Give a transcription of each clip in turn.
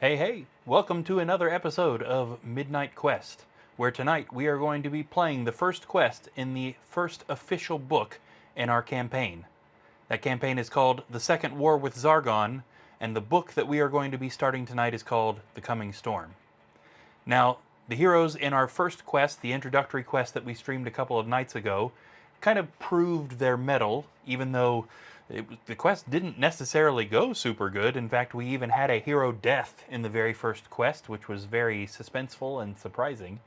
Hey, hey! Welcome to another episode of Midnight Quest, where tonight we are going to be playing the first quest in the first official book in our campaign. That campaign is called The Second War with Zargon, and the book that we are going to be starting tonight is called The Coming Storm. Now, the heroes in our first quest, the introductory quest that we streamed a couple of nights ago, kind of proved their mettle, even though the quest didn't necessarily go super good. In fact, we even had a hero death in the very first quest, which was very suspenseful and surprising.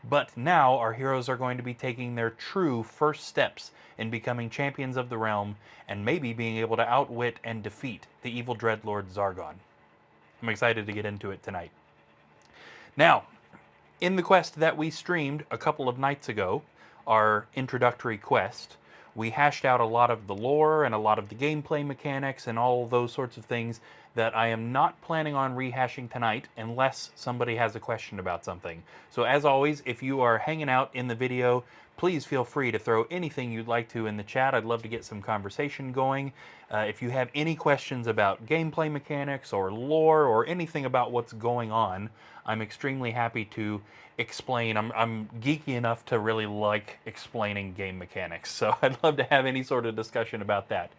But now our heroes are going to be taking their true first steps in becoming champions of the realm and maybe being able to outwit and defeat the evil Dread Lord Zargon. I'm excited to get into it tonight. Now, in the quest that we streamed a couple of nights ago, our introductory quest, we hashed out a lot of the lore and a lot of the gameplay mechanics and all those sorts of things that I am not planning on rehashing tonight unless somebody has a question about something. So as always, if you are hanging out in the video, please feel free to throw anything you'd like to in the chat. I'd love to get some conversation going. If you have any questions about gameplay mechanics or lore or anything about what's going on, I'm extremely happy to explain. I'm geeky enough to really like explaining game mechanics, so I'd love to have any sort of discussion about that.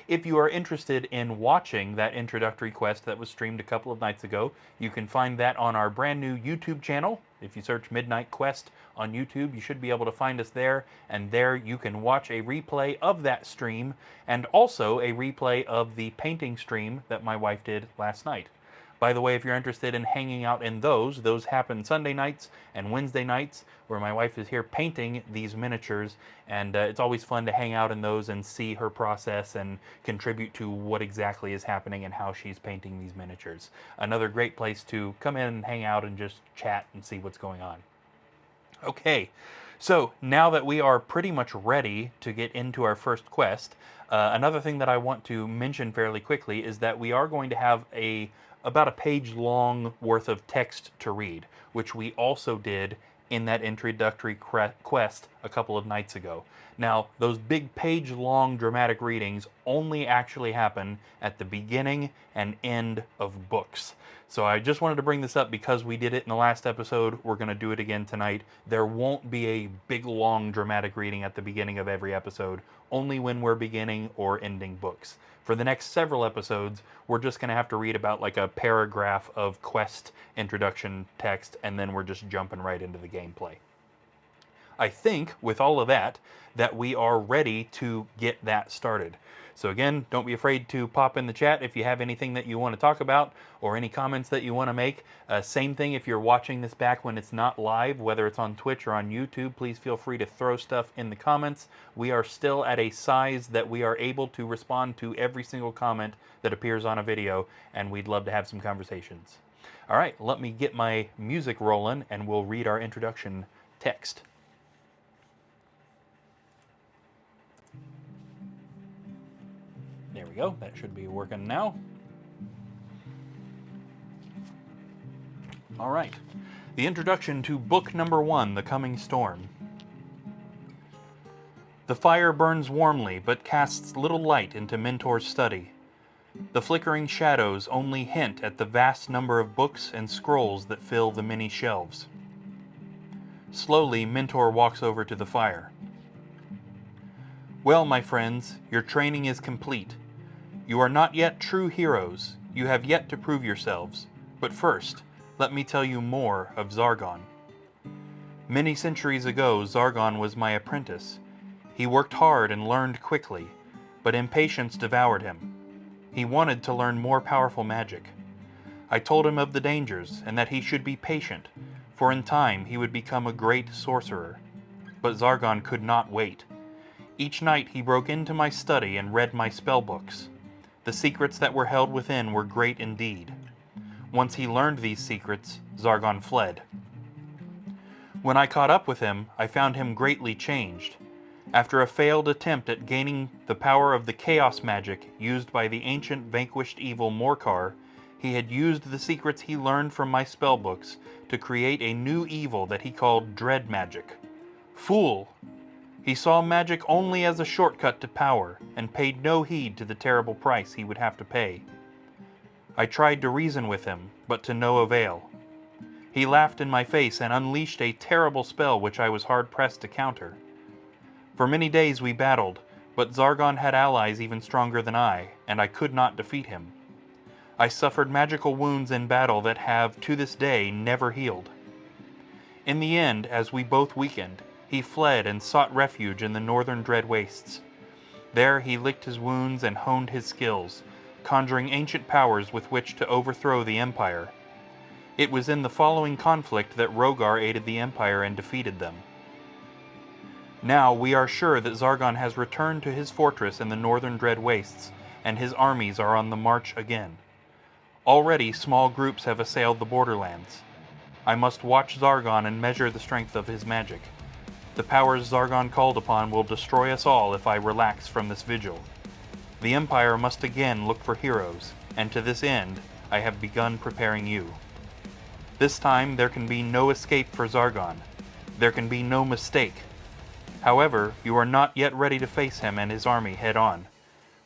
If you are interested in watching that introductory quest that was streamed a couple of nights ago, you can find that on our brand new YouTube channel. If you search Midnight Quest on YouTube, you should be able to find us there, and there you can watch a replay of that stream and also a replay of the painting stream that my wife did last night. By the way, if you're interested in hanging out in those happen Sunday nights and Wednesday nights, where my wife is here painting these miniatures, and it's always fun to hang out in those and see her process and contribute to what exactly is happening and how she's painting these miniatures. Another great place to come in and hang out and just chat and see what's going on. Okay, so now that we are pretty much ready to get into our first quest, another thing that I want to mention fairly quickly is that we are going to have about a page long worth of text to read, which we also did in that introductory quest a couple of nights ago. Now, those big page long dramatic readings only actually happen at the beginning and end of books. So I just wanted to bring this up because we did it in the last episode. We're going to do it again tonight. There won't be a big long dramatic reading at the beginning of every episode, only when we're beginning or ending books. For the next several episodes, we're just going to have to read about like a paragraph of quest introduction text, and then we're just jumping right into the gameplay. I think with all of that, that we are ready to get that started. So again, don't be afraid to pop in the chat if you have anything that you want to talk about or any comments that you want to make. Same thing if you're watching this back when it's not live, whether it's on Twitch or on YouTube, please feel free to throw stuff in the comments. We are still at a size that we are able to respond to every single comment that appears on a video, and we'd love to have some conversations. All right, let me get my music rolling and we'll read our introduction text. There we go. That should be working now. All right. The introduction to book number 1, The Coming Storm. The fire burns warmly, but casts little light into Mentor's study. The flickering shadows only hint at the vast number of books and scrolls that fill the many shelves. Slowly, Mentor walks over to the fire. Well, my friends, your training is complete. You are not yet true heroes. You have yet to prove yourselves. But first, let me tell you more of Zargon. Many centuries ago, Zargon was my apprentice. He worked hard and learned quickly, but impatience devoured him. He wanted to learn more powerful magic. I told him of the dangers and that he should be patient, for in time he would become a great sorcerer. But Zargon could not wait. Each night he broke into my study and read my spellbooks. The secrets that were held within were great indeed. Once he learned these secrets, Zargon fled. When I caught up with him, I found him greatly changed. After a failed attempt at gaining the power of the chaos magic used by the ancient vanquished evil Morcar, he had used the secrets he learned from my spellbooks to create a new evil that he called Dread Magic. Fool! He saw magic only as a shortcut to power, and paid no heed to the terrible price he would have to pay. I tried to reason with him, but to no avail. He laughed in my face and unleashed a terrible spell which I was hard-pressed to counter. For many days we battled, but Zargon had allies even stronger than I, and I could not defeat him. I suffered magical wounds in battle that have, to this day, never healed. In the end, as we both weakened, he fled and sought refuge in the northern Dread Wastes. There he licked his wounds and honed his skills, conjuring ancient powers with which to overthrow the Empire. It was in the following conflict that Rogar aided the Empire and defeated them. Now we are sure that Zargon has returned to his fortress in the northern Dread Wastes, and his armies are on the march again. Already small groups have assailed the borderlands. I must watch Zargon and measure the strength of his magic. The powers Zargon called upon will destroy us all if I relax from this vigil. The Empire must again look for heroes, and to this end, I have begun preparing you. This time there can be no escape for Zargon. There can be no mistake. However, you are not yet ready to face him and his army head-on.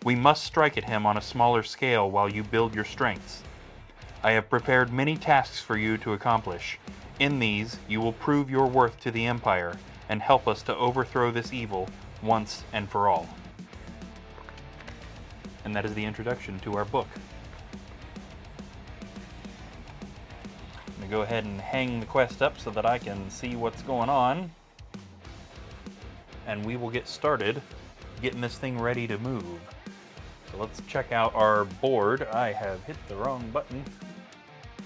We must strike at him on a smaller scale while you build your strengths. I have prepared many tasks for you to accomplish. In these, you will prove your worth to the Empire and help us to overthrow this evil once and for all. And that is the introduction to our book. I'm going to go ahead and hang the quest up so that I can see what's going on. And we will get started getting this thing ready to move. So let's check out our board. I have hit the wrong button.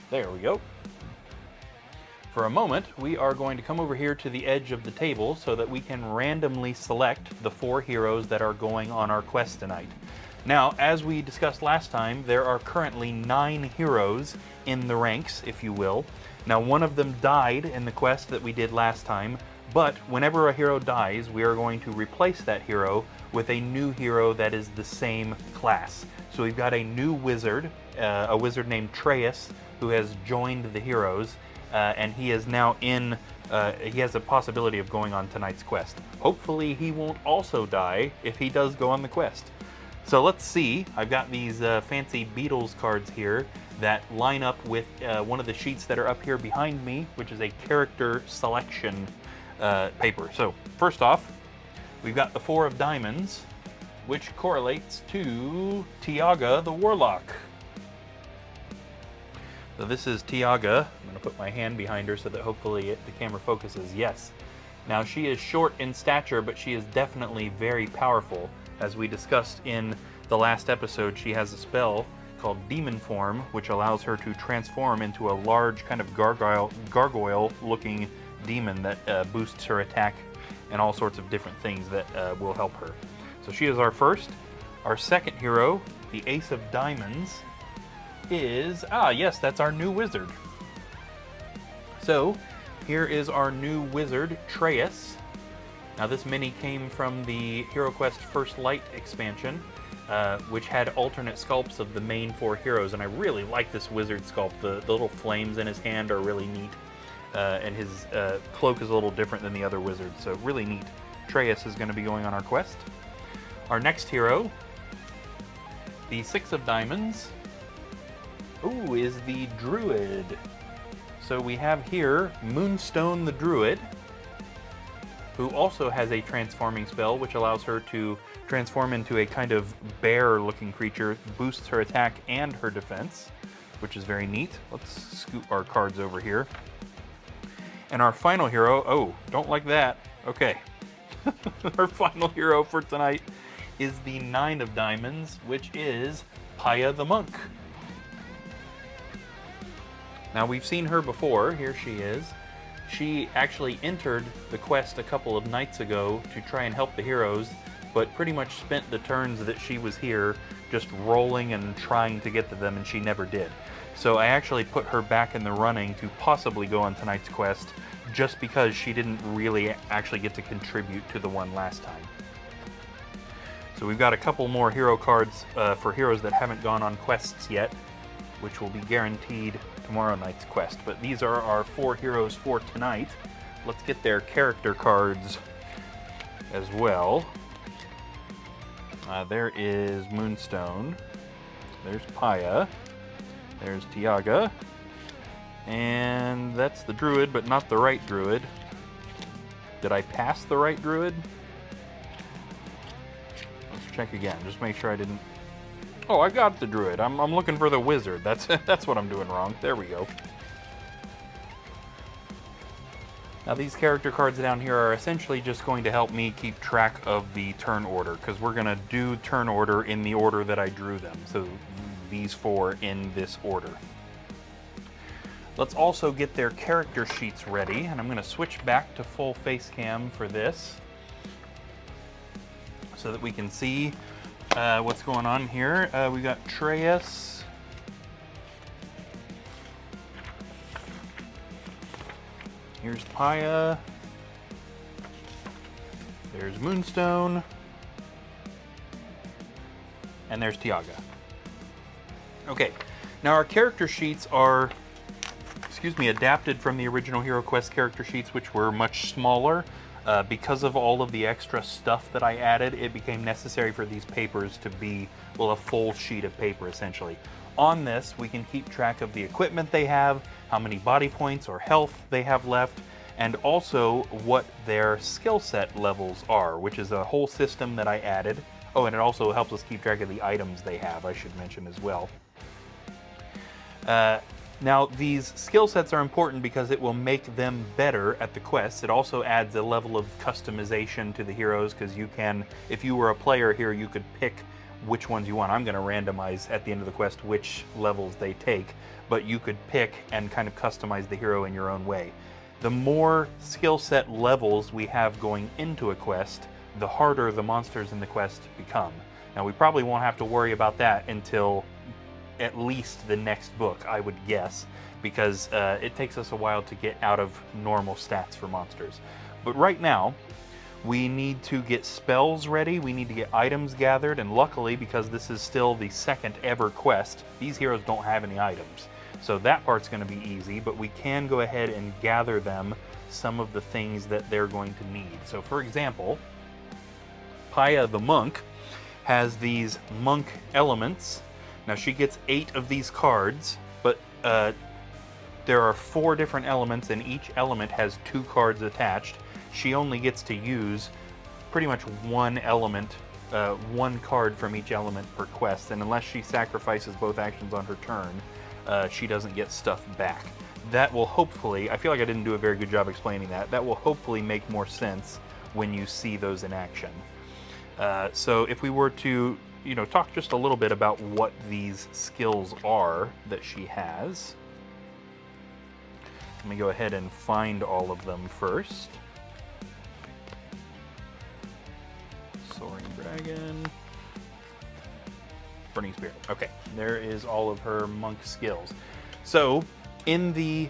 There we go. For a moment, we are going to come over here to the edge of the table so that we can randomly select the 4 heroes that are going on our quest tonight. Now, as we discussed last time, there are currently 9 heroes in the ranks, if you will. Now, one of them died in the quest that we did last time, but whenever a hero dies, we are going to replace that hero with a new hero that is the same class. So we've got a new wizard, a wizard named Treyas, who has joined the heroes, and he is now in, he has a possibility of going on tonight's quest. Hopefully he won't also die if he does go on the quest. So let's see, I've got these fancy Beatles cards here that line up with one of the sheets that are up here behind me, which is a character selection paper. So first off, we've got the 4 of diamonds, which correlates to Tiaga the Warlock. So this is Tiaga. I'm going to put my hand behind her so that hopefully the camera focuses. Yes. Now she is short in stature, but she is definitely very powerful. As we discussed in the last episode, she has a spell called Demon Form, which allows her to transform into a large kind of gargoyle-looking demon that boosts her attack and all sorts of different things that will help her. So she is our first. Our second hero, the Ace of Diamonds, is, yes, that's our new wizard. So here is our new wizard, Treyas. Now this mini came from the HeroQuest First Light expansion, which had alternate sculpts of the main 4 heroes, and I really like this wizard sculpt. The little flames in his hand are really neat, and his cloak is a little different than the other wizards, so really neat. Treyas is going to be going on our quest. Our next hero, the 6 of Diamonds, is the Druid. So we have here Moonstone the Druid, who also has a transforming spell which allows her to transform into a kind of bear-looking creature, boosts her attack and her defense, which is very neat. Let's scoot our cards over here. And our final hero, don't like that. Okay. Our final hero for tonight is the 9 of Diamonds, which is Paya the Monk. Now we've seen her before. Here she is. She actually entered the quest a couple of nights ago to try and help the heroes, but pretty much spent the turns that she was here just rolling and trying to get to them, and she never did. So I actually put her back in the running to possibly go on tonight's quest, just because she didn't really actually get to contribute to the one last time. So we've got a couple more hero cards for heroes that haven't gone on quests yet, which will be guaranteed tomorrow night's quest. But these are our 4 heroes for tonight. Let's get their character cards as well. There is Moonstone. There's Paya. There's Tiaga. And that's the druid, but not the right druid. Did I pass the right druid? Let's check again, just make sure I didn't... Oh, I got the druid. I'm looking for the wizard. That's what I'm doing wrong. There we go. Now these character cards down here are essentially just going to help me keep track of the turn order, because we're going to do turn order in the order that I drew them. So these 4 in this order. Let's also get their character sheets ready, and I'm going to switch back to full face cam for this so that we can see what's going on here. We got Treyas. Here's Paya. There's Moonstone. And there's Tiaga. Okay, now our character sheets are, adapted from the original Hero Quest character sheets, which were much smaller. Because of all of the extra stuff that I added, it became necessary for these papers to be, well, a full sheet of paper, essentially. On this, we can keep track of the equipment they have, how many body points or health they have left, and also what their skill set levels are, which is a whole system that I added. Oh, and it also helps us keep track of the items they have, I should mention as well. Now, these skill sets are important because it will make them better at the quests. It also adds a level of customization to the heroes, because you can, if you were a player here, you could pick which ones you want. I'm going to randomize at the end of the quest which levels they take, but you could pick and kind of customize the hero in your own way. The more skill set levels we have going into a quest, the harder the monsters in the quest become. Now, we probably won't have to worry about that until at least the next book, I would guess, because it takes us a while to get out of normal stats for monsters. But right now, we need to get spells ready, we need to get items gathered, and luckily, because this is still the second ever quest, these heroes don't have any items. So that part's going to be easy, but we can go ahead and gather them some of the things that they're going to need. So for example, Paya the monk has these monk elements. Now she gets 8 of these cards, but there are 4 different elements, and each element has 2 cards attached. She only gets to use pretty much one element, 1 card from each element per quest, and unless she sacrifices both actions on her turn, she doesn't get stuff back. That will hopefully, I feel like I didn't do a very good job explaining that, that will hopefully make more sense when you see those in action. So if we were to talk just a little bit about what these skills are that she has. Let me go ahead and find all of them first. Soaring Dragon. Burning Spirit. Okay, there is all of her monk skills. So, in the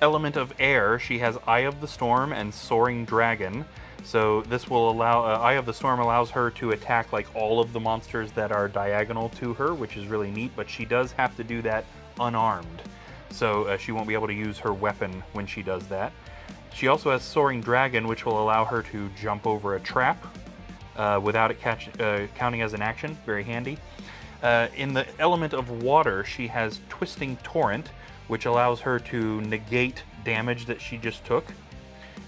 element of air, she has Eye of the Storm and Soaring Dragon. So this will allow, Eye of the Storm allows her to attack like all of the monsters that are diagonal to her, which is really neat, but she does have to do that unarmed. So she won't be able to use her weapon when she does that. She also has Soaring Dragon, which will allow her to jump over a trap without it counting as an action. Very handy. In the element of water, she has Twisting Torrent, which allows her to negate damage that she just took.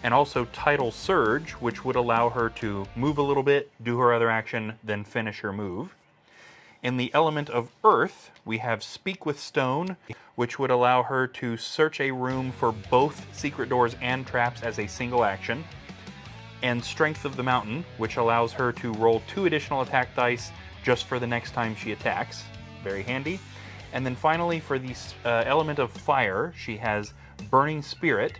And also Tidal Surge, which would allow her to move a little bit, do her other action, then finish her move. In the element of Earth, we have Speak with Stone, which would allow her to search a room for both secret doors and traps as a single action. And Strength of the Mountain, which allows her to roll 2 additional attack dice just for the next time she attacks. Very handy. And then finally, for the element of Fire, she has Burning Spirit,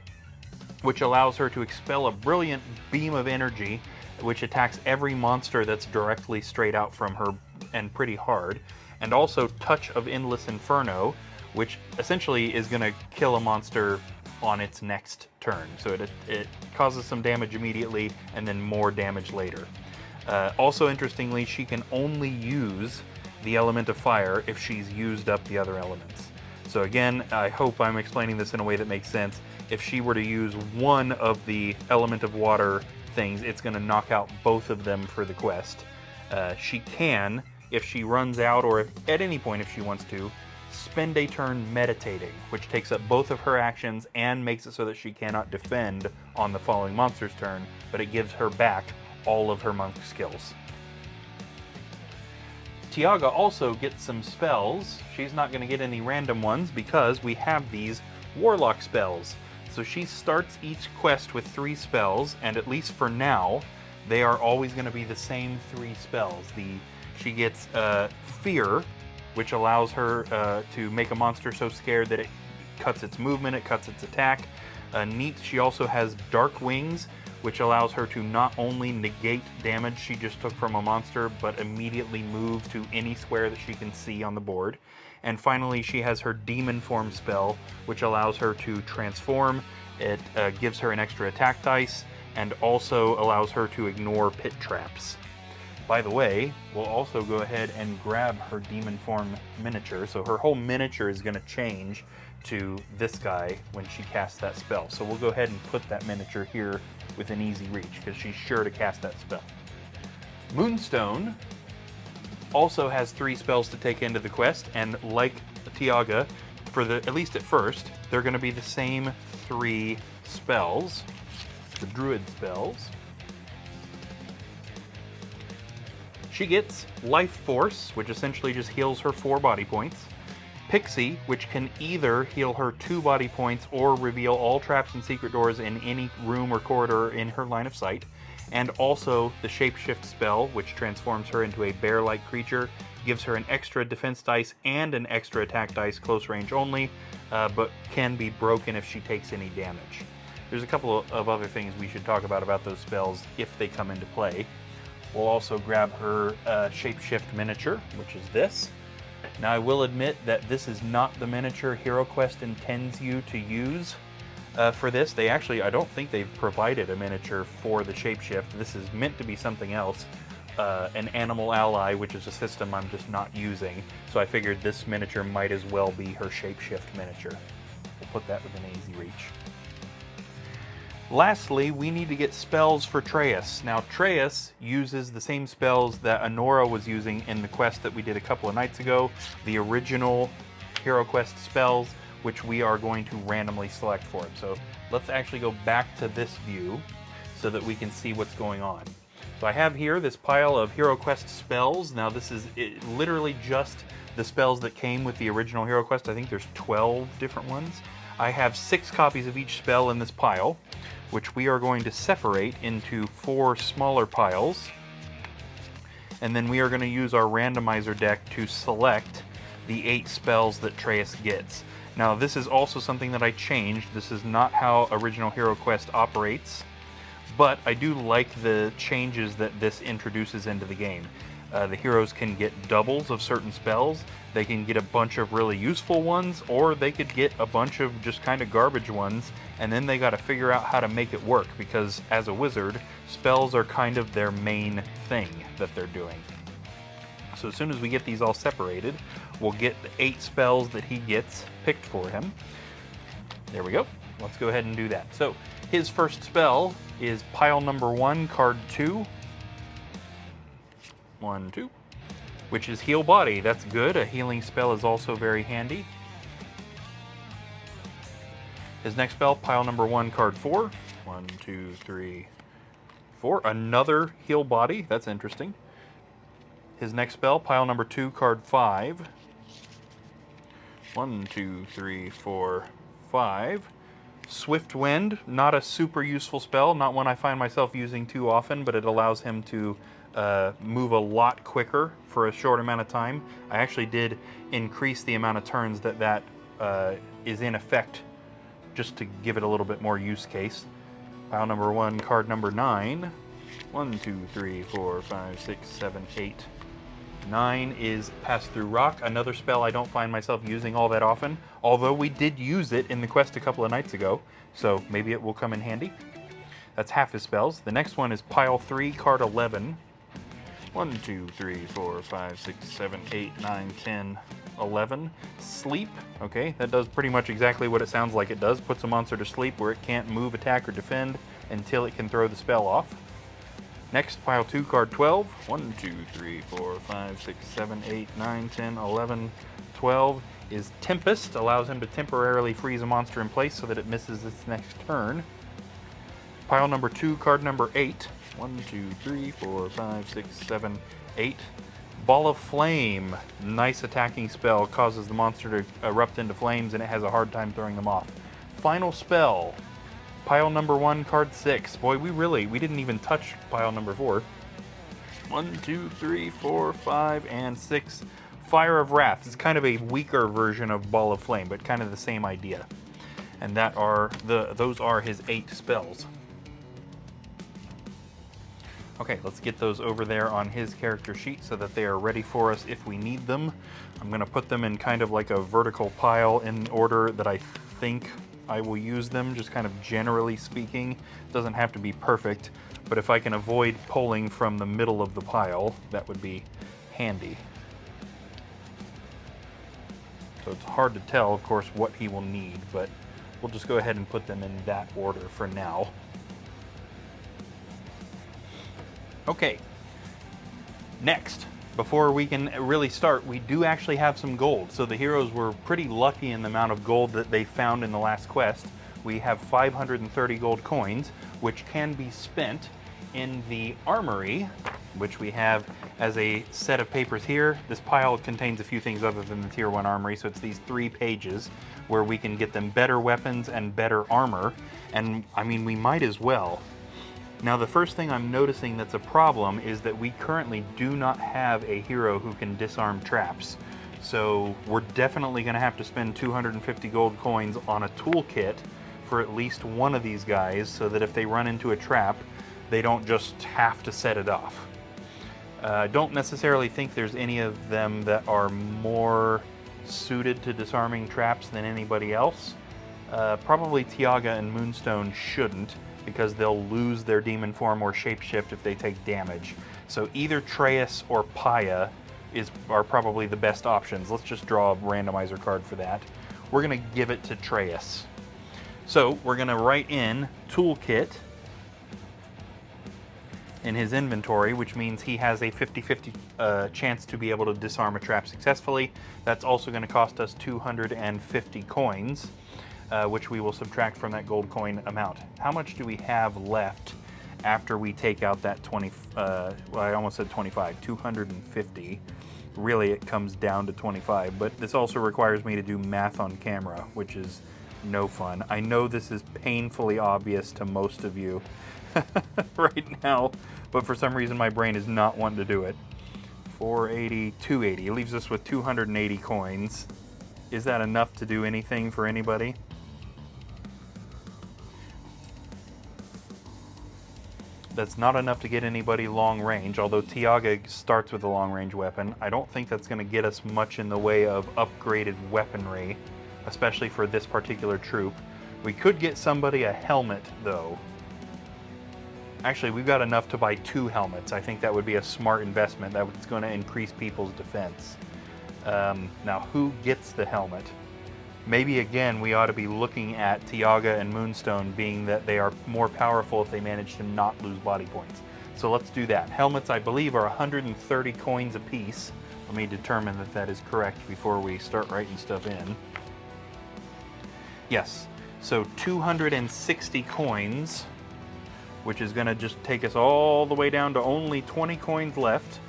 which allows her to expel a brilliant beam of energy, which attacks every monster that's directly straight out from her and pretty hard. And also Touch of Endless Inferno, which essentially is going to kill a monster on its next turn. So it causes some damage immediately and then more damage later. Also interestingly, she can only use the element of fire if she's used up the other elements. So again, I hope I'm explaining this in a way that makes sense. If she were to use one of the element of water things, it's going to knock out both of them for the quest. She can, if she runs out, or if, at any point if she wants to, spend a turn meditating, which takes up both of her actions and makes it so that she cannot defend on the following monster's turn, but it gives her back all of her monk skills. Tiaga also gets some spells. She's not going to get any random ones because we have these warlock spells. So she starts each quest with 3 spells, and at least for now, they are always going to be the same 3 spells. She gets Fear, which allows her to make a monster so scared that it cuts its movement, it cuts its attack. Neat, she also has Dark Wings, which allows her to not only negate damage she just took from a monster, but immediately move to any square that she can see on the board. And finally, she has her Demon Form spell, which allows her to transform. It gives her an extra attack dice, and also allows her to ignore pit traps. By the way, we'll also go ahead and grab her Demon Form miniature, so her whole miniature is going to change to this guy when she casts that spell. So we'll go ahead and put that miniature here within easy reach, because she's sure to cast that spell. Moonstone also has 3 spells to take into the quest, and like Tiaga, at least at first, they're going to be the same 3 spells, the druid spells. She gets Life Force, which essentially just heals her 4 body points. Pixie, which can either heal her 2 body points or reveal all traps and secret doors in any room or corridor in her line of sight. And also the Shapeshift spell, which transforms her into a bear-like creature, gives her an extra defense dice and an extra attack dice, close range only, but can be broken if she takes any damage. There's a couple of other things we should talk about those spells if they come into play. We'll also grab her Shapeshift miniature, which is this. Now, I will admit that this is not the miniature HeroQuest intends you to use for this. I don't think they've provided a miniature for the Shapeshift. This is meant to be something else, an animal ally, which is a system I'm just not using. So I figured this miniature might as well be her Shapeshift miniature. We'll put that within easy reach. Lastly, we need to get spells for Treyas. Now, Treyas uses the same spells that Honora was using in the quest that we did a couple of nights ago, the original HeroQuest spells, which we are going to randomly select for him. So let's actually go back to this view so that we can see what's going on. So I have here this pile of HeroQuest spells. Now, this is literally just the spells that came with the original HeroQuest. I think there's 12 different ones. I have 6 copies of each spell in this pile, which we are going to separate into 4 smaller piles. And then we are going to use our randomizer deck to select the 8 spells that Treyas gets. Now, this is also something that I changed. This is not how original HeroQuest operates, but I do like the changes that this introduces into the game. The heroes can get doubles of certain spells, they can get a bunch of really useful ones, or they could get a bunch of just kind of garbage ones, and then they got to figure out how to make it work, because as a wizard, spells are kind of their main thing that they're doing. So as soon as we get these all separated, we'll get the 8 spells that he gets picked for him. There we go. Let's go ahead and do that. So his first spell is pile number 1, card 2. 1, 2, which is Heal Body. That's good. A healing spell is also very handy. His next spell, pile number 1, card 4. 1, 2, 3, 4. Another Heal Body. That's interesting. His next spell, pile number 2, card 5. 1, 2, 3, 4, 5. Swift Wind, not a super useful spell, not one I find myself using too often, but it allows him to move a lot quicker for a short amount of time. I actually did increase the amount of turns that is in effect, just to give it a little bit more use case. Pile number 1, card number 9. 1, 2, 3, 4, 5, 6, 7, 8. 9 is Pass Through Rock, another spell I don't find myself using all that often, although we did use it in the quest a couple of nights ago, so maybe it will come in handy. That's half his spells. The next one is pile 3, card 11. 1, 2, 3, 4, 5, 6, 7, 8, 9, 10, 11. Sleep. Okay, that does pretty much exactly what it sounds like it does. Puts a monster to sleep where it can't move, attack, or defend until it can throw the spell off. Next, pile 2, card 12. 1, 2, 3, 4, 5, 6, 7, 8, 9, 10, 11, 12. is Tempest, allows him to temporarily freeze a monster in place so that it misses its next turn. Pile number 2, card number 8. 1, 2, 3, 4, 5, 6, 7, 8. Ball of Flame. Nice attacking spell. Causes the monster to erupt into flames and it has a hard time throwing them off. Final spell. Pile number 1, card 6. Boy, we didn't even touch pile number 4. 1, 2, 3, 4, 5, and 6. Fire of Wrath. It's kind of a weaker version of Ball of Flame, but kind of the same idea. And those are his 8 spells. Okay, let's get those over there on his character sheet so that they are ready for us if we need them. I'm going to put them in kind of like a vertical pile in order that I think I will use them, just kind of generally speaking. It doesn't have to be perfect, but if I can avoid pulling from the middle of the pile, that would be handy. So it's hard to tell, of course, what he will need, but we'll just go ahead and put them in that order for now. Okay, next, before we can really start, we do actually have some gold. So the heroes were pretty lucky in the amount of gold that they found in the last quest. We have 530 gold coins, which can be spent in the armory, which we have as a set of papers here. This pile contains a few things other than the tier 1 armory, so it's these 3 pages where we can get them better weapons and better armor, and I mean, we might as well. Now, the first thing I'm noticing that's a problem is that we currently do not have a hero who can disarm traps. So we're definitely going to have to spend 250 gold coins on a toolkit for at least one of these guys so that if they run into a trap, they don't just have to set it off. I don't necessarily think there's any of them that are more suited to disarming traps than anybody else. Probably Tiaga and Moonstone shouldn't, because they'll lose their demon form or shapeshift if they take damage. So either Traeus or Paya are probably the best options. Let's just draw a randomizer card for that. We're going to give it to Traeus. So we're going to write in toolkit in his inventory, which means he has a 50-50 chance to be able to disarm a trap successfully. That's also going to cost us 250 coins. Which we will subtract from that gold coin amount. How much do we have left after we take out that 20, well, I almost said 25, 250. Really, it comes down to 25, but this also requires me to do math on camera, which is no fun. I know this is painfully obvious to most of you right now, but for some reason my brain is not wanting to do it. 480, 280. It leaves us with 280 coins. Is that enough to do anything for anybody? That's not enough to get anybody long range, although Tiaga starts with a long range weapon. I don't think that's going to get us much in the way of upgraded weaponry, especially for this particular troop. We could get somebody a helmet, though. Actually, we've got enough to buy 2 helmets. I think that would be a smart investment. That's going to increase people's defense. Now, who gets the helmet? Maybe again we ought to be looking at Tiaga and Moonstone, being that they are more powerful if they manage to not lose body points. So let's do that. Helmets, I believe, are 130 coins apiece. Let me determine that that is correct before we start writing stuff in. Yes, so 260 coins, which is going to just take us all the way down to only 20 coins left,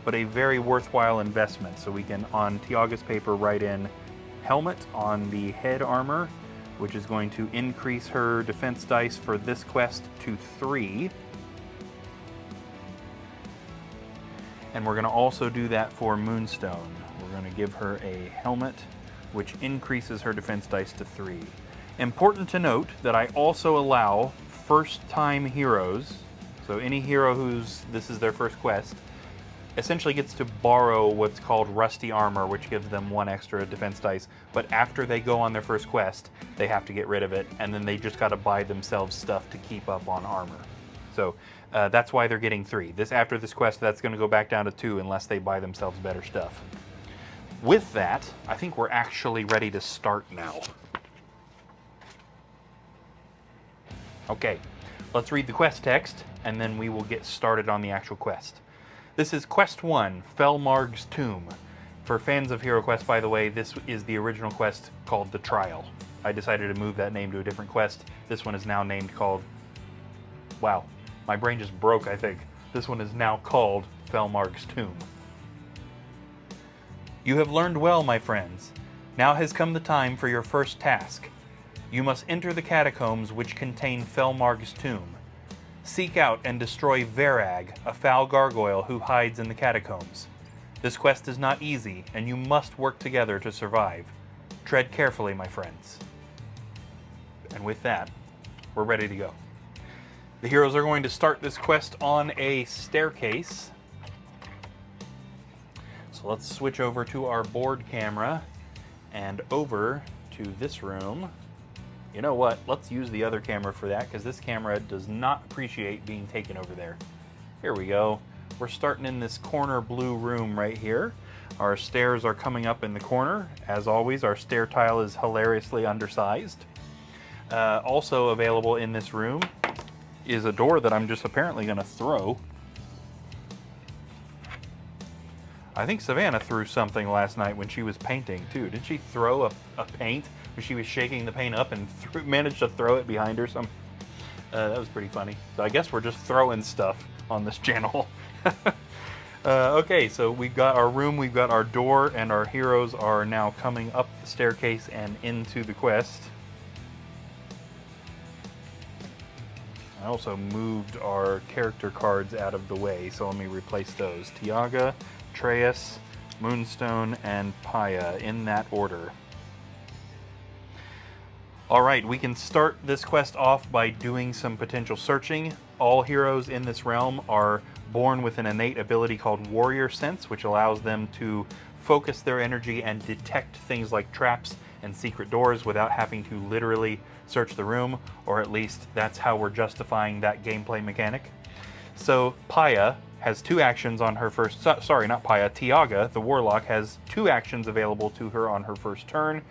but a very worthwhile investment. So we can, on Tiaga's paper, write in helmet on the head armor, which is going to increase her defense dice for this quest to 3. And we're going to also do that for Moonstone. We're going to give her a helmet, which increases her defense dice to 3. Important to note that I also allow first-time heroes, so any hero this is their first quest, essentially gets to borrow what's called rusty armor, which gives them 1 extra defense dice. But after they go on their first quest, they have to get rid of it, and then they just got to buy themselves stuff to keep up on armor. So that's why they're getting 3. After this quest, that's going to go back down to 2 unless they buy themselves better stuff. With that, I think we're actually ready to start now. Okay, let's read the quest text, and then we will get started on the actual quest. This is Quest 1, Felmarg's Tomb. For fans of Hero Quest, by the way, this is the original quest called The Trial. I decided to move that name to a different quest. This one is now named called... Wow, my brain just broke, I think. This one is now called Felmarg's Tomb. You have learned well, my friends. Now has come the time for your first task. You must enter the catacombs which contain Felmarg's Tomb. Seek out and destroy Verag, a foul gargoyle who hides in the catacombs. This quest is not easy, and you must work together to survive. Tread carefully, my friends. And with that, we're ready to go. The heroes are going to start this quest on a staircase. So let's switch over to our board camera and over to this room. You know what? Let's use the other camera for that, because this camera does not appreciate being taken over there. Here we go. We're starting in this corner blue room right here. Our stairs are coming up in the corner. As always, our stair tile is hilariously undersized. Also available in this room is a door that I'm just apparently going to throw. I think Savannah threw something last night when she was painting too. Did she throw a paint when she was shaking the paint up and managed to throw it behind her? That was pretty funny. So I guess we're just throwing stuff on this channel. Okay, so we've got our room, we've got our door, and our heroes are now coming up the staircase and into the quest. I also moved our character cards out of the way, so let me replace those. Tiaga, Atreus, Moonstone, and Paya, in that order. Alright, we can start this quest off by doing some potential searching. All heroes in this realm are born with an innate ability called Warrior Sense, which allows them to focus their energy and detect things like traps and secret doors without having to literally search the room, or at least that's how we're justifying that gameplay mechanic. So Paya has two actions on her first... Sorry, not Paya. Tiaga, the warlock, has two actions available to her on her first turn.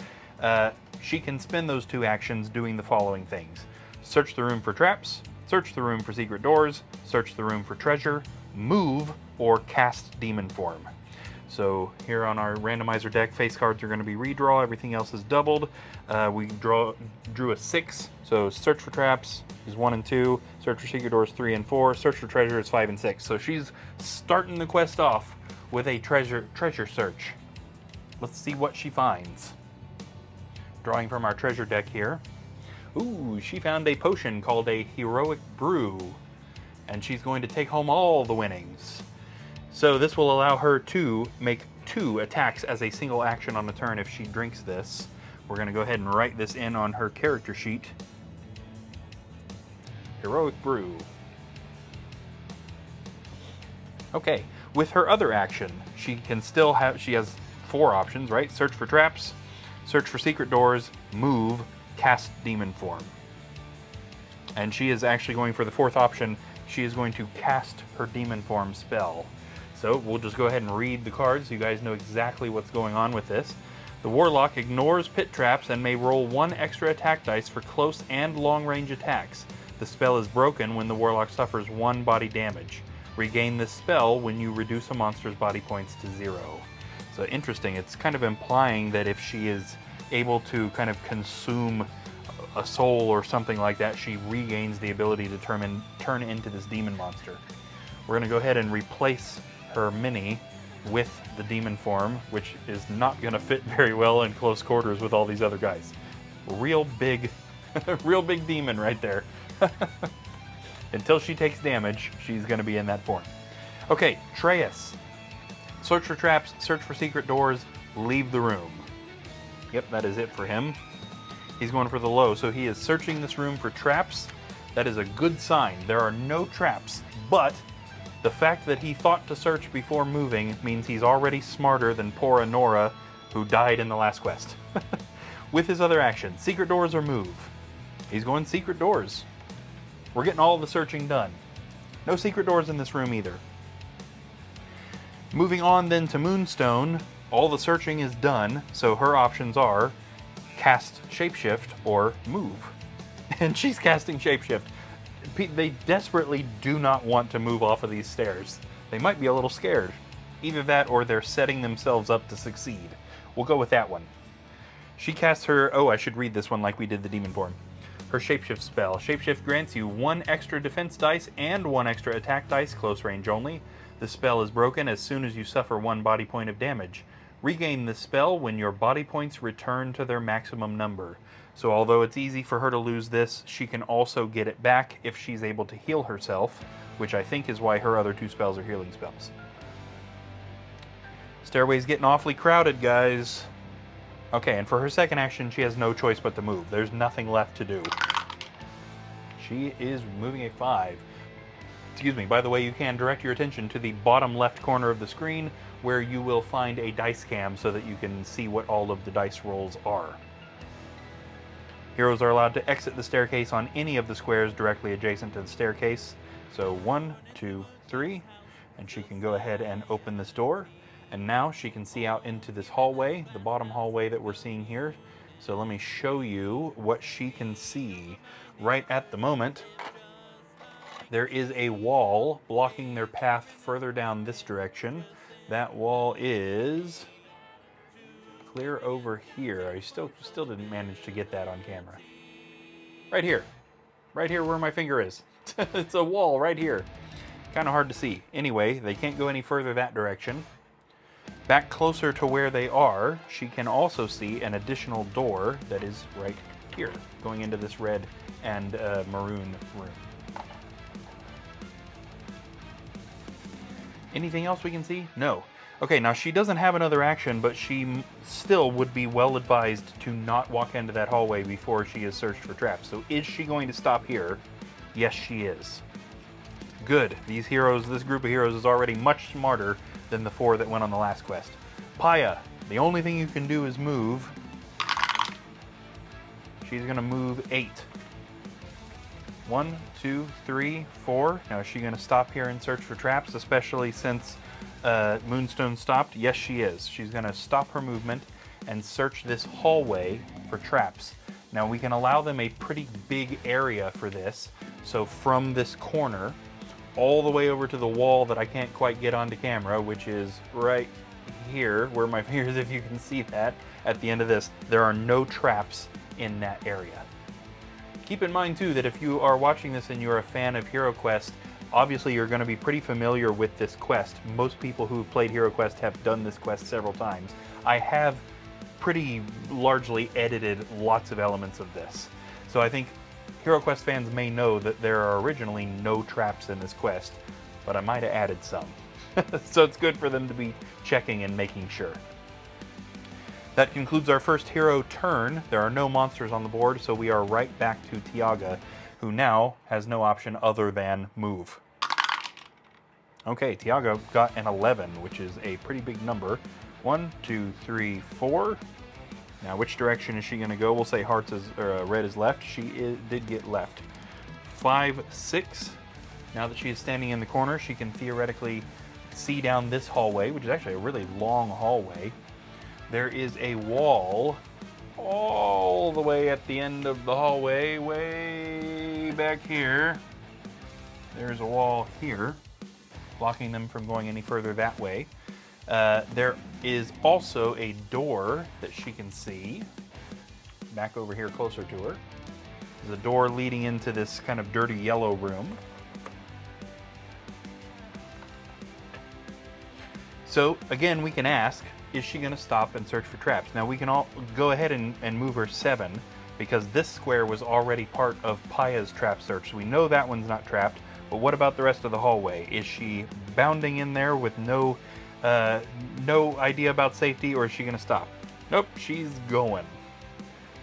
She can spend those two actions doing the following things. Search the room for traps, search the room for secret doors, search the room for treasure, move, or cast demon form. So here on our randomizer deck, face cards are going to be redraw, everything else is doubled. We drew a 6, so search for traps is 1 and 2, search for secret doors 3 and 4, search for treasure is 5 and 6. So she's starting the quest off with a treasure search. Let's see what she finds. Drawing from our treasure deck here. Ooh, she found a potion called a Heroic Brew, and she's going to take home all the winnings. So this will allow her to make 2 attacks as a single action on the turn if she drinks this. We're going to go ahead and write this in on her character sheet. Heroic Brew. Okay, with her other action, she has 4 options, right? Search for traps, search for secret doors, move, cast demon form. And she is actually going for the 4th option. She is going to cast her demon form spell. So we'll just go ahead and read the cards so you guys know exactly what's going on with this. The warlock ignores pit traps and may roll 1 extra attack dice for close and long range attacks. The spell is broken when the warlock suffers 1 body damage. Regain this spell when you reduce a monster's body points to 0. So interesting, it's kind of implying that if she is able to kind of consume a soul or something like that, she regains the ability to turn into this demon monster. We're going to go ahead and replace her mini with the demon form, which is not going to fit very well in close quarters with all these other guys. Real big demon right there. Until she takes damage, she's going to be in that form. Okay, Atreus. Search for traps, search for secret doors, leave the room. Yep, that is it for him. He's going for the low, so he is searching this room for traps. That is a good sign. There are no traps, but the fact that he thought to search before moving means he's already smarter than poor Honora, who died in the last quest. With his other action, secret doors or move. He's going secret doors. We're getting all the searching done. No secret doors in this room either. Moving on then to Moonstone, all the searching is done, so her options are cast Shapeshift or move. And she's casting Shapeshift. They desperately do not want to move off of these stairs. They might be a little scared. Either that or they're setting themselves up to succeed. We'll go with that one. She casts her... Oh, I should read this one like we did the demon form. Her Shapeshift spell. Shapeshift grants you 1 extra defense dice and 1 extra attack dice, close range only. The spell is broken as soon as you suffer 1 body point of damage. Regain the spell when your body points return to their maximum number. So although it's easy for her to lose this, she can also get it back if she's able to heal herself, which I think is why her other 2 spells are healing spells. Stairway's getting awfully crowded, guys. Okay, and for her second action, she has no choice but to move. There's nothing left to do. She is moving a 5. Excuse me, by the way, you can direct your attention to the bottom left corner of the screen where you will find a dice cam so that you can see what all of the dice rolls are. Heroes are allowed to exit the staircase on any of the squares directly adjacent to the staircase. So 1, 2, 3, and she can go ahead and open this door. And now she can see out into this hallway, the bottom hallway that we're seeing here. So let me show you what she can see. Right at the moment, there is a wall blocking their path further down this direction. That wall is clear over here. I still didn't manage to get that on camera. Right here. Right here where my finger is. It's a wall right here. Kind of hard to see. Anyway, they can't go any further that direction. Back closer to where they are, she can also see an additional door that is right here, going into this red and maroon room. Anything else we can see? No. Okay, now she doesn't have another action, but she still would be well advised to not walk into that hallway before she is searched for traps. So is she going to stop here? Yes, she is. Good. These heroes, this group of heroes is already much smarter than the 4 that went on the last quest. Paya, the only thing you can do is move. She's going to move 8. 1, 2, 3, 4. Now, is she going to stop here and search for traps, especially since Moonstone stopped? Yes, she is. She's going to stop her movement and search this hallway for traps. Now, we can allow them a pretty big area for this. So from this corner all the way over to the wall that I can't quite get onto camera, which is right here, where my finger is, if you can see that, at the end of this, there are no traps in that area. Keep in mind, too, that if you are watching this and you're a fan of Hero Quest, obviously you're going to be pretty familiar with this quest. Most people who've played Hero Quest have done this quest several times. I have pretty largely edited lots of elements of this. So I think Hero Quest fans may know that there are originally no traps in this quest, but I might have added some. So it's good for them to be checking and making sure. That concludes our first hero turn. There are no monsters on the board, so we are right back to Tiaga, who now has no option other than move. Okay, Tiaga got an 11, which is a pretty big number. 1, 2, 3, 4. Now, which direction is she going to go? We'll say hearts is, red is left. She did get left. 5, 6. Now that she is standing in the corner, she can theoretically see down this hallway, which is actually a really long hallway. There is a wall all the way at the end of the hallway, way back here. There's a wall here, blocking them from going any further that way. There is also a door that she can see. Back over here closer to her. There's a door leading into this kind of dirty yellow room. So, again, we can ask, is she going to stop and search for traps? Now, we can all go ahead and move her 7, because this square was already part of Paya's trap search. So we know that one's not trapped, but what about the rest of the hallway? Is she bounding in there with no idea about safety, or is she going to stop? Nope, she's going.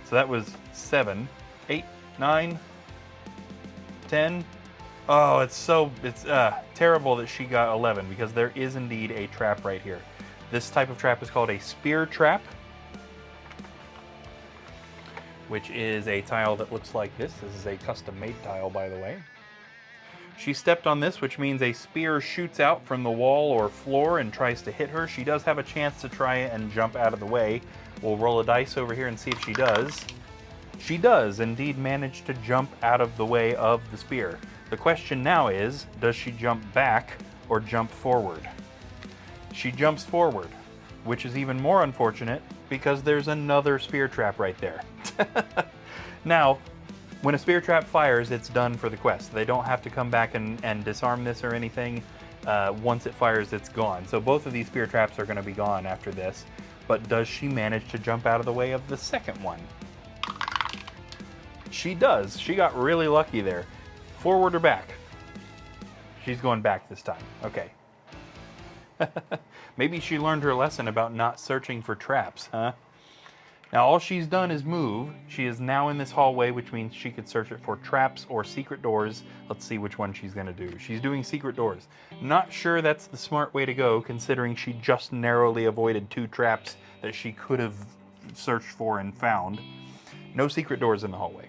So that was 7, 8, 9, 10. Oh, it's terrible that she got 11, because there is indeed a trap right here. This type of trap is called a spear trap, which is a tile that looks like this. This is a custom-made tile, by the way. She stepped on this, which means a spear shoots out from the wall or floor and tries to hit her. She does have a chance to try and jump out of the way. We'll roll a dice over here and see if she does. She does indeed manage to jump out of the way of the spear. The question now is, does she jump back or jump forward? She jumps forward, which is even more unfortunate because there's another spear trap right there. Now, when a spear trap fires, it's done for the quest. They don't have to come back and disarm this or anything. Once it fires, it's gone. So both of these spear traps are going to be gone after this. But does she manage to jump out of the way of the second one? She does. She got really lucky there. Forward or back? She's going back this time. Okay. Maybe she learned her lesson about not searching for traps, huh? Now all she's done is move. She is now in this hallway, which means she could search it for traps or secret doors. Let's see which one she's going to do. She's doing secret doors. Not sure that's the smart way to go, considering she just narrowly avoided 2 traps that she could have searched for and found. No secret doors in the hallway.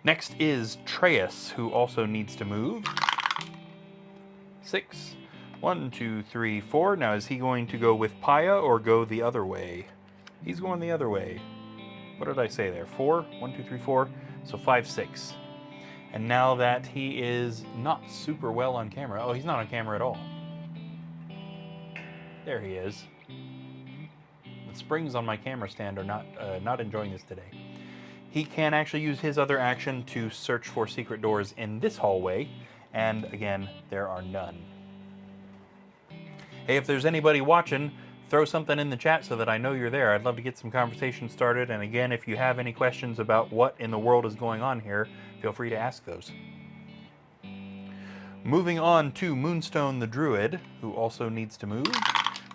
Next is Treus, who also needs to move. 6. 1, 2, 3, 4. Now is he going to go with Paya or go the other way? He's going the other way. What did I say there? 4? 1, 2, 3, 4. So 5, 6. And now that he is not super well on camera. Oh, he's not on camera at all. There he is. The springs on my camera stand are not enjoying this today. He can actually use his other action to search for secret doors in this hallway. And again, there are none. Hey, if there's anybody watching, throw something in the chat so that I know you're there. I'd love to get some conversation started. And again, if you have any questions about what in the world is going on here, feel free to ask those. Moving on to Moonstone the Druid, who also needs to move.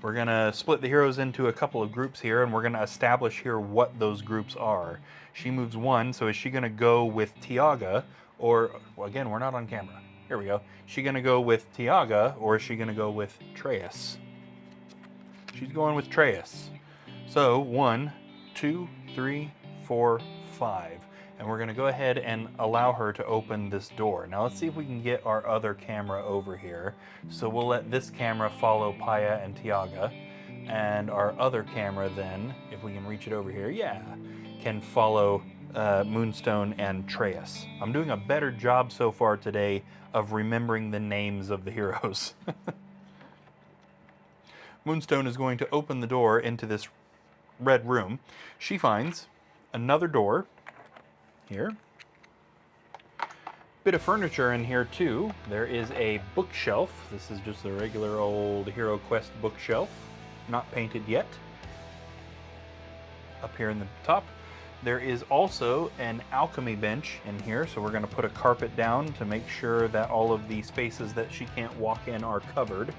We're going to split the heroes into a couple of groups here, and we're going to establish here what those groups are. She moves 1, so is she going to go with Tiaga, or, well, again, we're not on camera. Here we go. Is she going to go with Tiaga, or is she going to go with Treus? She's going with Treus. So 1, 2, 3, 4, 5. And we're going to go ahead and allow her to open this door. Now let's see if we can get our other camera over here. So we'll let this camera follow Paya and Tiaga. And our other camera then, if we can reach it over here, yeah, can follow Moonstone and Treus. I'm doing a better job so far today of remembering the names of the heroes. Moonstone is going to open the door into this red room. She finds another door here. Bit of furniture in here too. There is a bookshelf. This is just a regular old Hero Quest bookshelf, not painted yet. Up here in the top. There is also an alchemy bench in here, so we're going to put a carpet down to make sure that all of the spaces that she can't walk in are covered.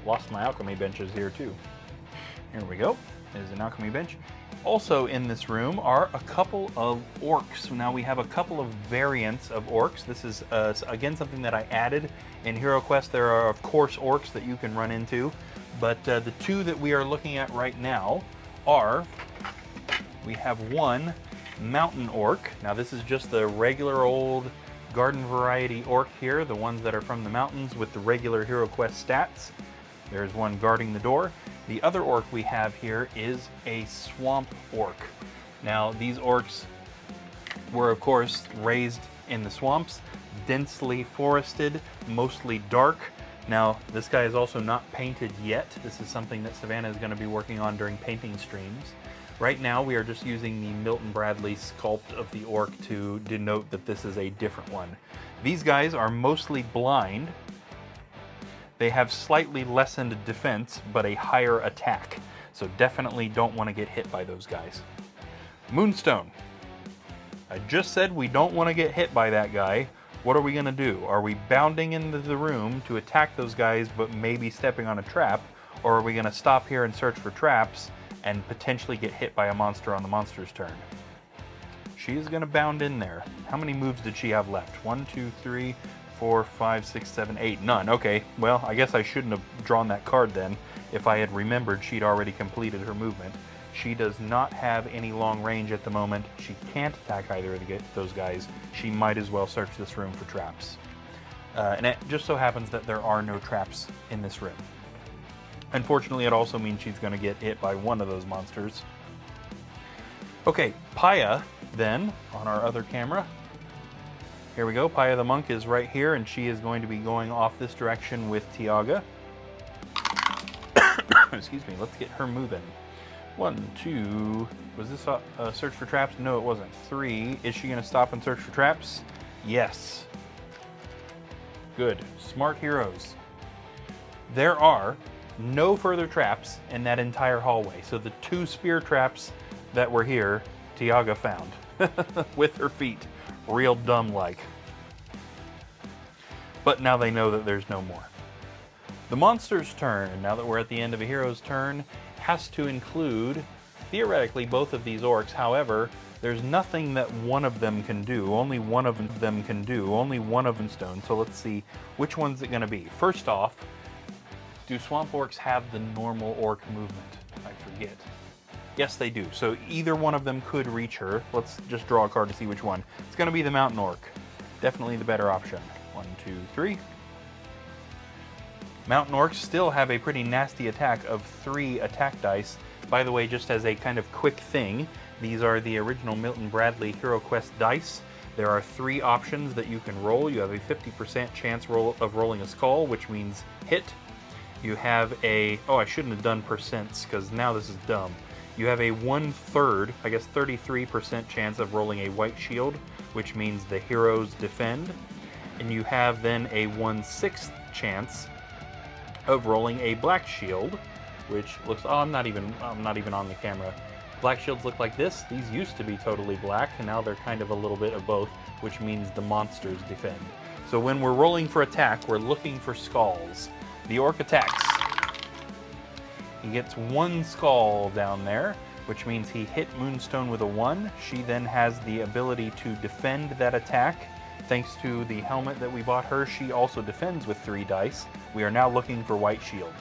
Lost my alchemy benches here too. Here we go. There's an alchemy bench. Also in this room are a couple of orcs. Now we have a couple of variants of orcs. This is, again, something that I added in Hero Quest. There are, of course, orcs that you can run into, but the 2 that we are looking at right now are, we have one mountain orc. Now this is just the regular old garden variety orc here, the ones that are from the mountains with the regular Hero Quest stats. There's one guarding the door. The other orc we have here is a swamp orc. Now these orcs were of course raised in the swamps, densely forested, mostly dark. Now this guy is also not painted yet. This is something that Savannah is going to be working on during painting streams. Right now we are just using the Milton Bradley sculpt of the orc to denote that this is a different one. These guys are mostly blind. They have slightly lessened defense, but a higher attack. So definitely don't want to get hit by those guys. Moonstone. I just said we don't want to get hit by that guy. What are we going to do? Are we bounding into the room to attack those guys, but maybe stepping on a trap? Or are we going to stop here and search for traps and potentially get hit by a monster on the monster's turn? She is going to bound in there. How many moves did she have left? 1, 2, 3, 4, 5, 6, 7, 8. None. Okay, well, I guess I shouldn't have drawn that card then if I had remembered she'd already completed her movement. She does not have any long range at the moment. She can't attack either of those guys. She might as well search this room for traps. And it just so happens that there are no traps in this room. Unfortunately, it also means she's going to get hit by one of those monsters. Okay, Paya, then, on our other camera. Here we go. Paya the Monk is right here, and she is going to be going off this direction with Tiaga. Excuse me. Let's get her moving. 1, 2. Was this a search for traps? No, it wasn't. 3. Is she going to stop and search for traps? Yes. Good. Smart heroes. There are no further traps in that entire hallway. So the 2 spear traps that were here, Tiaga found with her feet. Real dumb-like. But now they know that there's no more. The monster's turn, now that we're at the end of a hero's turn, has to include, theoretically, both of these orcs. However, there's nothing that one of them can do. Only one of them can do. Only one of them stone. So let's see, which one's it going to be? First off, do swamp orcs have the normal orc movement? I forget. Yes, they do. So either one of them could reach her. Let's just draw a card to see which one. It's going to be the mountain orc. Definitely the better option. 1, 2, 3. Mountain orcs still have a pretty nasty attack of 3 attack dice. By the way, just as a kind of quick thing, these are the original Milton Bradley Hero Quest dice. There are 3 options that you can roll. You have a 50% chance of rolling a skull, which means hit. You have a, oh, I shouldn't have done percents because now this is dumb. You have a 1/3, I guess 33% chance of rolling a white shield, which means the heroes defend. And you have then a 1/6 chance of rolling a black shield, which looks, oh, I'm not even on the camera. Black shields look like this. These used to be totally black, and now they're kind of a little bit of both, which means the monsters defend. So when we're rolling for attack, we're looking for skulls. The orc attacks. He gets 1 skull down there, which means he hit Moonstone with a 1. She then has the ability to defend that attack. Thanks to the helmet that we bought her, she also defends with 3 dice. We are now looking for white shields.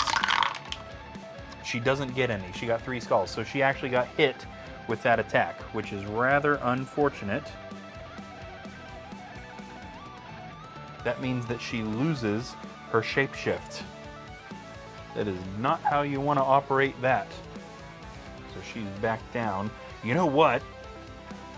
She doesn't get any. She got 3 skulls, so she actually got hit with that attack, which is rather unfortunate. That means that she loses her shapeshift. That is not how you want to operate that. So she's back down. You know what?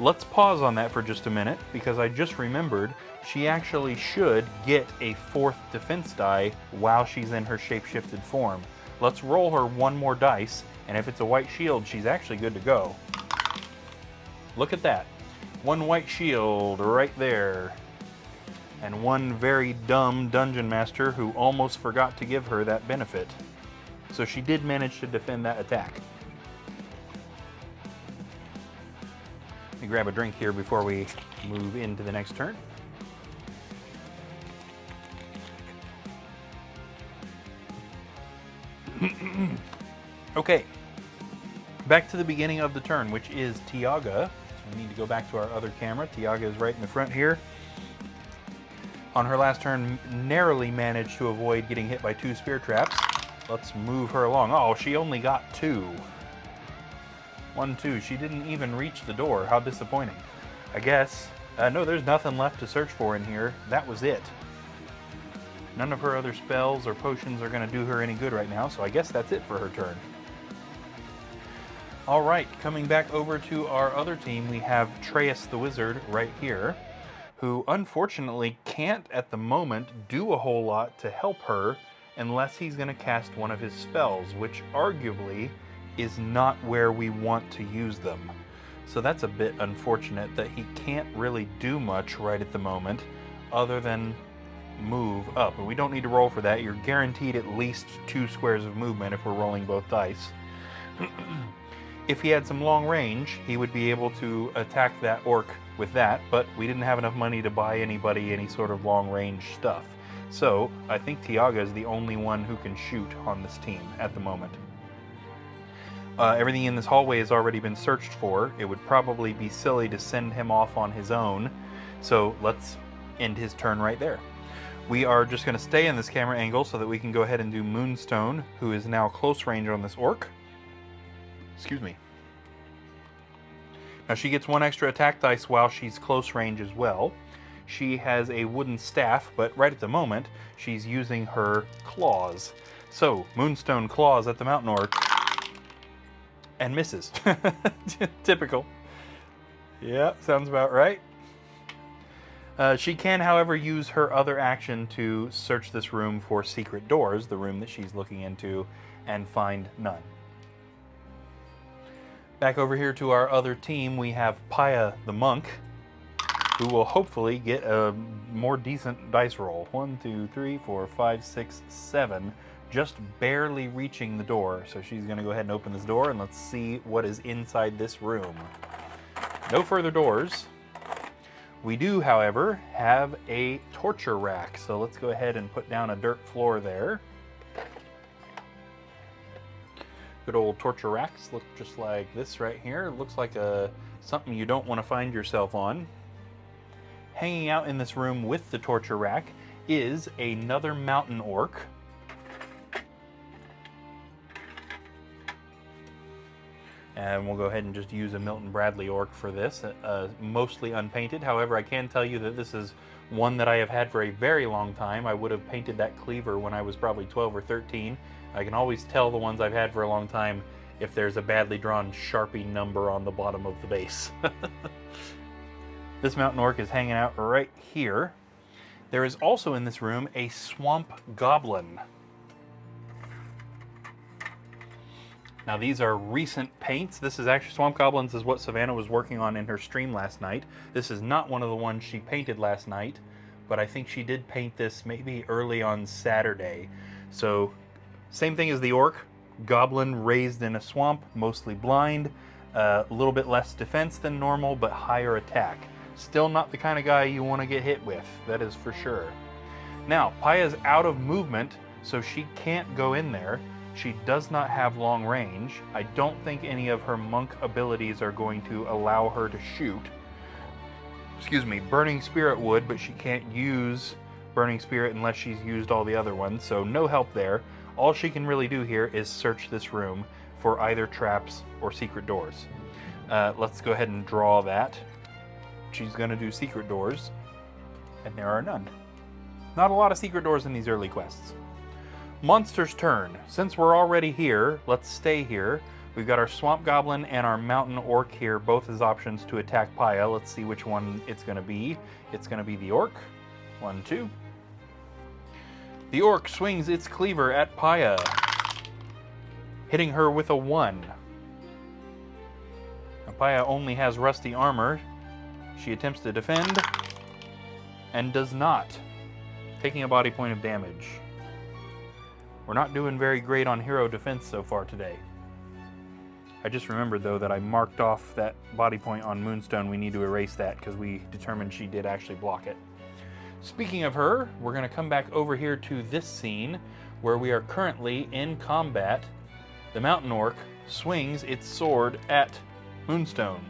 Let's pause on that for just a minute, because I just remembered she actually should get a 4th defense die while she's in her shapeshifted form. Let's roll her 1 more dice, and if it's a white shield, she's actually good to go. Look at that. 1 white shield right there. And 1 very dumb dungeon master who almost forgot to give her that benefit. So she did manage to defend that attack. Let me grab a drink here before we move into the next turn. Okay, back to the beginning of the turn, which is Tiaga. So we need to go back to our other camera. Tiaga is right in the front here. On her last turn, narrowly managed to avoid getting hit by 2 spear traps. Let's move her along. Oh, she only got 2. 1, 2. She didn't even reach the door. How disappointing. I guess. No, there's nothing left to search for in here. That was it. None of her other spells or potions are going to do her any good right now, so I guess that's it for her turn. Alright, coming back over to our other team, we have Treyas the Wizard right here, who unfortunately can't at the moment do a whole lot to help her unless he's going to cast one of his spells, which arguably is not where we want to use them. So that's a bit unfortunate that he can't really do much right at the moment other than move up. And we don't need to roll for that. You're guaranteed at least 2 squares of movement if we're rolling both dice. If he had some long range, he would be able to attack that orc with that, but we didn't have enough money to buy anybody any sort of long range stuff. So I think Tiaga is the only one who can shoot on this team at the moment. Everything in this hallway has already been searched for. It would probably be silly to send him off on his own, so let's end his turn right there. We are just going to stay in this camera angle so that we can go ahead and do Moonstone, who is now close range on this orc. Excuse me. Now she gets 1 extra attack dice while she's close range as well. She has a wooden staff, but right at the moment, she's using her claws. So, Moonstone claws at the mountain orc. And misses. Typical. Yeah, sounds about right. She can, however, use her other action to search this room for secret doors, the room that she's looking into, and find none. Back over here to our other team, we have Paya the monk, who will hopefully get a more decent dice roll. 1, 2, 3, 4, 5, 6, 7, just barely reaching the door. So she's going to go ahead and open this door, and let's see what is inside this room. No further doors. We do, however, have a torture rack, so let's go ahead and put down a dirt floor there. Good old torture racks look just like this right here. It looks like something you don't want to find yourself on. Hanging out in this room with the torture rack is another mountain orc. And we'll go ahead and just use a Milton Bradley orc for this, mostly unpainted. However, I can tell you that this is one that I have had for a very long time. I would have painted that cleaver when I was probably 12 or 13. I can always tell the ones I've had for a long time if there's a badly drawn Sharpie number on the bottom of the base. This mountain orc is hanging out right here. There is also in this room a swamp goblin. Now these are recent paints. This is actually, Swamp Goblins is what Savannah was working on in her stream last night. This is not one of the ones she painted last night, but I think she did paint this maybe early on Saturday. So same thing as the orc, goblin raised in a swamp, mostly blind, a little bit less defense than normal, but higher attack. Still not the kind of guy you want to get hit with, that is for sure. Now, Paya's out of movement, so she can't go in there. She does not have long range. I don't think any of her monk abilities are going to allow her to shoot. Excuse me, Burning Spirit would, but she can't use Burning Spirit unless she's used all the other ones, so no help there. All she can really do here is search this room for either traps or secret doors. Let's go ahead and draw that. She's going to do secret doors, and there are none. Not a lot of secret doors in these early quests. Monster's turn. Since we're already here, let's stay here. We've got our Swamp Goblin and our Mountain Orc here, both as options to attack Paya. Let's see which one it's going to be. It's going to be the Orc. 1, 2. The Orc swings its cleaver at Paya, hitting her with a 1. Now, Paya only has rusty armor. She attempts to defend and does not, taking a body point of damage. We're not doing very great on hero defense so far today. I just remembered, though, that I marked off that body point on Moonstone. We need to erase that because we determined she did actually block it. Speaking of her, we're going to come back over here to this scene where we are currently in combat. The Mountain Orc swings its sword at Moonstone.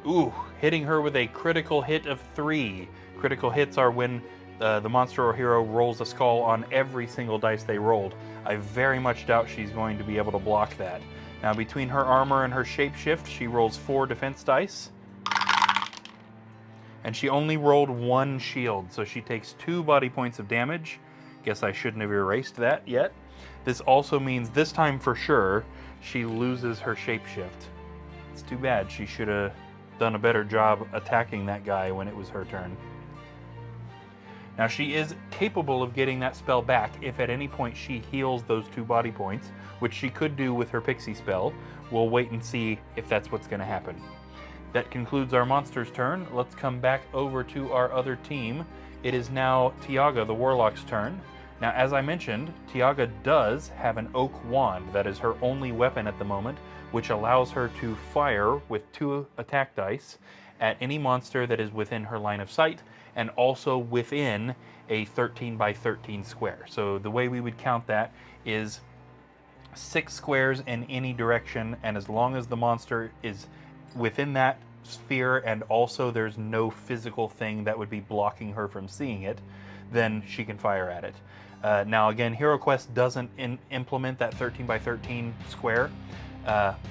Ooh, hitting her with a critical hit of 3. Critical hits are when the monster or hero rolls a skull on every single dice they rolled. I very much doubt she's going to be able to block that. Now, between her armor and her shapeshift, she rolls 4 defense dice. And she only rolled 1 shield, so she takes 2 body points of damage. Guess I shouldn't have erased that yet. This also means this time for sure, she loses her shapeshift. It's too bad. She should have done a better job attacking that guy when it was her turn. Now, she is capable of getting that spell back if at any point she heals those 2 body points, which she could do with her pixie spell. We'll wait and see if that's what's going to happen. That concludes our monster's turn. Let's come back over to our other team. It is now Tiaga, the warlock's turn. Now, as I mentioned, Tiaga does have an oak wand. That is her only weapon at the moment, which allows her to fire with 2 attack dice at any monster that is within her line of sight, and also within a 13 by 13 square. So the way we would count that is 6 squares in any direction, and as long as the monster is within that sphere and also there's no physical thing that would be blocking her from seeing it, then she can fire at it. Now again, HeroQuest doesn't implement that 13 by 13 square,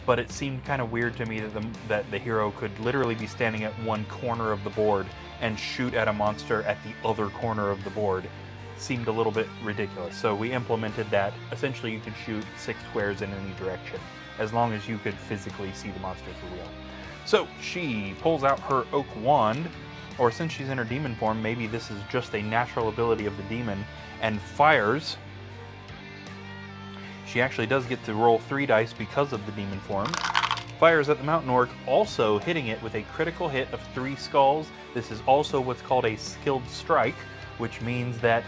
but it seemed kind of weird to me that the hero could literally be standing at one corner of the board and shoot at a monster at the other corner of the board. Seemed a little bit ridiculous. So we implemented that. Essentially, you could shoot 6 squares in any direction, as long as you could physically see the monster for real. So she pulls out her oak wand or since she's in her demon form, maybe this is just a natural ability of the demon, and fires. She actually does get to roll 3 dice because of the demon form. Fires at the mountain orc, also hitting it with a critical hit of 3 skulls. This is also what's called a skilled strike, which means that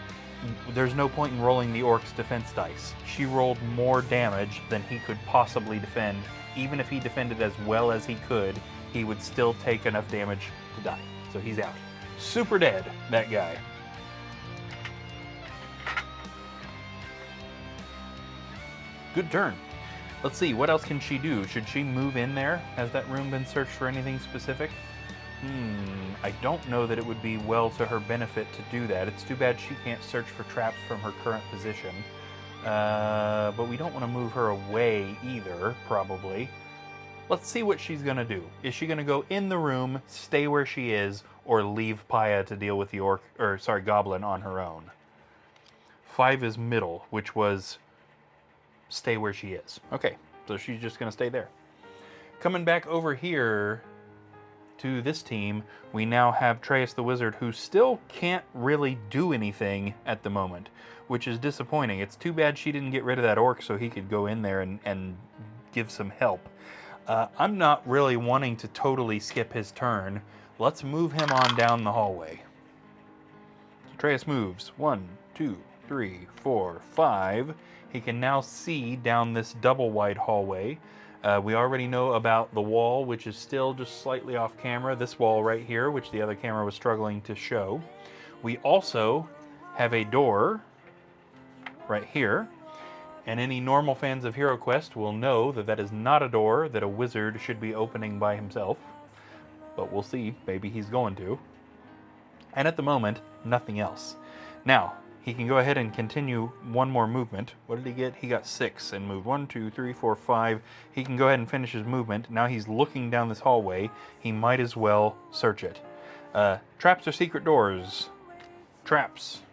there's no point in rolling the orc's defense dice. She rolled more damage than he could possibly defend. Even if he defended as well as he could, he would still take enough damage to die. So he's out. Super dead, that guy. Good turn. Let's see, what else can she do? Should she move in there? Has that room been searched for anything specific? I don't know that it would be well to her benefit to do that. It's too bad she can't search for traps from her current position. But we don't want to move her away either, probably. Let's see what she's going to do. Is she going to go in the room, stay where she is, or leave Paya to deal with the goblin on her own? 5 is middle, which was stay where she is. Okay, so she's just going to stay there. Coming back over here to this team, we now have Treyas the Wizard, who still can't really do anything at the moment, which is disappointing. It's too bad she didn't get rid of that orc so he could go in there and give some help. I'm not really wanting to totally skip his turn. Let's move him on down the hallway. Treyas moves 1, 2, 3, 4, 5. He can now see down this double wide hallway. We already know about the wall, which is still just slightly off camera. This wall right here, which the other camera was struggling to show. We also have a door right here. And any normal fans of Hero Quest will know that that is not a door that a wizard should be opening by himself. But we'll see. Maybe he's going to. And at the moment, nothing else. Now, he can go ahead and continue one more movement. What did he get? He got 6 and moved 1, 2, 3, 4, 5. He can go ahead and finish his movement. Now he's looking down this hallway. He might as well search it. Traps or secret doors? Traps.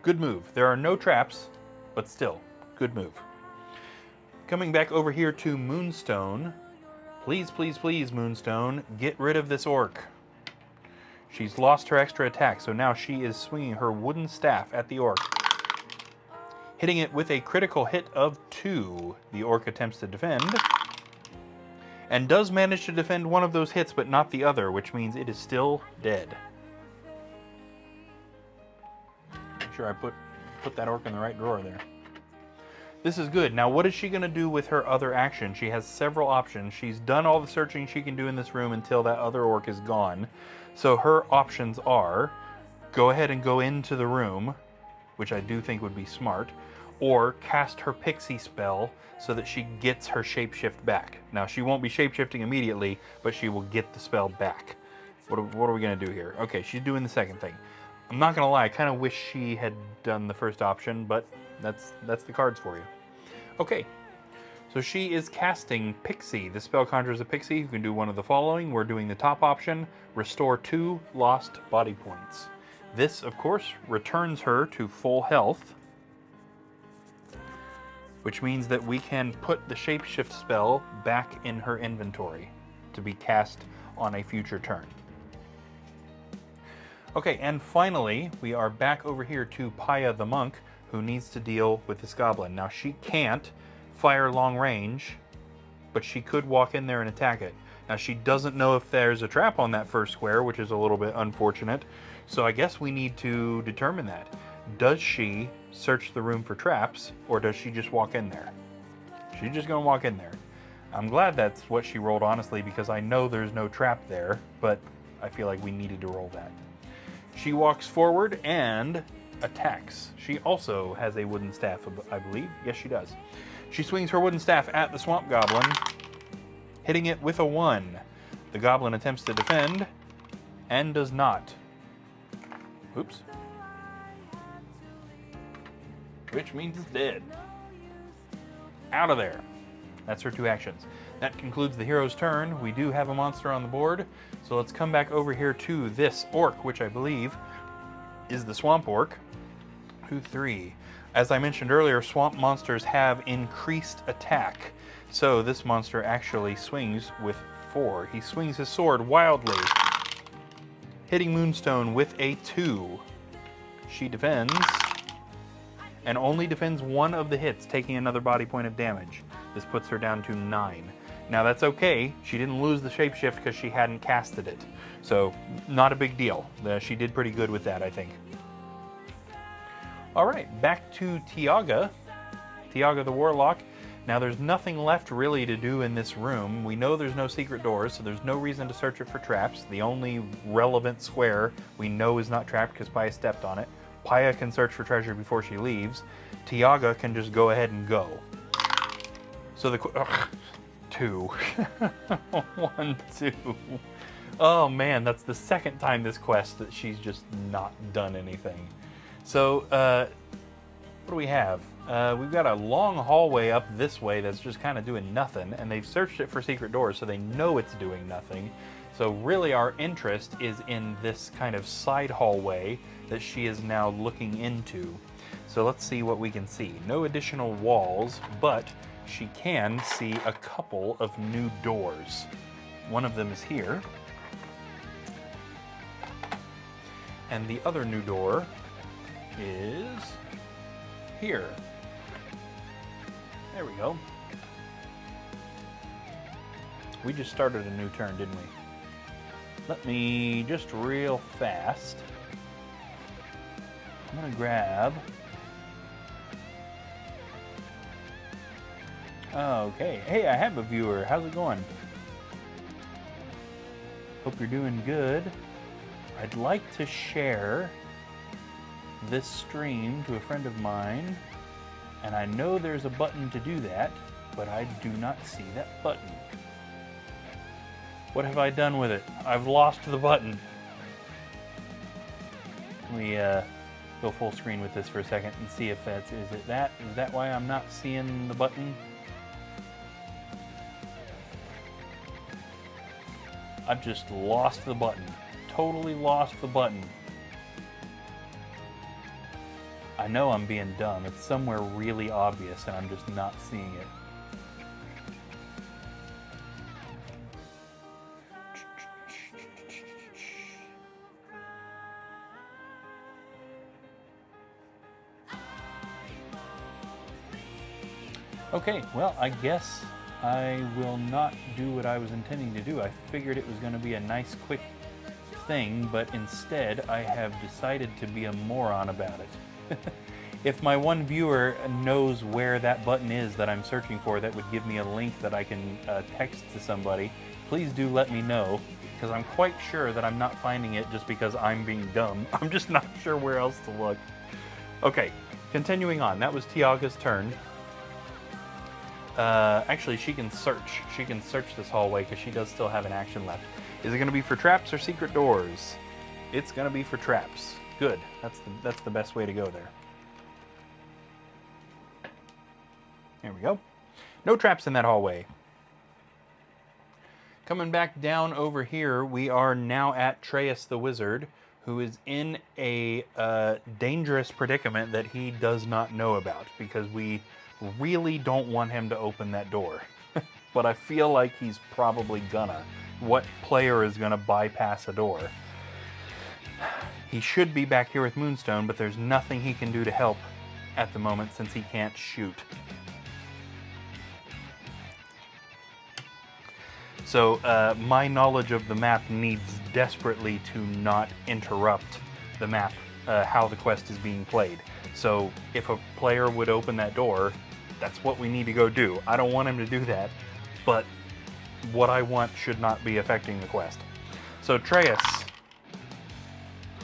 Good move. There are no traps, but still, good move. Coming back over here to Moonstone. Please, please, please, Moonstone, get rid of this orc. She's lost her extra attack, so now she is swinging her wooden staff at the orc. Hitting it with a critical hit of 2. The orc attempts to defend. And does manage to defend one of those hits, but not the other, which means it is still dead. Make sure I put that orc in the right drawer there. This is good. Now, what is she going to do with her other action? She has several options. She's done all the searching she can do in this room until that other orc is gone. So her options are go ahead and go into the room, which I do think would be smart, or cast her pixie spell so that she gets her shapeshift back. Now, she won't be shapeshifting immediately, but she will get the spell back. What are we going to do here? Okay, she's doing the second thing. I'm not going to lie, I kind of wish she had done the first option, but that's the cards for you. Okay, so she is casting Pixie. The spell conjures a pixie who can do one of the following. We're doing the top option, restore 2 lost body points. This, of course, returns her to full health, which means that we can put the shapeshift spell back in her inventory to be cast on a future turn. Okay, and finally, we are back over here to Paya the monk, who needs to deal with this goblin. Now, she can't fire long range, but she could walk in there and attack it. Now, she doesn't know if there's a trap on that first square, which is a little bit unfortunate. So I guess we need to determine that. Does she search the room for traps, or does she just walk in there? She's just gonna walk in there. I'm glad that's what she rolled, honestly, because I know there's no trap there, but I feel like we needed to roll that. She walks forward and attacks. She also has a wooden staff, I believe. Yes, she does. She swings her wooden staff at the swamp goblin, hitting it with a 1. The goblin attempts to defend and does not. Oops. Which means it's dead. Out of there. That's her 2 actions. That concludes the hero's turn. We do have a monster on the board, so let's come back over here to this orc, which I believe is the swamp orc. 2, 3. As I mentioned earlier, swamp monsters have increased attack. So this monster actually swings with 4. He swings his sword wildly, hitting Moonstone with a 2. She defends, and only defends one of the hits, taking another body point of damage. This puts her down to 9. Now that's okay, she didn't lose the shapeshift because she hadn't casted it. So, not a big deal. She did pretty good with that, I think. Alright, back to Tiaga. Tiaga the Warlock. Now there's nothing left really to do in this room. We know there's no secret doors, so there's no reason to search it for traps. The only relevant square we know is not trapped because Paya stepped on it. Paya can search for treasure before she leaves. Tiaga can just go ahead and go. So the... 2. 1, 2. Oh man, that's the second time this quest that she's just not done anything. So, what do we have? We've got a long hallway up this way that's just kind of doing nothing, and they've searched it for secret doors, so they know it's doing nothing. So really our interest is in this kind of side hallway that she is now looking into. So let's see what we can see. No additional walls, but she can see a couple of new doors. One of them is here. And the other new door is here. There we go. We just started a new turn, didn't we? Let me just real fast. I'm gonna grab. Okay. Hey, I have a viewer. How's it going? Hope you're doing good. I'd like to share this stream to a friend of mine, and I know there's a button to do that, but I do not see that button. What have I done with it? I've lost the button. Let me go full screen with this for a second and see if that's, is that why I'm not seeing the button? I've just lost the button. Totally lost the button. I know I'm being dumb. It's somewhere really obvious and I'm just not seeing it. Okay, well, I guess I will not do what I was intending to do. I figured it was going to be a nice, quick thing, but instead I have decided to be a moron about it. If my one viewer knows where that button is that I'm searching for that would give me a link that I can text to somebody, please do let me know, because I'm quite sure that I'm not finding it just because I'm being dumb. I'm just not sure where else to look. Okay, continuing on. That was Tiaga's turn. Actually, she can search. She can search this hallway because she does still have an action left. Is it going to be for traps or secret doors? It's going to be for traps. Good. That's the best way to go there. There we go. No traps in that hallway. Coming back down over here, we are now at Treyas the Wizard, who is in a dangerous predicament that he does not know about, because we really don't want him to open that door. But I feel like he's probably gonna. What player is gonna bypass a door? He should be back here with Moonstone, but there's nothing he can do to help at the moment since he can't shoot. So my knowledge of the map needs desperately to not interrupt the map, how the quest is being played. So if a player would open that door, that's what we need to go do. I don't want him to do that, but what I want should not be affecting the quest. So Treyas,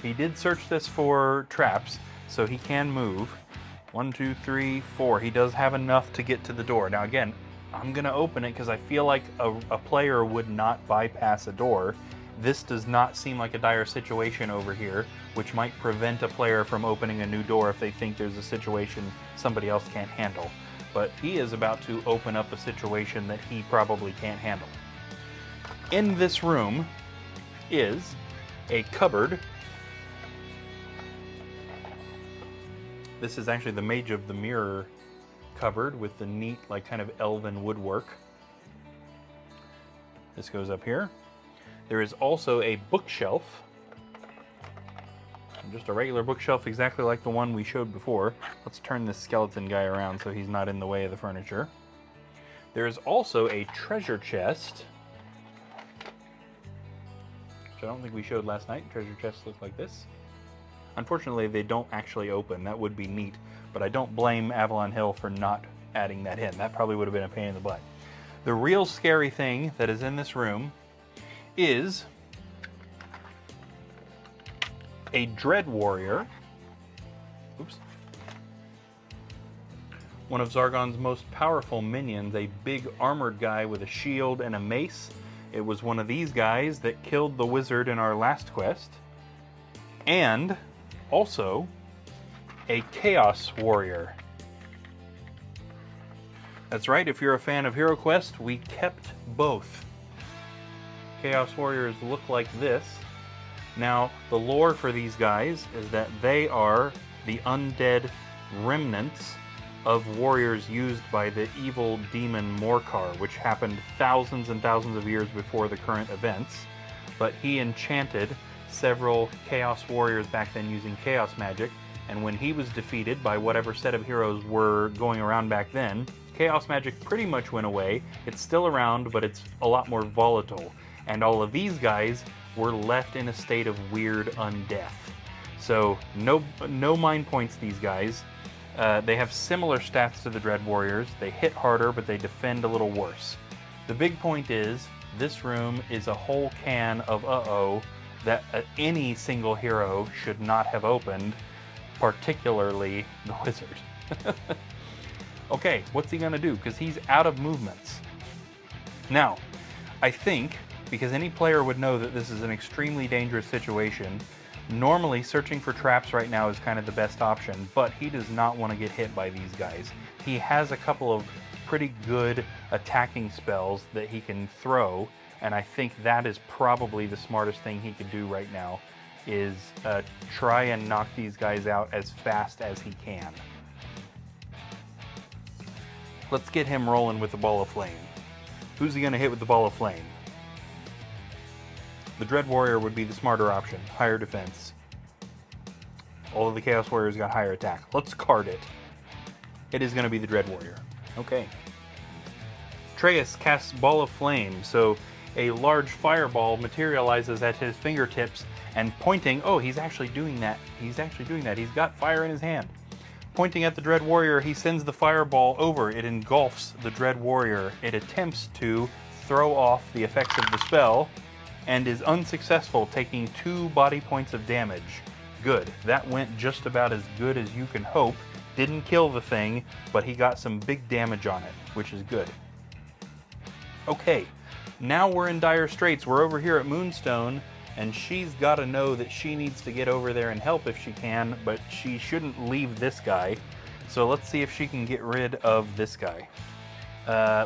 he did search this for traps, so he can move. 1, 2, 3, 4. He does have enough to get to the door. Now again, I'm gonna open it because I feel like a player would not bypass a door. This does not seem like a dire situation over here, which might prevent a player from opening a new door if they think there's a situation somebody else can't handle. But he is about to open up a situation that he probably can't handle. In this room is a cupboard. This is actually the Mage of the Mirror cupboard with the neat, like, kind of elven woodwork. This goes up here. There is also a bookshelf Just a regular bookshelf exactly like the one we showed before. Let's turn this skeleton guy around so he's not in the way of the furniture. There's also a treasure chest, which I don't think we showed last night. Treasure chests look like this. Unfortunately, they don't actually open. That would be neat, but I don't blame Avalon Hill for not adding that in. That probably would have been a pain in the butt. The real scary thing that is in this room is a Dread Warrior. Oops. One of Zargon's most powerful minions, a big armored guy with a shield and a mace. It was one of these guys that killed the wizard in our last quest. And also a Chaos Warrior. That's right, if you're a fan of Hero Quest, we kept both. Chaos Warriors look like this. Now, the lore for these guys is that they are the undead remnants of warriors used by the evil demon Morcar, which happened thousands and thousands of years before the current events. But he enchanted several Chaos Warriors back then using Chaos magic, and when he was defeated by whatever set of heroes were going around back then, Chaos magic pretty much went away. It's still around, but it's a lot more volatile. And all of these guys were left in a state of weird undeath. So no mind points, these guys. They have similar stats to the Dread Warriors. They hit harder, but they defend a little worse. The big point is, this room is a whole can of uh-oh that any single hero should not have opened, particularly the wizard. Okay, what's he gonna do? Because he's out of movements. Now, I think, because any player would know that this is an extremely dangerous situation, normally searching for traps right now is kind of the best option, but he does not want to get hit by these guys. He has a couple of pretty good attacking spells that he can throw, and I think that is probably the smartest thing he could do right now, is try and knock these guys out as fast as he can. Let's get him rolling with the ball of flame. Who's he going to hit with the ball of flame? The Dread Warrior would be the smarter option. Higher defense. All of the Chaos Warriors got higher attack. Let's card it. It is going to be the Dread Warrior. Okay. Atreus casts Ball of Flame, so a large fireball materializes at his fingertips and pointing... Oh, he's actually doing that. He's got fire in his hand. Pointing at the Dread Warrior, he sends the fireball over. It engulfs the Dread Warrior. It attempts to throw off the effects of the spell and is unsuccessful, taking 2 body points of damage. Good. That went just about as good as you can hope. Didn't kill the thing, but he got some big damage on it, which is good. Okay, now we're in dire straits. We're over here at Moonstone, and she's got to know that she needs to get over there and help if she can, but she shouldn't leave this guy. So let's see if she can get rid of this guy.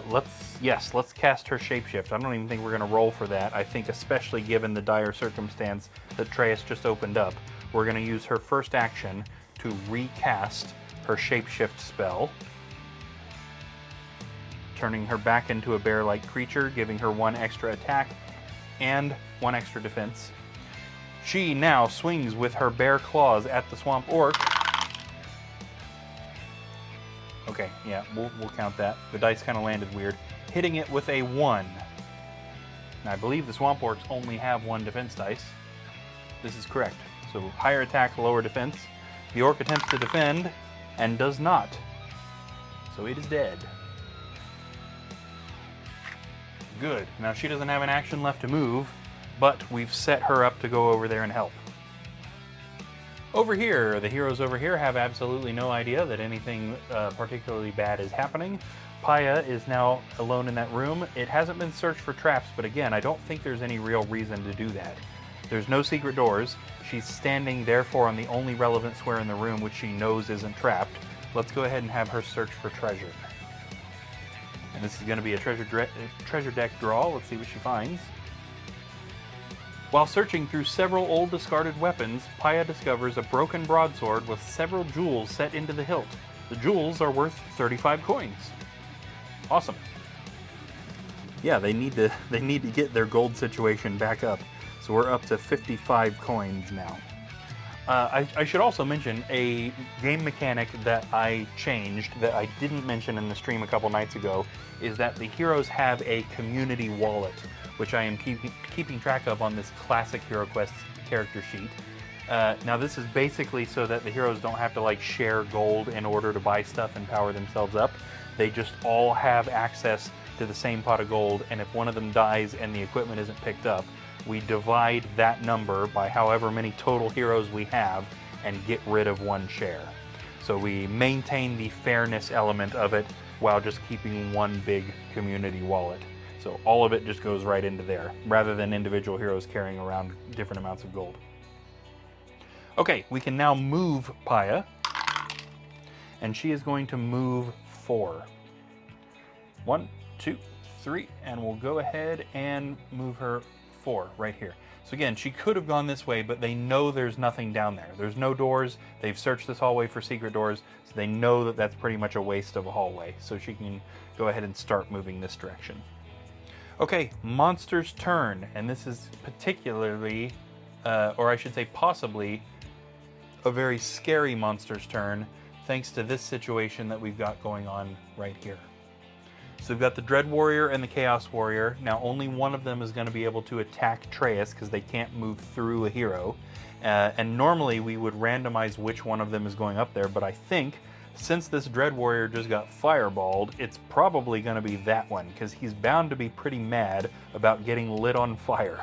Let's cast her shapeshift. I don't even think we're going to roll for that. I think especially given the dire circumstance that Atreus just opened up, we're going to use her first action to recast her shapeshift spell, turning her back into a bear-like creature, giving her 1 extra attack and 1 extra defense. She now swings with her bear claws at the swamp orc. Okay, yeah, we'll count that. The dice kind of landed weird. Hitting it with a 1. Now, I believe the swamp orcs only have 1 defense dice. This is correct. So higher attack, lower defense. The orc attempts to defend and does not. So it is dead. Good. Now she doesn't have an action left to move, but we've set her up to go over there and help. Over here, the heroes over here have absolutely no idea that anything particularly bad is happening. Paya is now alone in that room. It hasn't been searched for traps, but again, I don't think there's any real reason to do that. There's no secret doors. She's standing, therefore, on the only relevant square in the room, which she knows isn't trapped. Let's go ahead and have her search for treasure. And this is going to be a treasure deck draw. Let's see what she finds. While searching through several old discarded weapons, Paya discovers a broken broadsword with several jewels set into the hilt. The jewels are worth 35 coins. Awesome. Yeah, they need to get their gold situation back up. So we're up to 55 coins now. I should also mention a game mechanic that I changed that I didn't mention in the stream a couple nights ago is that the heroes have a community wallet, which I am keeping track of on this classic Hero Quest character sheet. Now this is basically so that the heroes don't have to like share gold in order to buy stuff and power themselves up. They just all have access to the same pot of gold, and if one of them dies and the equipment isn't picked up, we divide that number by however many total heroes we have and get rid of one share. So we maintain the fairness element of it while just keeping one big community wallet. So all of it just goes right into there, rather than individual heroes carrying around different amounts of gold. Okay, we can now move Paya, and she is going to move 4. 1, 2, 3, and we'll go ahead and move her 4 right here. So again, she could have gone this way, but they know there's nothing down there. There's no doors. They've searched this hallway for secret doors, so they know that that's pretty much a waste of a hallway. So she can go ahead and start moving this direction. Okay, Monster's turn, and this is particularly, or I should say possibly, a very scary Monster's turn, thanks to this situation that we've got going on right here. So we've got the Dread Warrior and the Chaos Warrior. Now only one of them is going to be able to attack Atreus because they can't move through a hero. And normally we would randomize which one of them is going up there, but I think since this Dread Warrior just got fireballed, it's probably going to be that one because he's bound to be pretty mad about getting lit on fire.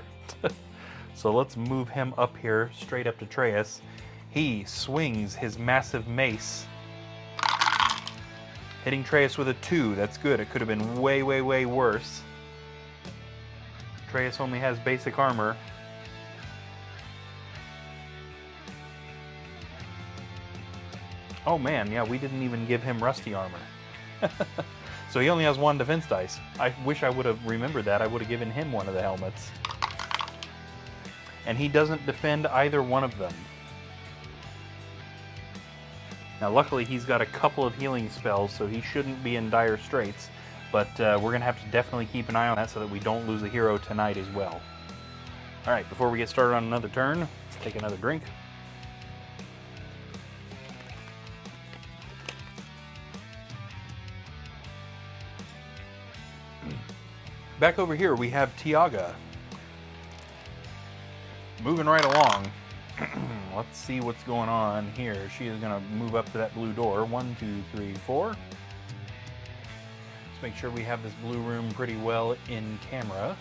So let's move him up here, straight up to Atreus. He swings his massive mace, hitting Atreus with a 2. That's good. It could have been way, way, way worse. Atreus only has basic armor. Oh man, yeah, we didn't even give him rusty armor. So he only has 1 defense dice. I wish I would have remembered that. I would have given him one of the helmets. And he doesn't defend either one of them. Now luckily he's got a couple of healing spells, so he shouldn't be in dire straits, but we're going to have to definitely keep an eye on that so that we don't lose a hero tonight as well. Alright, before we get started on another turn, let's take another drink. Back over here we have Tiaga. Moving right along. Let's see what's going on here. She is going to move up to that blue door. 1, 2, 3, 4. Let's make sure we have this blue room pretty well in camera.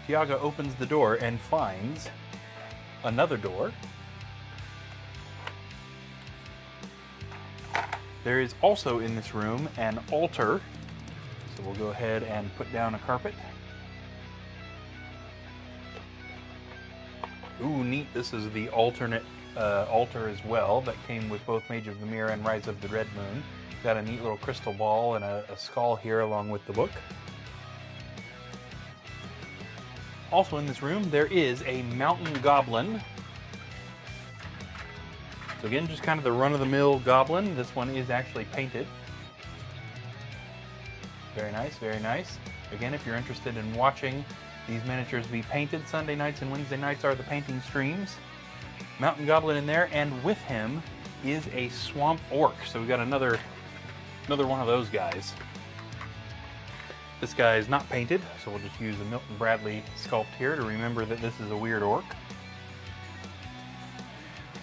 Tiaga opens the door and finds another door. There is also in this room an altar. So we'll go ahead and put down a carpet. Ooh, neat. This is the alternate altar as well that came with both Mage of the Mirror and Rise of the Red Moon. Got a neat little crystal ball and a skull here along with the book. Also in this room, there is a mountain goblin. So again, just kind of the run-of-the-mill goblin. This one is actually painted. Very nice, very nice. Again, if you're interested in watching these miniatures be painted, Sunday nights and Wednesday nights are the painting streams. Mountain Goblin in there, and with him is a Swamp Orc. So we've got another one of those guys. This guy is not painted, so we'll just use the Milton Bradley sculpt here to remember that this is a weird orc.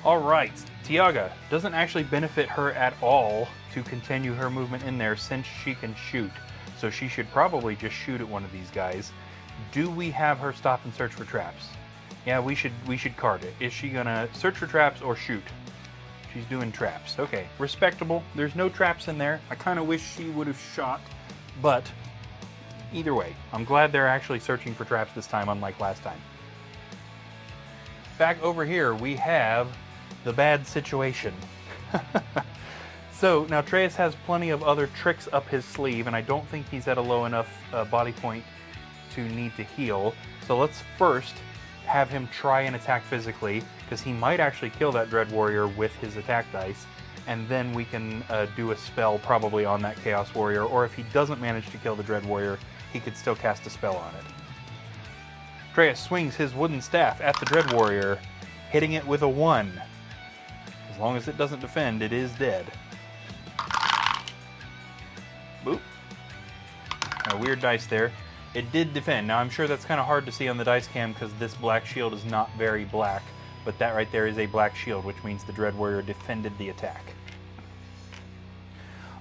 Alright, Tiaga. Doesn't actually benefit her at all to continue her movement in there since she can shoot. So she should probably just shoot at one of these guys. Do we have her stop and search for traps? Yeah, we should card it. Is she gonna search for traps or shoot? She's doing traps. Okay, respectable. There's no traps in there. I kind of wish she would have shot, but either way, I'm glad they're actually searching for traps this time, unlike last time. Back over here, we have the bad situation. So now Atreus has plenty of other tricks up his sleeve, and I don't think he's at a low enough body point to need to heal. So let's first have him try and attack physically, because he might actually kill that Dread Warrior with his attack dice, and then we can do a spell probably on that Chaos Warrior, or if he doesn't manage to kill the Dread Warrior, he could still cast a spell on it. Atreus swings his wooden staff at the Dread Warrior, hitting it with a 1. As long as it doesn't defend, it is dead. Boop. A weird dice there. It did defend. Now I'm sure that's kind of hard to see on the dice cam because this black shield is not very black, but that right there is a black shield, which means the Dread Warrior defended the attack.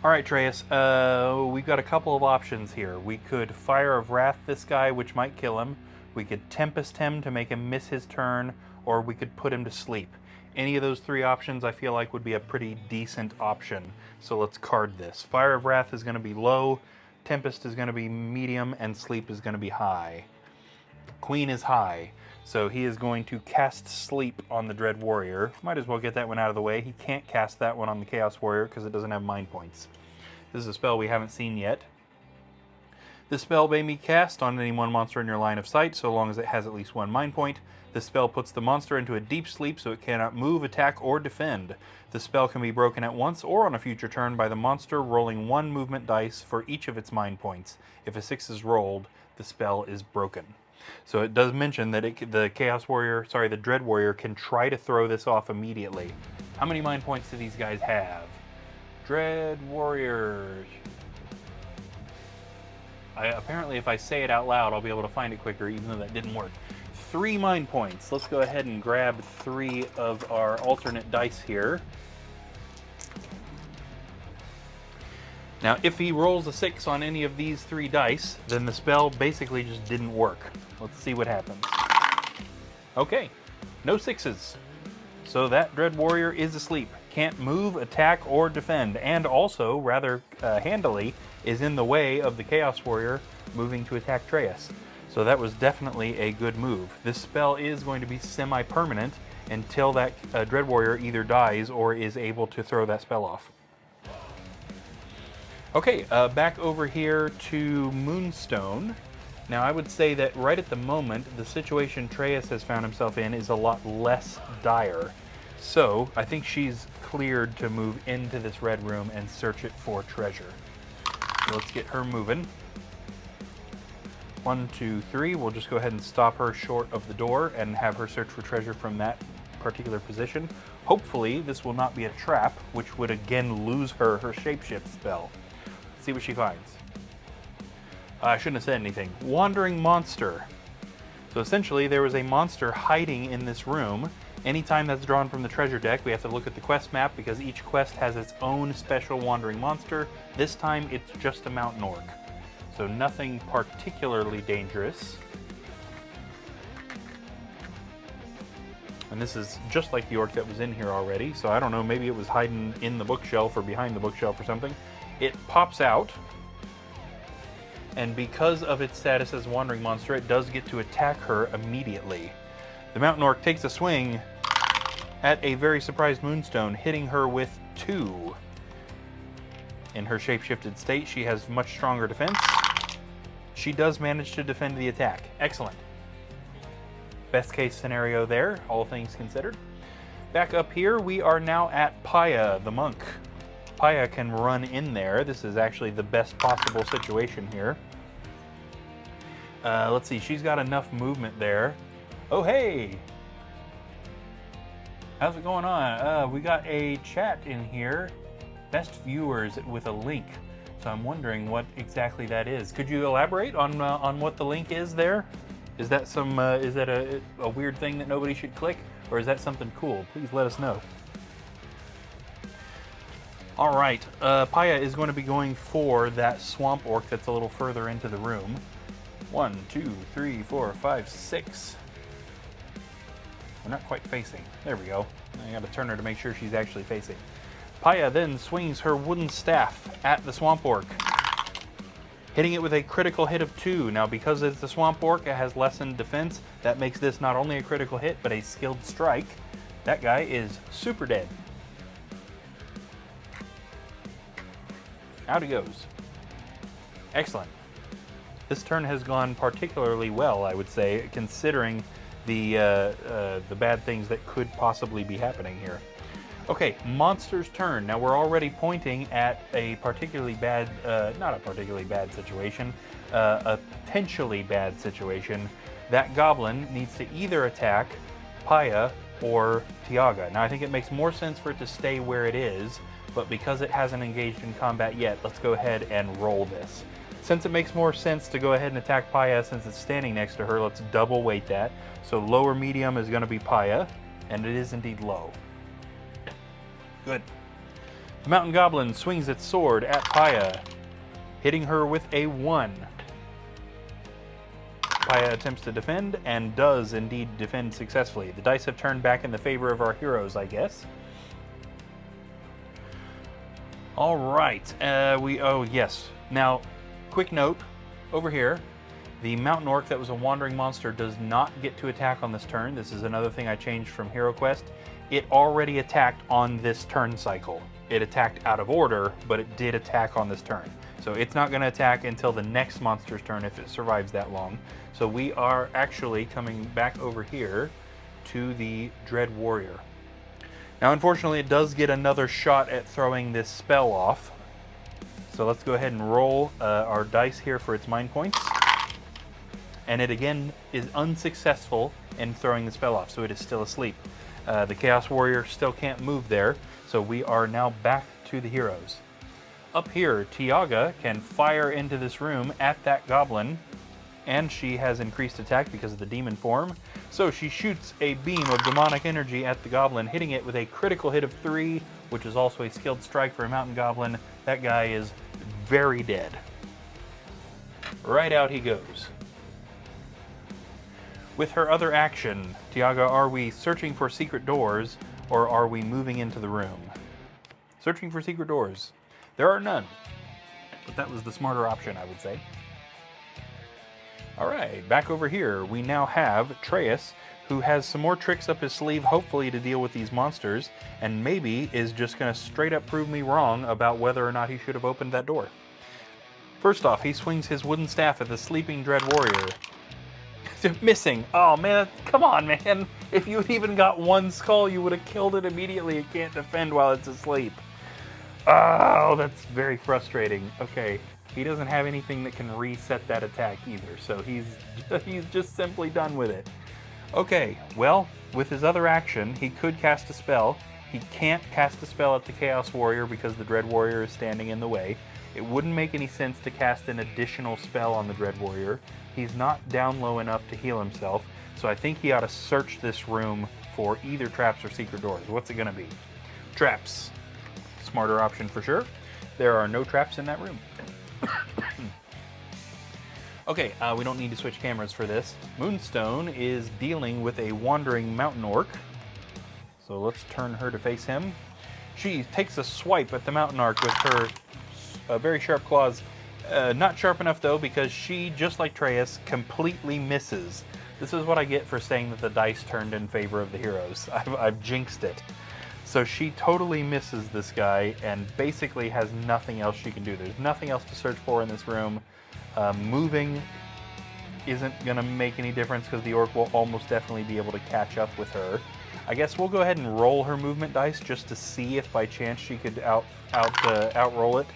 Alright, Atreus, we've got a couple of options here. We could Fire of Wrath this guy, which might kill him. We could Tempest him to make him miss his turn, or we could put him to sleep. Any of those 3 options I feel like would be a pretty decent option. So let's card this. Fire of Wrath is going to be low, Tempest is going to be medium, and Sleep is going to be high. Queen is high, so he is going to cast Sleep on the Dread Warrior. Might as well get that one out of the way. He can't cast that one on the Chaos Warrior because it doesn't have mind points. This is a spell we haven't seen yet. This spell may be cast on any one monster in your line of sight, so long as it has at least 1 mind point. This spell puts the monster into a deep sleep so it cannot move, attack, or defend. The spell can be broken at once or on a future turn by the monster rolling 1 movement dice for each of its mind points. If a 6 is rolled, the spell is broken. So it does mention that the Dread Warrior can try to throw this off immediately. How many mind points do these guys have? Dread Warriors. Apparently if I say it out loud, I'll be able to find it quicker, even though that didn't work. 3 mind points. Let's go ahead and grab 3 of our alternate dice here. Now, if he rolls a 6 on any of these 3 dice, then the spell basically just didn't work. Let's see what happens. Okay, no 6s. So that Dread Warrior is asleep. Can't move, attack, or defend, and also, rather handily, is in the way of the Chaos Warrior moving to attack Atreus. So that was definitely a good move. This spell is going to be semi-permanent until that Dread Warrior either dies or is able to throw that spell off. Okay, back over here to Moonstone. Now I would say that right at the moment, the situation Atreus has found himself in is a lot less dire. So I think she's cleared to move into this red room and search it for treasure. So let's get her moving. 1, 2, 3. We'll just go ahead and stop her short of the door and have her search for treasure from that particular position. Hopefully this will not be a trap, which would again lose her shapeshift spell. Let's see what she finds. I shouldn't have said anything. Wandering monster. So essentially there was a monster hiding in this room. Anytime that's drawn from the treasure deck, we have to look at the quest map because each quest has its own special wandering monster. This time it's just a mountain orc. So nothing particularly dangerous. And this is just like the orc that was in here already, so I don't know, maybe it was hiding in the bookshelf or behind the bookshelf or something. It pops out, and because of its status as wandering monster, it does get to attack her immediately. The mountain orc takes a swing at a very surprised Moonstone, hitting her with 2. In her shapeshifted state, she has much stronger defense. She does manage to defend the attack. Excellent. Best case scenario there, all things considered. Back up here, we are now at Paya, the monk. Paya can run in there. This is actually the best possible situation here. Let's see, she's got enough movement there. Oh, hey! How's it going on? We got a chat in here. Best viewers with a link. So I'm wondering what exactly that is. Could you elaborate on what the link is there? Is that a weird thing that nobody should click? Or is that something cool? Please let us know. All right, Paya is going to be going for that swamp orc that's a little further into the room. 1, 2, 3, 4, 5, 6. We're not quite facing. There we go. I gotta turn her to make sure she's actually facing. Paya then swings her wooden staff at the swamp orc, hitting it with a critical hit of 2. Now, because it's a swamp orc, it has lessened defense. That makes this not only a critical hit, but a skilled strike. That guy is super dead. Out he goes. Excellent. This turn has gone particularly well, I would say, considering the bad things that could possibly be happening here. Okay, monster's turn. Now we're already pointing at a particularly bad, not a particularly bad situation, a potentially bad situation that goblin needs to either attack Paya or Tiaga. Now I think it makes more sense for it to stay where it is, but because it hasn't engaged in combat yet, let's go ahead and roll this. Since it makes more sense to go ahead and attack Paya since it's standing next to her, let's double weight that. So lower medium is going to be Paya, and it is indeed low. Good. The mountain goblin swings its sword at Paya, hitting her with a 1. Paya attempts to defend and does indeed defend successfully. The dice have turned back in the favor of our heroes, I guess. All right. Oh, yes. Now, quick note over here. The mountain orc that was a wandering monster does not get to attack on this turn. This is another thing I changed from Hero Quest. It already attacked on this turn cycle. It attacked out of order, but it did attack on this turn. So it's not going to attack until the next monster's turn if it survives that long. So we are actually coming back over here to the Dread Warrior. Now, unfortunately, it does get another shot at throwing this spell off. So let's go ahead and roll our dice here for its mind points. And it again is unsuccessful in throwing the spell off, so it is still asleep. The Chaos Warrior still can't move there, so we are now back to the heroes. Up here, Tiaga can fire into this room at that goblin, and she has increased attack because of the demon form. So she shoots a beam of demonic energy at the goblin, hitting it with a critical hit of 3, which is also a skilled strike for a mountain goblin. That guy is very dead. Right out he goes. With her other action, Tiaga, are we searching for secret doors, or are we moving into the room? Searching for secret doors. There are none, but that was the smarter option, I would say. All right, back over here, we now have Atreus, who has some more tricks up his sleeve, hopefully to deal with these monsters, and maybe is just going to straight up prove me wrong about whether or not he should have opened that door. First off, he swings his wooden staff at the sleeping Dread Warrior. Missing. Oh man, come on, man. If you had even got one skull, you would have killed it immediately. It can't defend while it's asleep. Oh, that's very frustrating. Okay, he doesn't have anything that can reset that attack either, so he's just simply done with it. Okay, well, with his other action, he could cast a spell. He can't cast a spell at the Chaos Warrior because the Dread Warrior is standing in the way. It wouldn't make any sense to cast an additional spell on the Dread Warrior. He's not down low enough to heal himself, so I think he ought to search this room for either traps or secret doors. What's it going to be? Traps. Smarter option for sure. There are no traps in that room. Okay, we don't need to switch cameras for this. Moonstone is dealing with a wandering mountain orc. So let's turn her to face him. She takes a swipe at the mountain orc with her very sharp claws. Not sharp enough though, because she, just like Atreus, completely misses. This is what I get for saying that the dice turned in favor of the heroes. I've jinxed it. So she totally misses this guy and basically has nothing else she can do. There's nothing else to search for in this room. Moving isn't going to make any difference because the orc will almost definitely be able to catch up with her. I guess we'll go ahead and roll her movement dice just to see if by chance she could outroll it.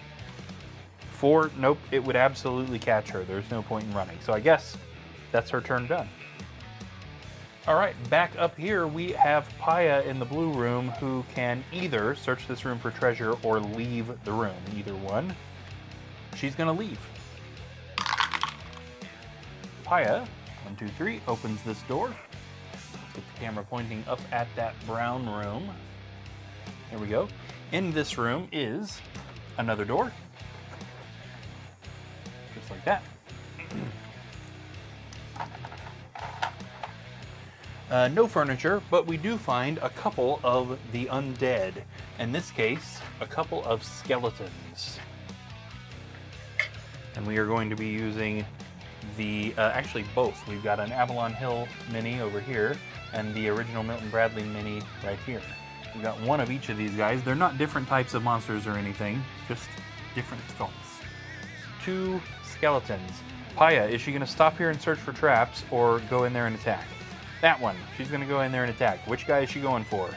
4, nope, it would absolutely catch her. There's no point in running. So I guess that's her turn done. All right, back up here we have Paya in the blue room who can either search this room for treasure or leave the room. Either one. She's gonna leave. Paya, 1, 2, 3, opens this door. Let's get the camera pointing up at that brown room. There we go. In this room is another door. Just like that. No furniture, but we do find a couple of the undead. In this case, a couple of skeletons. And we are going to be using the, actually both. We've got an Avalon Hill mini over here, and the original Milton Bradley mini right here. We've got one of each of these guys. They're not different types of monsters or anything, just different skulls. 2 skeletons. Paya, is she going to stop here and search for traps, or go in there and attack? That one. She's going to go in there and attack. Which guy is she going for?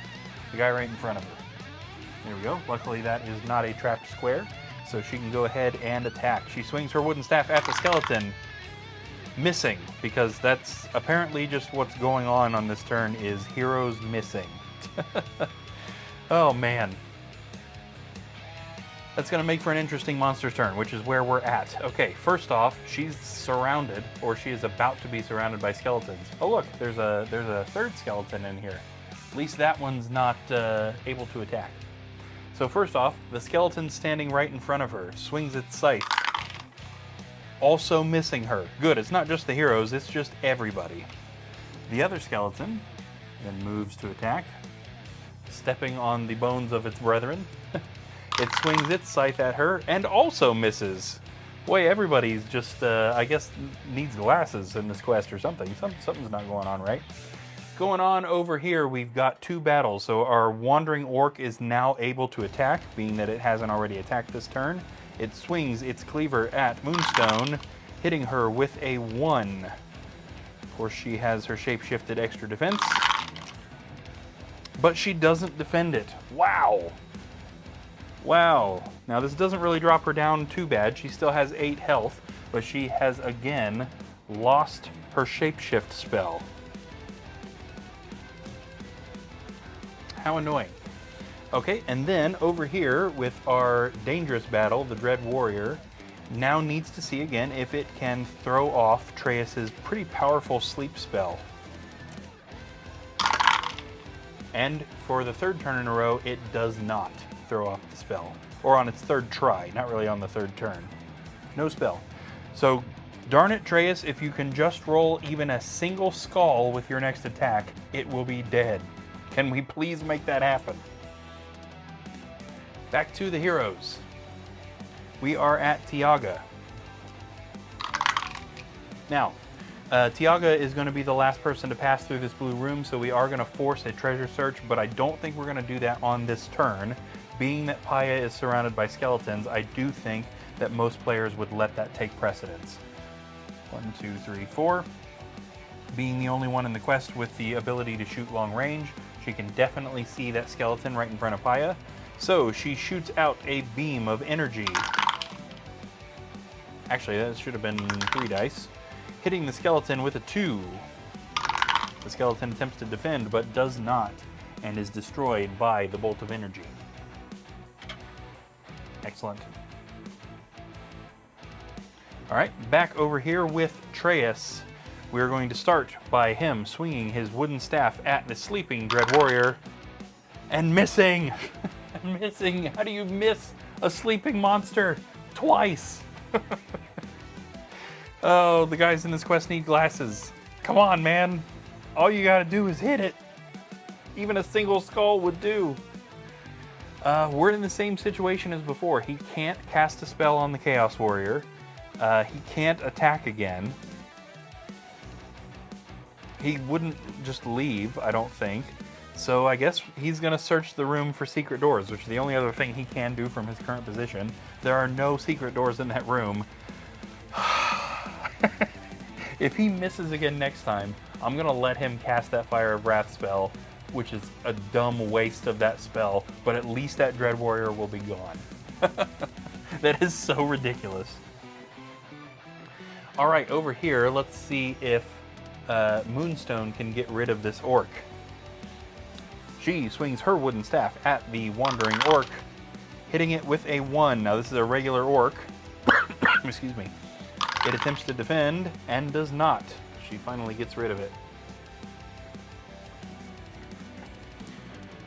The guy right in front of her. There we go. Luckily that is not a trapped square, so she can go ahead and attack. She swings her wooden staff at the skeleton. missing, because that's apparently just what's going on this turn, is heroes missing. Oh man. That's going to make for an interesting monster's turn, which is where we're at. Okay, first off, she's surrounded, or she is about to be surrounded by skeletons. Oh look, there's a third skeleton in here. At least that one's not able to attack. So first off, the skeleton standing right in front of her swings its scythe, also missing her. Good, it's not just the heroes, it's just everybody. The other skeleton then moves to attack, stepping on the bones of its brethren. It swings its scythe at her and also misses. Boy, everybody's just, I guess, needs glasses in this quest or something. Something's not going on right. Going on over here, we've got two battles. So our wandering orc is now able to attack, being that it hasn't already attacked this turn. It swings its cleaver at Moonstone, hitting her with a 1. Of course, she has her shape-shifted extra defense, but she doesn't defend it. Wow. Wow. Now this doesn't really drop her down too bad. She still has 8 health, but she has again lost her shapeshift spell. How annoying. Okay, and then over here with our dangerous battle, the Dread Warrior now needs to see again if it can throw off Treus's pretty powerful sleep spell. And for the third turn in a row, it does not throw off the spell. Or on its third try, not really on the third turn. No spell. So, darn it, Treus, if you can just roll even a single skull with your next attack, it will be dead. Can we please make that happen? Back to the heroes. We are at Tiaga. Now, Tiaga is going to be the last person to pass through this blue room, so we are going to force a treasure search, but I don't think we're going to do that on this turn. Being that Paya is surrounded by skeletons, I do think that most players would let that take precedence. 1, 2, 3, 4. Being the only one in the quest with the ability to shoot long range, she can definitely see that skeleton right in front of Paya. So she shoots out a beam of energy. Actually, that should have been 3 dice. Hitting the skeleton with a 2. The skeleton attempts to defend, but does not, and is destroyed by the bolt of energy. Excellent. All right, back over here with Treus. We're going to start by him swinging his wooden staff at the sleeping Dread Warrior and missing. Missing. How do you miss a sleeping monster twice? Oh, the guys in this quest need glasses. Come on, man. All you gotta do is hit it. Even a single skull would do. We're in the same situation as before. He can't cast a spell on the Chaos Warrior. He can't attack again. He wouldn't just leave, I don't think. So I guess he's going to search the room for secret doors, which is the only other thing he can do from his current position. There are no secret doors in that room. If he misses again next time, I'm going to let him cast that Fire of Wrath spell, which is a dumb waste of that spell, but at least that Dread Warrior will be gone. That is so ridiculous. All right, over here, let's see if Moonstone can get rid of this orc. She swings her wooden staff at the wandering orc, hitting it with a 1. Now this is a regular orc. Excuse me. It attempts to defend and does not. She finally gets rid of it.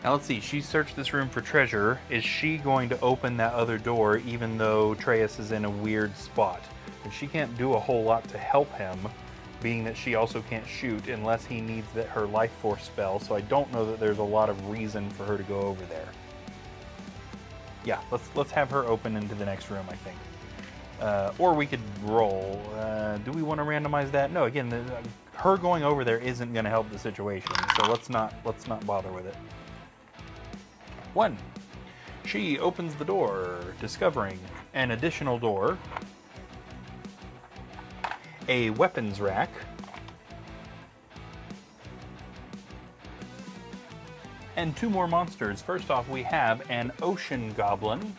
Now let's see, she searched this room for treasure. Is she going to open that other door even though Treus is in a weird spot? And she can't do a whole lot to help him, being that she also can't shoot unless he needs her life force spell, so I don't know that there's a lot of reason for her to go over there. Yeah, let's have her open into the next room, I think. Or we could roll. Do we want to randomize that? No, again, her going over there isn't going to help the situation, so let's not bother with it. 1. She opens the door, discovering an additional door, a weapons rack, and 2 more monsters. First off, we have an ocean goblin.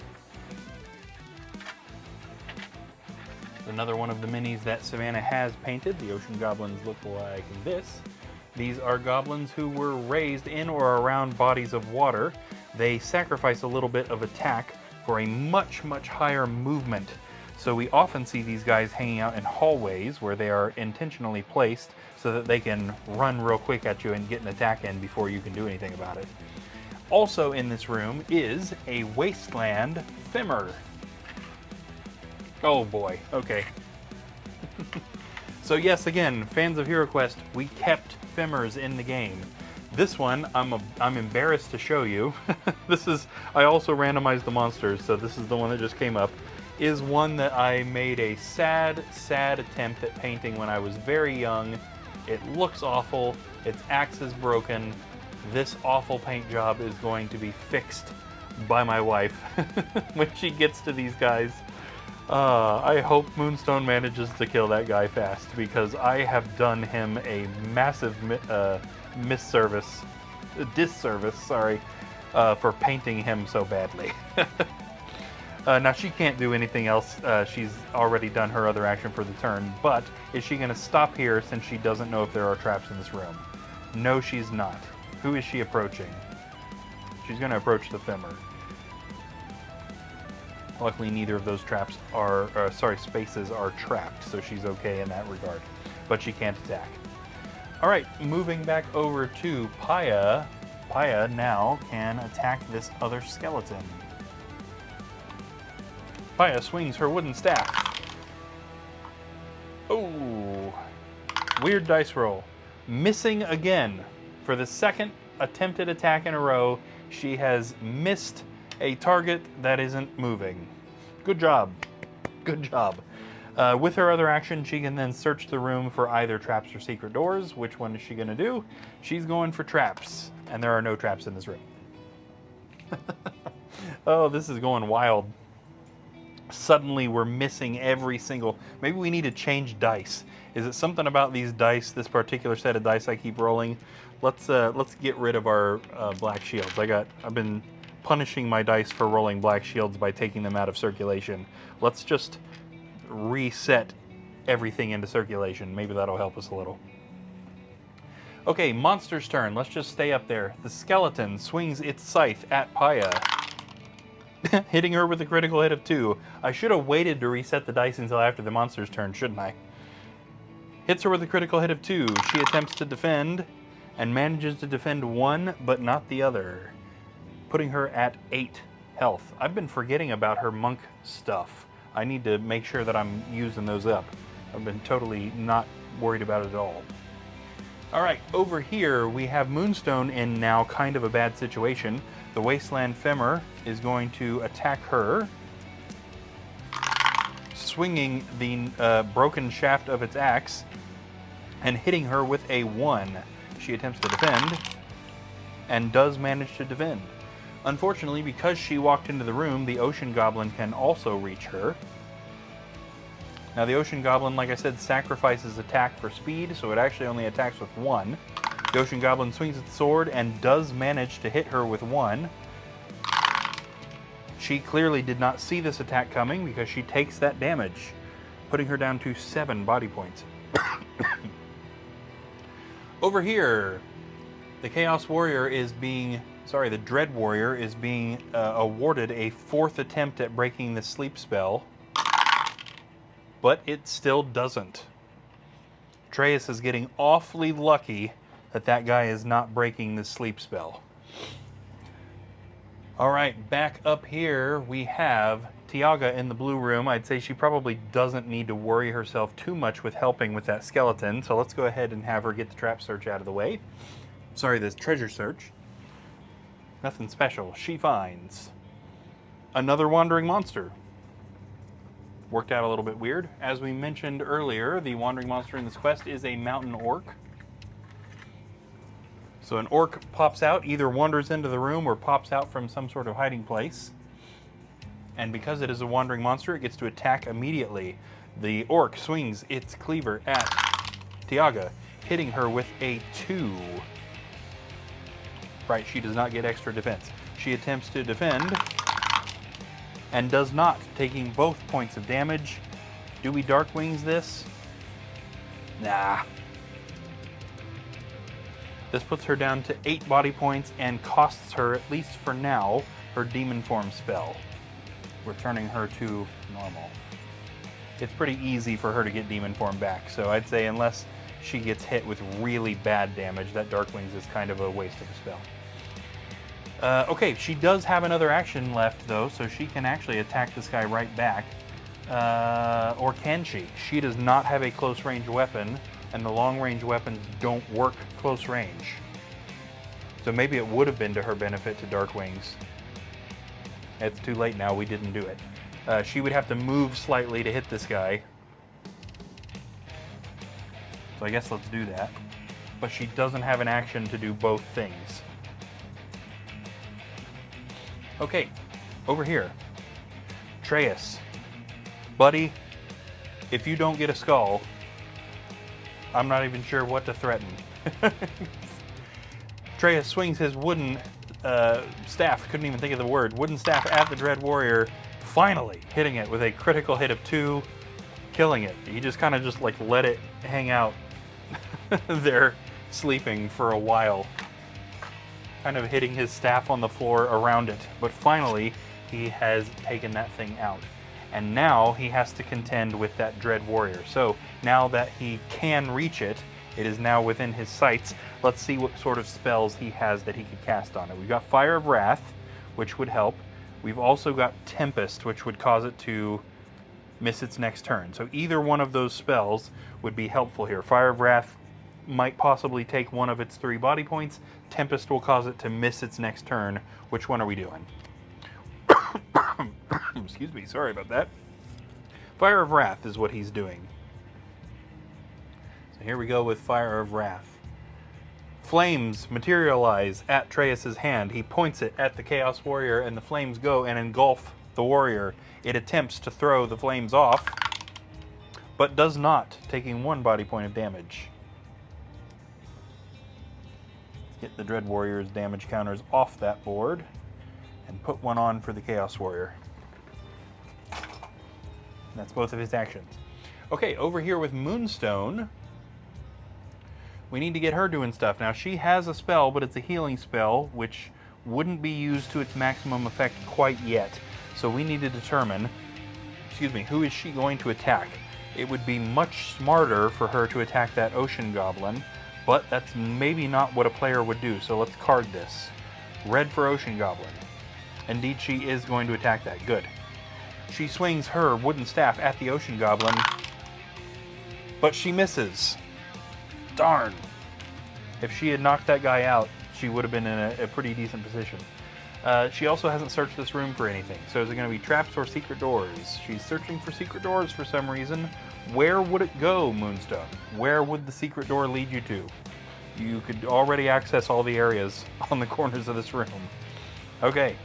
The another one of the minis that Savannah has painted. The ocean goblins look like this. These are goblins who were raised in or around bodies of water. They sacrifice a little bit of attack for a much, much higher movement. So we often see these guys hanging out in hallways where they are intentionally placed so that they can run real quick at you and get an attack in before you can do anything about it. Also in this room is a wasteland femur. Oh boy, okay. So yes, again, fans of HeroQuest, we kept femurs in the game. This one, I'm embarrassed to show you. I also randomized the monsters, so this is the one that just came up. Is one that I made a sad, sad attempt at painting when I was very young. It looks awful, its axe is broken. This awful paint job is going to be fixed by my wife when she gets to these guys. I hope Moonstone manages to kill that guy fast, because I have done him a massive disservice, sorry, for painting him so badly. Now she can't do anything else. She's already done her other action for the turn, but is she going to stop here since she doesn't know if there are traps in this room? No, she's not. Who is she approaching? She's going to approach the femur. Luckily, neither of those traps are, spaces are trapped, so she's okay in that regard. But she can't attack. All right, moving back over to Paya. Paya now can attack this other skeleton. Paya swings her wooden staff. Oh, weird dice roll. Missing again. For the second attempted attack in a row, she has missed a target that isn't moving. Good job. Good job. With her other action, she can then search the room for either traps or secret doors. Which one is she going to do? She's going for traps, and there are no traps in this room. Oh, this is going wild. Suddenly we're missing every single... Maybe we need to change dice. Is it something about these dice, this particular set of dice I keep rolling? Let's get rid of our black shields. I've been punishing my dice for rolling black shields by taking them out of circulation. Let's just reset everything into circulation. Maybe that'll help us a little. Okay, monster's turn. Let's just stay up there. The skeleton swings its scythe at Paya, hitting her with a critical hit of 2. I should have waited to reset the dice until after the monster's turn, shouldn't I? Hits her with a critical hit of 2. She attempts to defend and manages to defend one, but not the other, putting her at 8 health. I've been forgetting about her monk stuff. I need to make sure that I'm using those up. I've been totally not worried about it at all. All right, over here we have Moonstone in now kind of a bad situation. The Wasteland Femur is going to attack her, swinging the broken shaft of its axe and hitting her with a 1. She attempts to defend and does manage to defend. Unfortunately, because she walked into the room, the Ocean Goblin can also reach her. Now the Ocean Goblin, like I said, sacrifices attack for speed, so it actually only attacks with 1. The Ocean Goblin swings its sword and does manage to hit her with 1. She clearly did not see this attack coming because she takes that damage, putting her down to 7 body points. Over here, the Chaos Warrior is being... the Dread Warrior is being awarded a 4th attempt at breaking the sleep spell, but it still doesn't. Atreus is getting awfully lucky that that guy is not breaking the sleep spell. All right, back up here we have Tiaga in the blue room. I'd say she probably doesn't need to worry herself too much with helping with that skeleton, so let's go ahead and have her get the trap search out of the way. This treasure search. Nothing special. She finds another wandering monster. Worked out a little bit weird. As we mentioned earlier, the wandering monster in this quest is a mountain orc. So an orc pops out, either wanders into the room or pops out from some sort of hiding place. And because it is a wandering monster, it gets to attack immediately. The orc swings its cleaver at Tiaga, hitting her with a 2. Right, she does not get extra defense. She attempts to defend and does not, taking both points of damage Do we Dark Wings this? Nah. This puts her down to 8 body points and costs her, at least for now, her Demon Form spell, returning her to normal. It's pretty easy for her to get Demon Form back, so I'd say unless she gets hit with really bad damage, that Dark Wings is kind of a waste of a spell. Okay, she does have another action left, though, so she can actually attack this guy right back. Or can she? She does not have a close range weapon, and the long range weapons don't work close range. So maybe it would have been to her benefit to Dark Wings. It's too late now, we didn't do it. She would have to move slightly to hit this guy. So I guess let's do that. But she doesn't have an action to do both things. Okay, over here. Atreus. Buddy, if you don't get a skull, I'm not even sure what to threaten. Atreus swings his wooden staff, couldn't even think of the word, wooden staff at the Dread Warrior, finally hitting it with a critical hit of 2, killing it. He just kind of just like let it hang out there, sleeping for a while, kind of hitting his staff on the floor around it. But finally, he has taken that thing out. And now he has to contend with that Dread Warrior. So now that he can reach it, it is now within his sights. Let's see what sort of spells he has that he could cast on it. We've got Fire of Wrath, which would help. We've also got Tempest, which would cause it to miss its next turn. So either one of those spells would be helpful here. Fire of Wrath might possibly take one of its 3 body points. Tempest will cause it to miss its next turn. Which one are we doing? Excuse me, sorry about that. Fire of Wrath is what he's doing. So here we go with Fire of Wrath. Flames materialize at Atreus' hand. He points it at the Chaos Warrior, and the flames go and engulf the warrior. It attempts to throw the flames off, but does not, taking 1 body point of damage. Get the Dread Warrior's damage counters off that board and put 1 on for the Chaos Warrior. That's both of his actions. Okay, over here with Moonstone, we need to get her doing stuff. Now, she has a spell, but it's a healing spell, which wouldn't be used to its maximum effect quite yet. So we need to determine, who is she going to attack? It would be much smarter for her to attack that Ocean Goblin, but that's maybe not what a player would do. So let's card this. Red for Ocean Goblin. Indeed, she is going to attack that. Good. She swings her wooden staff at the Ocean Goblin, but she misses. Darn. If she had knocked that guy out, she would have been in a pretty decent position. She also hasn't searched this room for anything. So is it going to be traps or secret doors? She's searching for secret doors for some reason. Where would it go, Moonstone? Where would the secret door lead you to? You could already access all the areas on the corners of this room. Okay.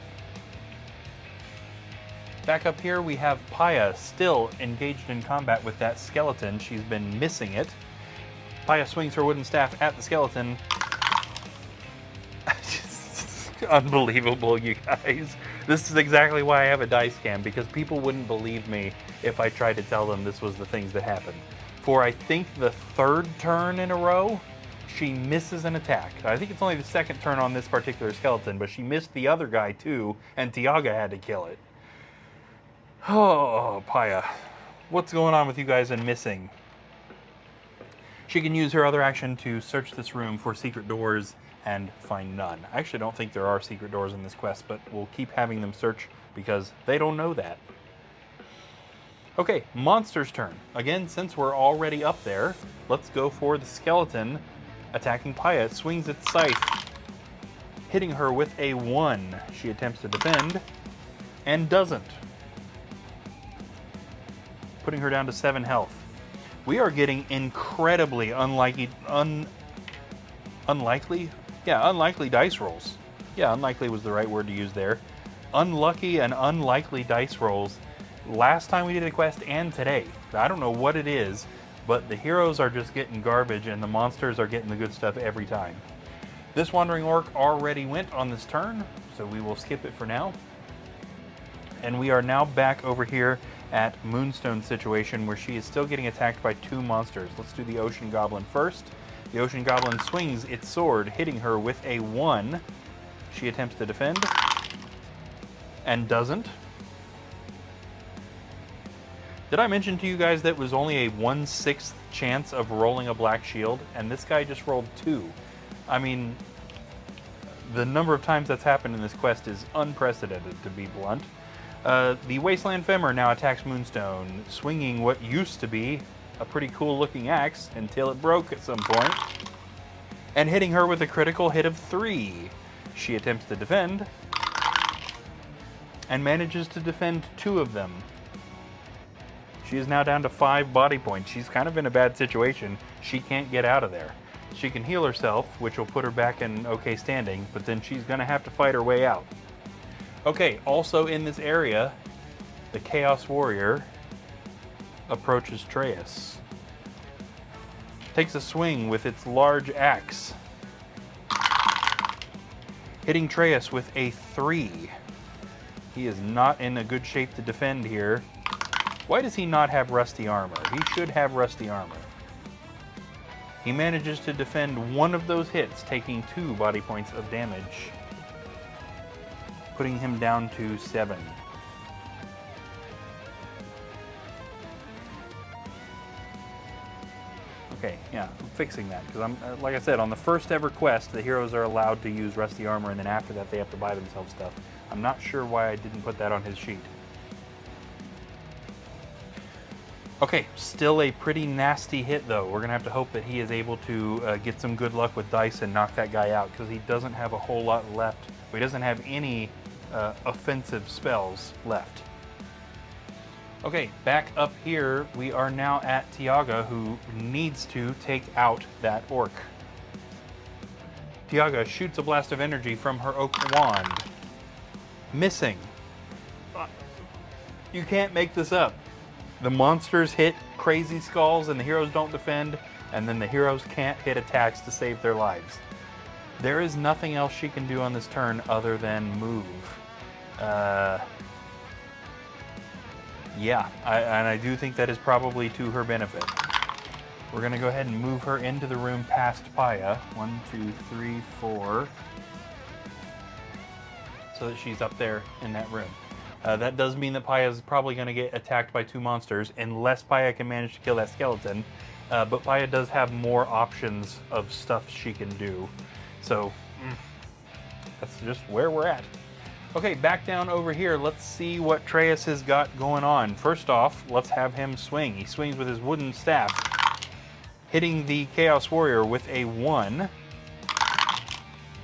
Back up here, we have Paya still engaged in combat with that skeleton. She's been missing it. Paya swings her wooden staff at the skeleton. Unbelievable, you guys. This is exactly why I have a dice cam, because people wouldn't believe me if I tried to tell them this was the things that happened. For I think the 3rd turn in a row, she misses an attack. I think it's only the 2nd turn on this particular skeleton, but she missed the other guy too, and Tiaga had to kill it. Oh, Paya. What's going on with you guys and missing? She can use her other action to search this room for secret doors and find none. I actually don't think there are secret doors in this quest, but we'll keep having them search because they don't know that. Okay, Monster's turn. Again, since we're already up there, let's go for the skeleton attacking Paya. It swings its scythe, hitting her with a 1. She attempts to defend and doesn't, putting her down to 7 health. We are getting incredibly unlikely dice rolls. Yeah, unlikely was the right word to use there. Unlucky and unlikely dice rolls. Last time we did a quest and today. I don't know what it is, but the heroes are just getting garbage and the monsters are getting the good stuff every time. This Wandering Orc already went on this turn, so we will skip it for now. And we are now back over here at Moonstone situation where she is still getting attacked by 2 monsters. Let's do the Ocean Goblin first. The Ocean Goblin swings its sword, hitting her with a 1. She attempts to defend and doesn't. Did I mention to you guys that was only a 1/6 chance of rolling a black shield, and this guy just rolled 2? I mean, the number of times that's happened in this quest is unprecedented, to be blunt. The Wasteland Femmer now attacks Moonstone, swinging what used to be a pretty cool looking axe until it broke at some point, and hitting her with a critical hit of 3. She attempts to defend, and manages to defend 2 of them. She is now down to 5 body points. She's kind of in a bad situation. She can't get out of there. She can heal herself, which will put her back in okay standing, but then she's going to have to fight her way out. Okay, also in this area, the Chaos Warrior approaches Treyas. Takes a swing with its large axe, hitting Treyas with a 3. He is not in a good shape to defend here. Why does he not have rusty armor? He should have rusty armor. He manages to defend 1 of those hits, taking 2 body points of damage, putting him down to 7. Okay, yeah, I'm fixing that, because like I said, on the first ever quest, the heroes are allowed to use rusty armor, and then after that they have to buy themselves stuff. I'm not sure why I didn't put that on his sheet. Okay, still a pretty nasty hit though. We're gonna have to hope that he is able to get some good luck with dice and knock that guy out, because he doesn't have a whole lot left. He doesn't have any offensive spells left. Okay, back up here, we are now at Tiaga, who needs to take out that orc. Tiaga shoots a blast of energy from her oak wand. Missing. You can't make this up. The monsters hit crazy skulls and the heroes don't defend, and then the heroes can't hit attacks to save their lives. There is nothing else she can do on this turn other than move. Yeah, and I do think that is probably to her benefit. We're going to go ahead and move her into the room past Paya. 1, 2, 3, 4. So that she's up there in that room. That does mean that Paya is probably going to get attacked by 2 monsters, unless Paya can manage to kill that skeleton. But Paya does have more options of stuff she can do. So, that's just where we're at. Okay, back down over here. Let's see what Treyas has got going on. First off, let's have him swing. He swings with his wooden staff, hitting the Chaos Warrior with a 1.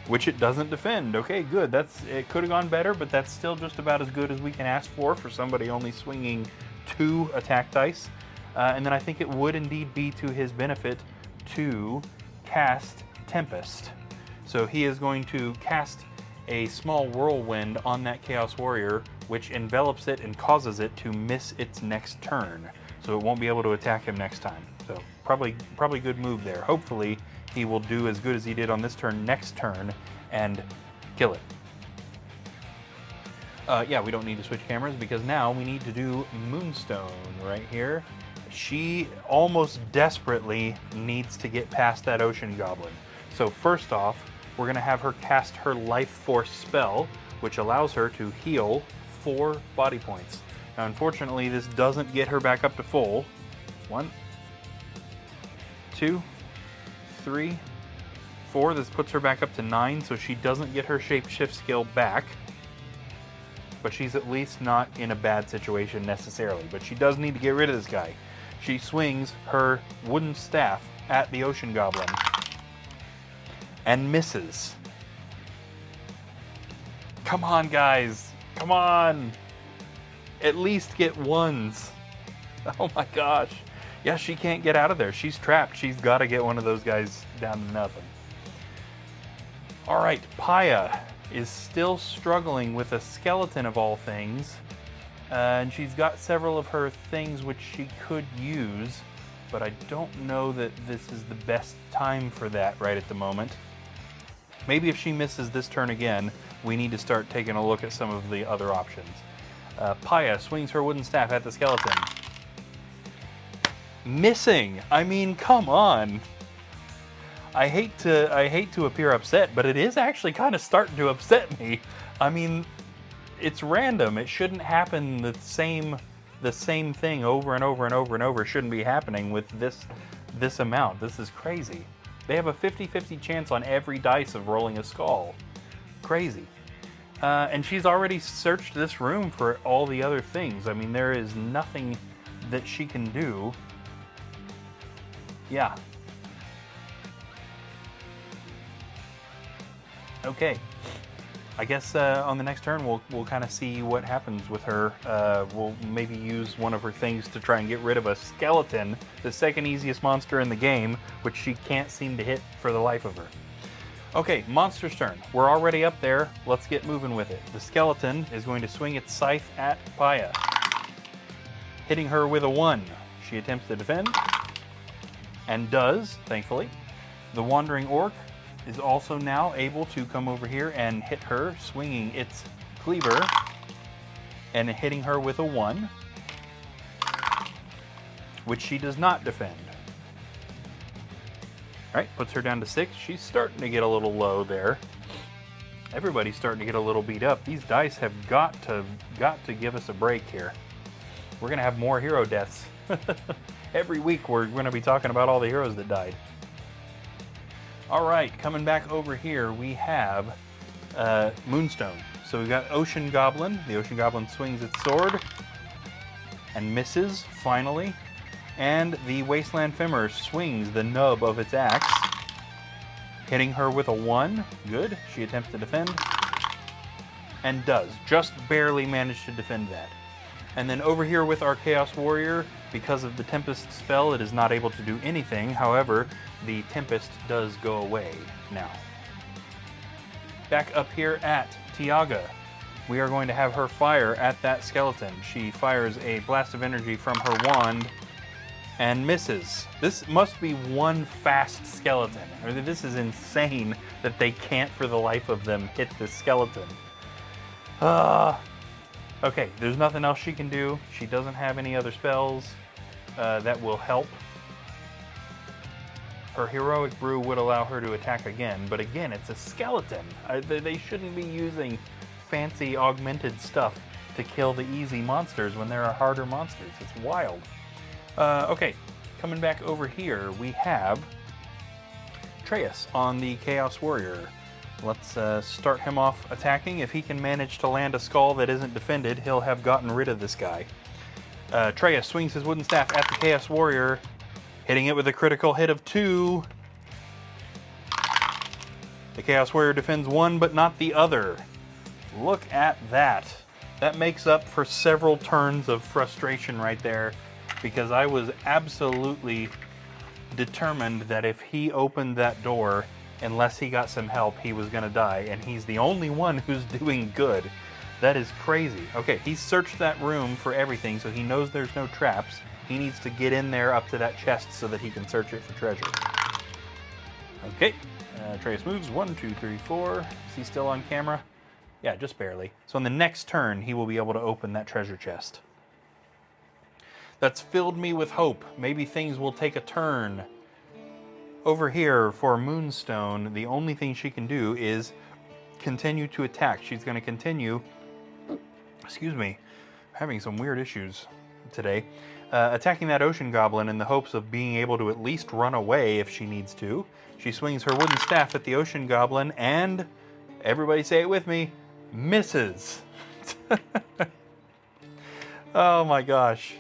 Which it doesn't defend. Okay, good. It could have gone better, but that's still just about as good as we can ask for somebody only swinging 2 attack dice. And then I think it would indeed be to his benefit to cast Tempest. So he is going to cast a small whirlwind on that Chaos Warrior, which envelops it and causes it to miss its next turn. So it won't be able to attack him next time. So probably good move there. Hopefully he will do as good as he did on this turn next turn and kill it. Yeah, we don't need to switch cameras because now we need to do Moonstone right here. She almost desperately needs to get past that Ocean Goblin. So first off, we're going to have her cast her Life Force spell, which allows her to heal 4 body points. Now, unfortunately, this doesn't get her back up to full. 1, 2, 3, 4. This puts her back up to 9, so she doesn't get her shapeshift skill back. But she's at least not in a bad situation necessarily. But she does need to get rid of this guy. She swings her wooden staff at the Ocean Goblin and misses. Come on, guys. Come on. At least get 1s. Oh my gosh. Yeah, she can't get out of there. She's trapped. She's got to get one of those guys down to nothing. All right, Paya is still struggling with a skeleton of all things. And she's got several of her things which she could use, but I don't know that this is the best time for that right at the moment. Maybe if she misses this turn again, we need to start taking a look at some of the other options. Paya swings her wooden staff at the skeleton. Missing! I mean, come on! I hate to appear upset, but it is actually kind of starting to upset me. I mean, it's random. It shouldn't happen the same thing over and over and over and over. It shouldn't be happening with this amount. This is crazy. They have a 50-50 chance on every dice of rolling a skull. Crazy. And she's already searched this room for all the other things. I mean, there is nothing that she can do. Yeah. Okay. I guess on the next turn we'll kind of see what happens with her. We'll maybe use one of her things to try and get rid of a skeleton, the second easiest monster in the game, which she can't seem to hit for the life of her. Okay, monster's turn. We're already up there. Let's get moving with it. The skeleton is going to swing its scythe at Paya, hitting her with a 1. She attempts to defend, and does, thankfully. The wandering orc is also now able to come over here and hit her, swinging its cleaver and hitting her with a 1, which she does not defend. All right, puts her down to 6. She's starting to get a little low there. Everybody's starting to get a little beat up. These dice have got to give us a break here. We're gonna have more hero deaths. Every week we're gonna be talking about all the heroes that died. All right, coming back over here, we have Moonstone. So we've got Ocean Goblin. The Ocean Goblin swings its sword and misses, finally. And the Wasteland Femur swings the nub of its axe, hitting her with a 1. Good. She attempts to defend, and does. Just barely manage to defend that. And then over here with our Chaos Warrior, because of the Tempest spell, it is not able to do anything. However, the Tempest does go away now. Back up here at Tiaga, we are going to have her fire at that skeleton. She fires a blast of energy from her wand and misses. This must be one fast skeleton. I mean, this is insane that they can't for the life of them hit this skeleton. Okay, there's nothing else she can do. She doesn't have any other spells that will help. Her Heroic Brew would allow her to attack again, but again, it's a skeleton. They shouldn't be using fancy augmented stuff to kill the easy monsters when there are harder monsters. It's wild. Okay, coming back over here, we have Atreus on the Chaos Warrior. Let's start him off attacking. If he can manage to land a skull that isn't defended, he'll have gotten rid of this guy. Atreus swings his wooden staff at the Chaos Warrior, hitting it with a critical hit of 2. The Chaos Warrior defends 1, but not the other. Look at that. That makes up for several turns of frustration right there, because I was absolutely determined that if he opened that door, unless he got some help, he was going to die, and he's the only one who's doing good. That is crazy. Okay, he's searched that room for everything, so he knows there's no traps. He needs to get in there up to that chest so that he can search it for treasure. Okay, Atreus moves. 1, 2, 3, 4. Is he still on camera? Yeah, just barely. So on the next turn, he will be able to open that treasure chest. That's filled me with hope. Maybe things will take a turn. Over here for Moonstone, the only thing she can do is continue to attack. She's going to continue, excuse me, having some weird issues today, attacking that Ocean Goblin in the hopes of being able to at least run away if she needs to. She swings her wooden staff at the Ocean Goblin and, everybody say it with me, misses. Oh my gosh.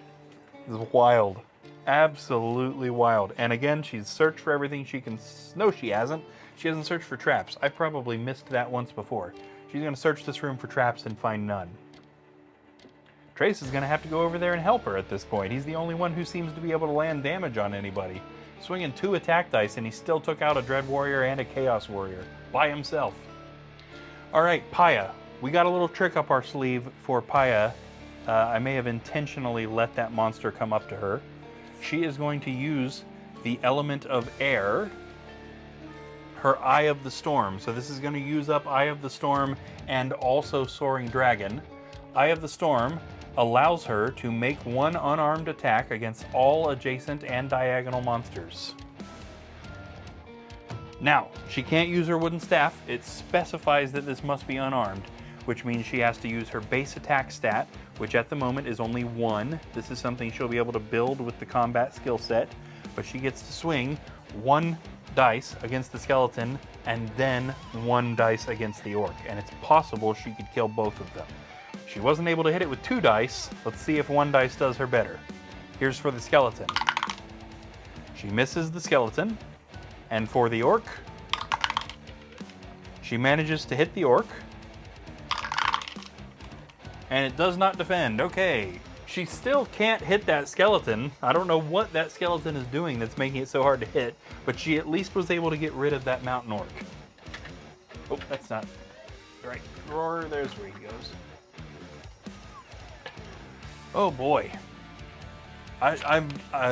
This is wild. Absolutely wild. And again, she's searched for everything she can... No, she hasn't. She hasn't searched for traps. I probably missed that once before. She's going to search this room for traps and find none. Trace is going to have to go over there and help her at this point. He's the only one who seems to be able to land damage on anybody. Swinging 2 attack dice, and he still took out a Dread Warrior and a Chaos Warrior by himself. Alright, Paya. We got a little trick up our sleeve for Paya. I may have intentionally let that monster come up to her. She is going to use the element of air, her Eye of the Storm. So this is going to use up Eye of the Storm and also Soaring Dragon. Eye of the Storm allows her to make one unarmed attack against all adjacent and diagonal monsters. Now, she can't use her wooden staff. It specifies that this must be unarmed, which means she has to use her base attack stat, which at the moment is only 1. This is something she'll be able to build with the combat skill set, but she gets to swing 1 dice against the skeleton and then 1 dice against the orc, and it's possible she could kill both of them. She wasn't able to hit it with 2 dice. Let's see if 1 dice does her better. Here's for the skeleton. She misses the skeleton. And for the orc, she manages to hit the orc. And it does not defend. Okay. She still can't hit that skeleton. I don't know what that skeleton is doing that's making it so hard to hit, but she at least was able to get rid of that mountain orc. Oh, that's not right. Roar, there's where he goes. Oh boy.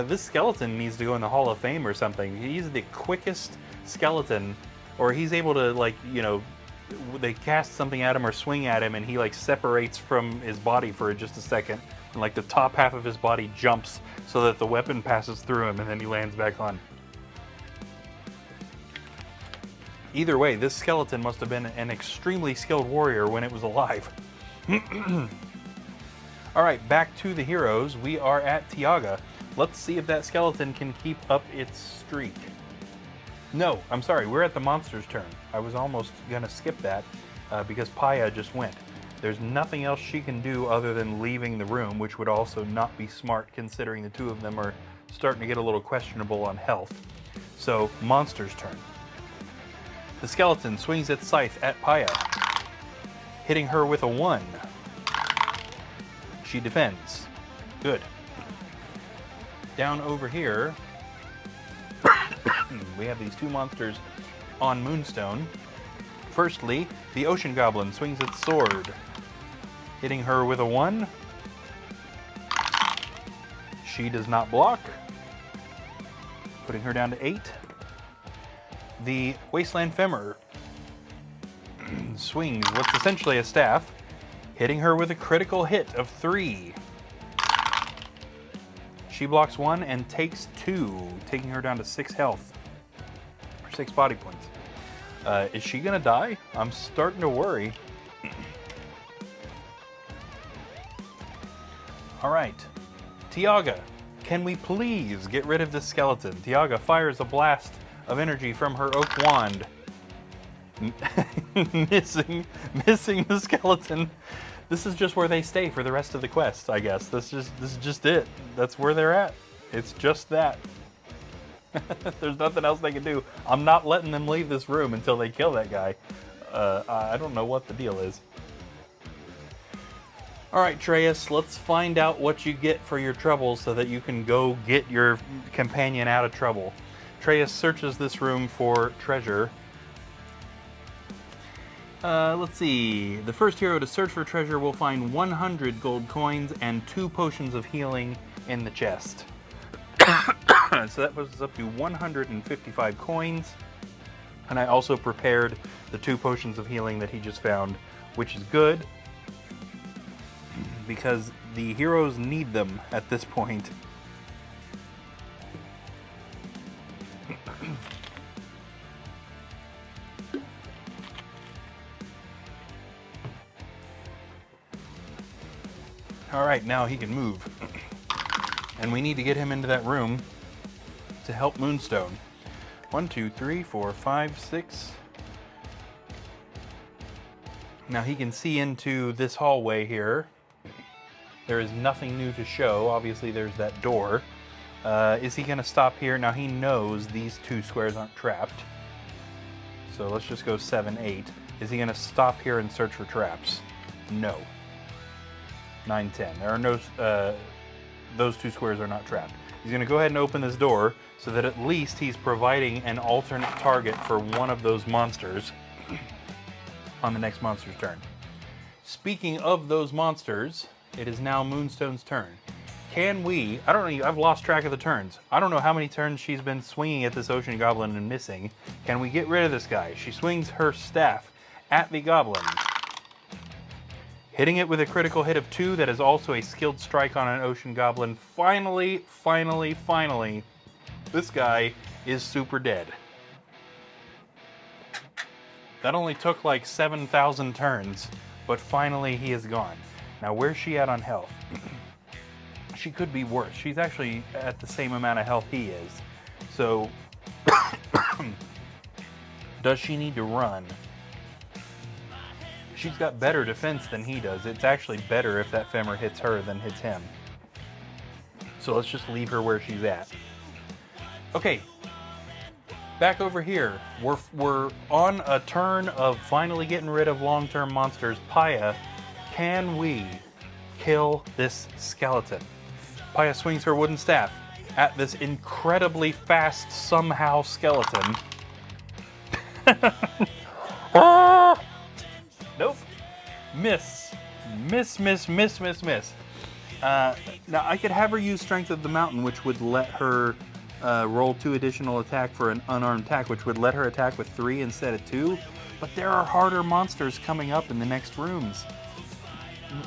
This skeleton needs to go in the Hall of Fame or something. He's the quickest skeleton, or he's able to, like, you know, they cast something at him or swing at him and he like separates from his body for just a second, and like the top half of his body jumps so that the weapon passes through him and then he lands back on. Either way, this skeleton must have been an extremely skilled warrior when it was alive. Alright, back to the heroes. We are at Tiaga. Let's see if that skeleton can keep up its streak. No, I'm sorry, we're at the monster's turn. I was almost gonna skip that because Paya just went. There's nothing else she can do other than leaving the room, which would also not be smart considering the two of them are starting to get a little questionable on health. So, monster's turn. The skeleton swings its scythe at Paya, hitting her with a 1. She defends. Good. Down over here, we have these 2 monsters on Moonstone. Firstly, the Ocean Goblin swings its sword, hitting her with a 1. She does not block, putting her down to 8. The Wasteland Femur swings what's essentially a staff, hitting her with a critical hit of 3. She blocks 1 and takes 2, taking her down to 6 health, or 6 body points. Is she gonna die? I'm starting to worry. Alright, Tiaga, can we please get rid of this skeleton? Tiaga fires a blast of energy from her oak wand, missing the skeleton. This is just where they stay for the rest of the quest, I guess. This is just it. That's where they're at. It's just that. There's nothing else they can do. I'm not letting them leave this room until they kill that guy. I don't know what the deal is. Alright, Treyas, let's find out what you get for your trouble so that you can go get your companion out of trouble. Treyas searches this room for treasure. Let's see. The first hero to search for treasure will find 100 gold coins and 2 potions of healing in the chest. So that puts us up to 155 coins. And I also prepared the 2 potions of healing that he just found, which is good, because the heroes need them at this point. Alright, now he can move. And we need to get him into that room to help Moonstone. 1, 2, 3, 4, 5, 6. Now he can see into this hallway here. There is nothing new to show. Obviously there's that door. Is he going to stop here? Now he knows these 2 squares aren't trapped. So let's just go 7, 8. Is he going to stop here and search for traps? No. 9, 10. There are no, those 2 squares are not trapped. He's going to go ahead and open this door so that at least he's providing an alternate target for one of those monsters on the next monster's turn. Speaking of those monsters, it is now Moonstone's turn. Can we, I don't know, I've lost track of the turns. I don't know how many turns she's been swinging at this Ocean Goblin and missing. Can we get rid of this guy? She swings her staff at the goblin, Hitting it with a critical hit of 2 that is also a skilled strike on an ocean goblin. Finally, this guy is super dead. That only took like 7,000 turns, but finally he is gone. Now where's she at on health? She could be worse. She's actually at the same amount of health he is. So, does she need to run? She's got better defense than he does. It's actually better if that femur hits her than hits him. So let's just leave her where she's at. Okay, back over here. We're on a turn of finally getting rid of long-term monsters. Paya, can we kill this skeleton? Paya swings her wooden staff at this incredibly fast somehow skeleton. Nope. Miss. Now I could have her use Strength of the Mountain, which would let her roll 2 additional attack for an unarmed attack, which would let her attack with 3 instead of 2. But there are harder monsters coming up in the next rooms.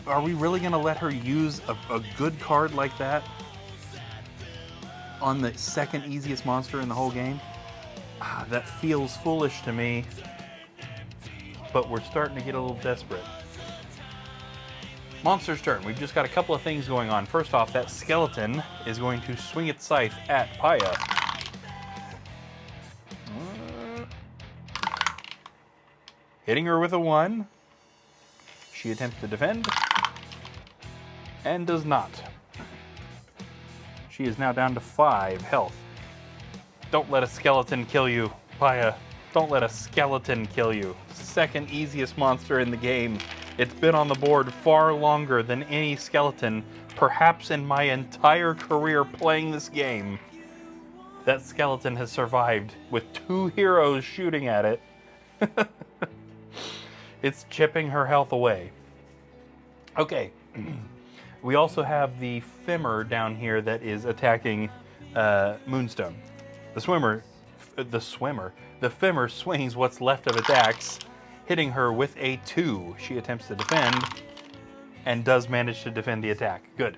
Are we really going to let her use a good card like that on the second easiest monster in the whole game? That feels foolish to me. But we're starting to get a little desperate. Monster's turn. We've just got a couple of things going on. First off, that skeleton is going to swing its scythe at Paya. Hitting her with a 1. She attempts to defend. And does not. She is now down to 5 health. Don't let a skeleton kill you, Paya. Don't let a skeleton kill you. Second easiest monster in the game. It's been on the board far longer than any skeleton, perhaps in my entire career playing this game. That skeleton has survived with 2 heroes shooting at it. It's chipping her health away. Okay. We also have the femur down here that is attacking Moonstone. The femur swings what's left of its axe, hitting her with a 2. She attempts to defend and does manage to defend the attack. Good.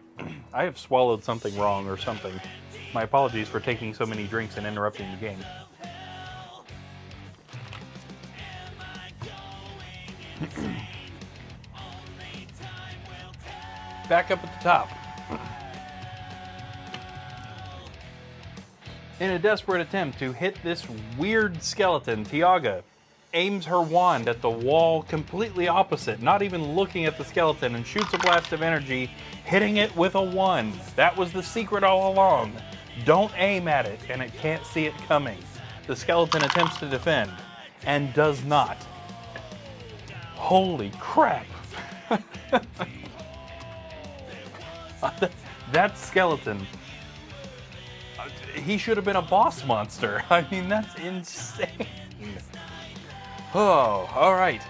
I have swallowed something wrong or something. My apologies for taking so many drinks and interrupting the game. Back up at the top. In a desperate attempt to hit this weird skeleton, Tiaga aims her wand at the wall completely opposite, not even looking at the skeleton, and shoots a blast of energy, hitting it with a 1. That was the secret all along. Don't aim at it, and it can't see it coming. The skeleton attempts to defend, and does not. Holy crap! That skeleton, he should have been a boss monster. I mean, that's insane. Oh, all right.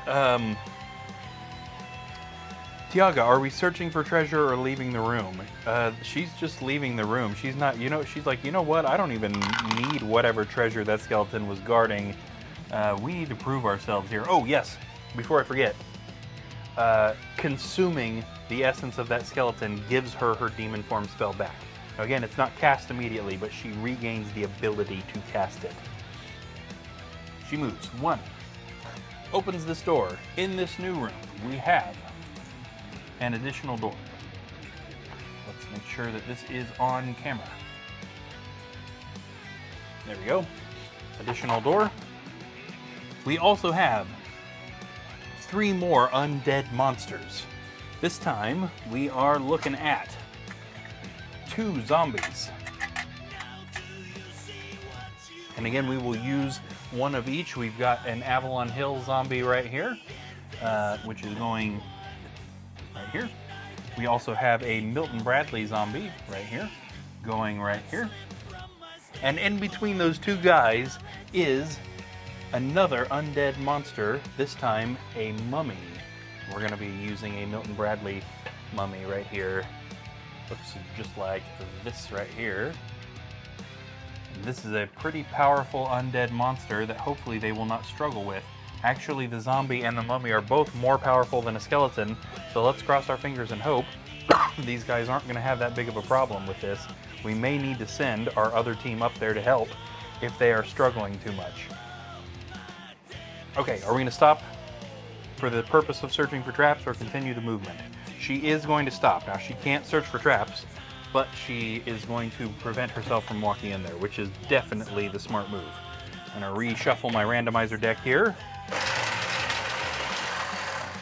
Tiaga, are we searching for treasure or leaving the room? She's just leaving the room. She's not, she's like, you know what? I don't even need whatever treasure that skeleton was guarding. We need to prove ourselves here. Oh, yes. Before I forget, consuming the essence of that skeleton gives her her demon form spell back. Now, again, it's not cast immediately, but she regains the ability to cast it. She moves. 1. Opens this door. In this new room, we have an additional door. Let's make sure that this is on camera. There we go. Additional door. We also have 3 more undead monsters. This time, we are looking at 2 zombies. And again, we will use one of each. We've got an Avalon Hill zombie right here, which is going right here. We also have a Milton Bradley zombie right here, going right here. And in between those 2 guys is another undead monster, this time a mummy. We're going to be using a Milton Bradley mummy right here. Looks just like this right here. This is a pretty powerful undead monster that hopefully they will not struggle with. Actually, the zombie and the mummy are both more powerful than a skeleton, so let's cross our fingers and hope these guys aren't going to have that big of a problem with this. We may need to send our other team up there to help if they are struggling too much. Okay, are we going to stop for the purpose of searching for traps or continue the movement? She is going to stop. Now, she can't search for traps, but she is going to prevent herself from walking in there, which is definitely the smart move. I'm going to reshuffle my randomizer deck here.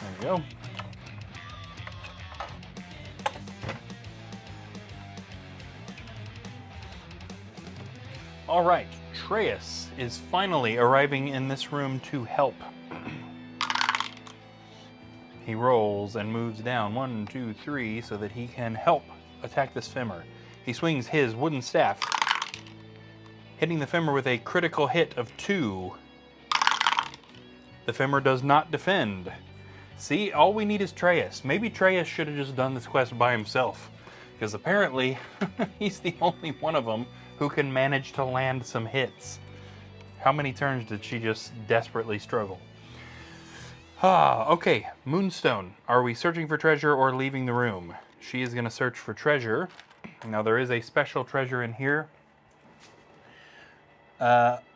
There we go. All right, Atreus is finally arriving in this room to help. He rolls and moves down 1, 2, 3 so that he can help attack this Femur. He swings his wooden staff, hitting the Femur with a critical hit of 2. The Femur does not defend. See, all we need is Atreus. Maybe Atreus should have just done this quest by himself, because apparently he's the only one of them who can manage to land some hits. How many turns did she just desperately struggle? Okay, Moonstone. Are we searching for treasure or leaving the room? She is going to search for treasure. Now, there is a special treasure in here.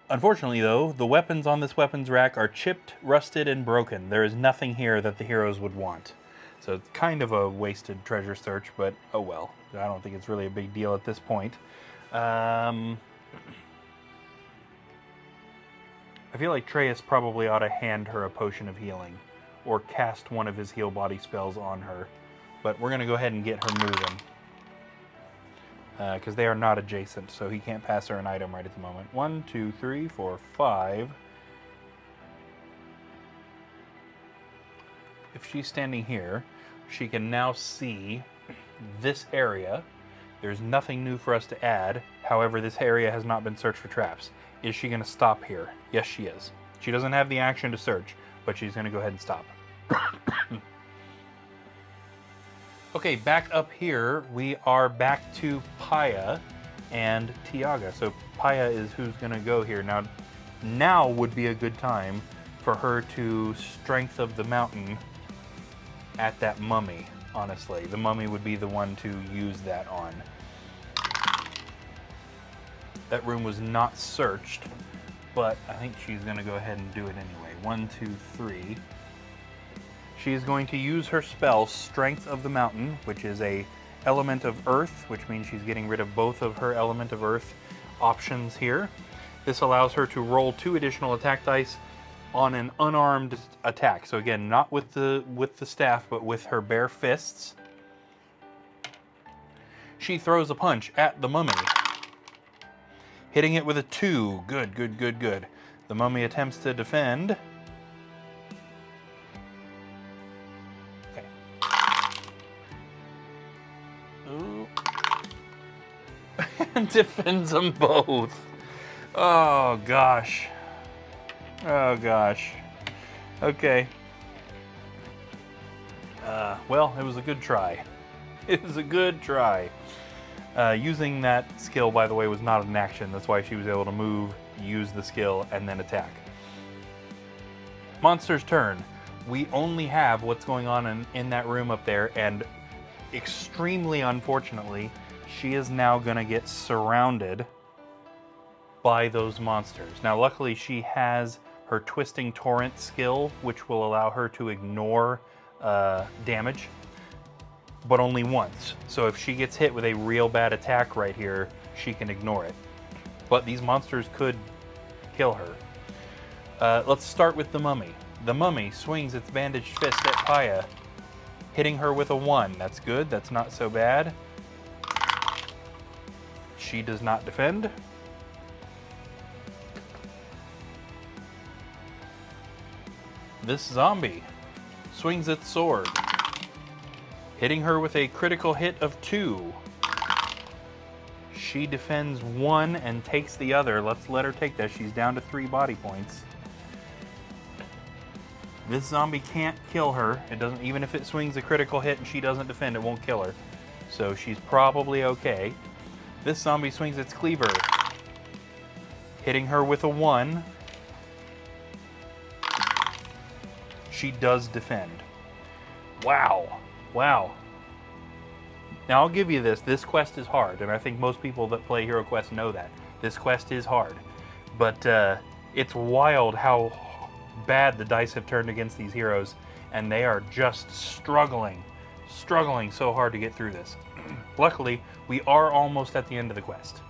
Unfortunately, though, the weapons on this weapons rack are chipped, rusted, and broken. There is nothing here that the heroes would want. So it's kind of a wasted treasure search, but oh well. I don't think it's really a big deal at this point. I feel like Atreus probably ought to hand her a potion of healing, or cast one of his heal body spells on her. But we're going to go ahead and get her moving, because they are not adjacent, so he can't pass her an item right at the moment. 1, 2, 3, 4, 5. If she's standing here, she can now see this area. There's nothing new for us to add. However, this area has not been searched for traps. Is she going to stop here? Yes, she is. She doesn't have the action to search, but she's going to go ahead and stop. Okay, back up here, we are back to Paya and Tiaga. So Paya is who's going to go here. Now would be a good time for her to Strength of the Mountain at that mummy, honestly. The mummy would be the one to use that on. That room was not searched, but I think she's going to go ahead and do it anyway. 1, 2, 3. She is going to use her spell, Strength of the Mountain, which is a element of earth, which means she's getting rid of both of her element of earth options here. This allows her to roll 2 additional attack dice on an unarmed attack. So again, not with the staff, but with her bare fists. She throws a punch at the mummy, hitting it with a 2. Good, good, good, good. The mummy attempts to defend. Okay. Ooh. Defends them both. Oh, gosh. Oh, gosh. Okay. Well, it was a good try. It was a good try. Using that skill, by the way, was not an action. That's why she was able to move, use the skill, and then attack. Monster's turn. We only have what's going on in that room up there, and extremely unfortunately, she is now going to get surrounded by those monsters. Now, luckily, she has her Twisting Torrent skill, which will allow her to ignore damage, but only once. So if she gets hit with a real bad attack right here, she can ignore it. But these monsters could kill her. Let's start with the mummy. The mummy swings its bandaged fist at Paya, hitting her with a 1. That's good. That's not so bad. She does not defend. This zombie swings its sword, hitting her with a critical hit of 2. She defends 1 and takes the other. Let's let her take that. She's down to 3 body points. This zombie can't kill her. It doesn't, even if it swings a critical hit and she doesn't defend, it won't kill her. So she's probably okay. This zombie swings its cleaver, hitting her with a 1. she does defend. Wow. Wow. Now, I'll give you this. This quest is hard, and I think most people that play Hero Quest know that. This quest is hard. But it's wild how bad the dice have turned against these heroes, and they are just struggling so hard to get through this. Luckily, we are almost at the end of the quest.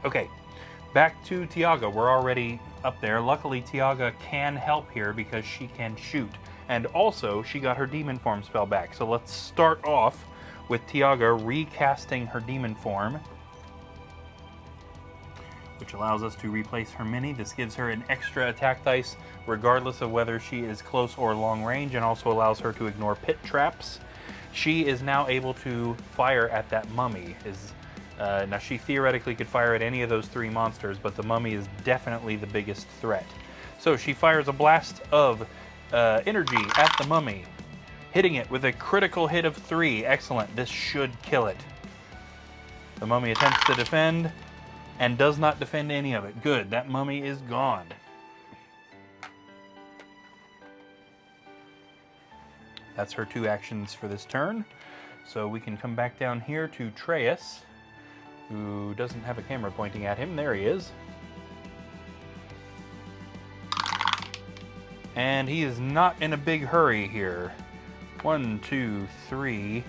Okay, back to Tiaga. We're already up there. Luckily, Tiaga can help here because she can shoot. And also, she got her demon form spell back. So let's start off with Tiaga recasting her demon form, which allows us to replace her mini. This gives her an extra attack dice regardless of whether she is close or long range, and also allows her to ignore pit traps. She is now able to fire at that mummy. Now, she theoretically could fire at any of those 3 monsters, but the mummy is definitely the biggest threat. So she fires a blast of energy at the mummy, hitting it with a critical hit of 3. Excellent. This should kill it. The mummy attempts to defend and does not defend any of it. Good. That mummy is gone. That's her 2 actions for this turn. So we can come back down here to Treyas, who doesn't have a camera pointing at him. There he is. And he is not in a big hurry here. 1, 2, 3,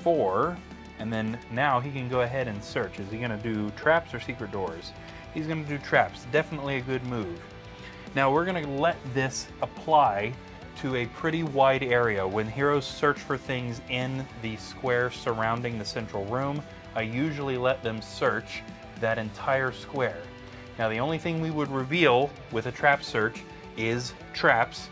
4. And then now he can go ahead and search. Is he going to do traps or secret doors? He's going to do traps. Definitely a good move. Now we're going to let this apply to a pretty wide area. When heroes search for things in the square surrounding the central room, I usually let them search that entire square. Now, the only thing we would reveal with a trap search is traps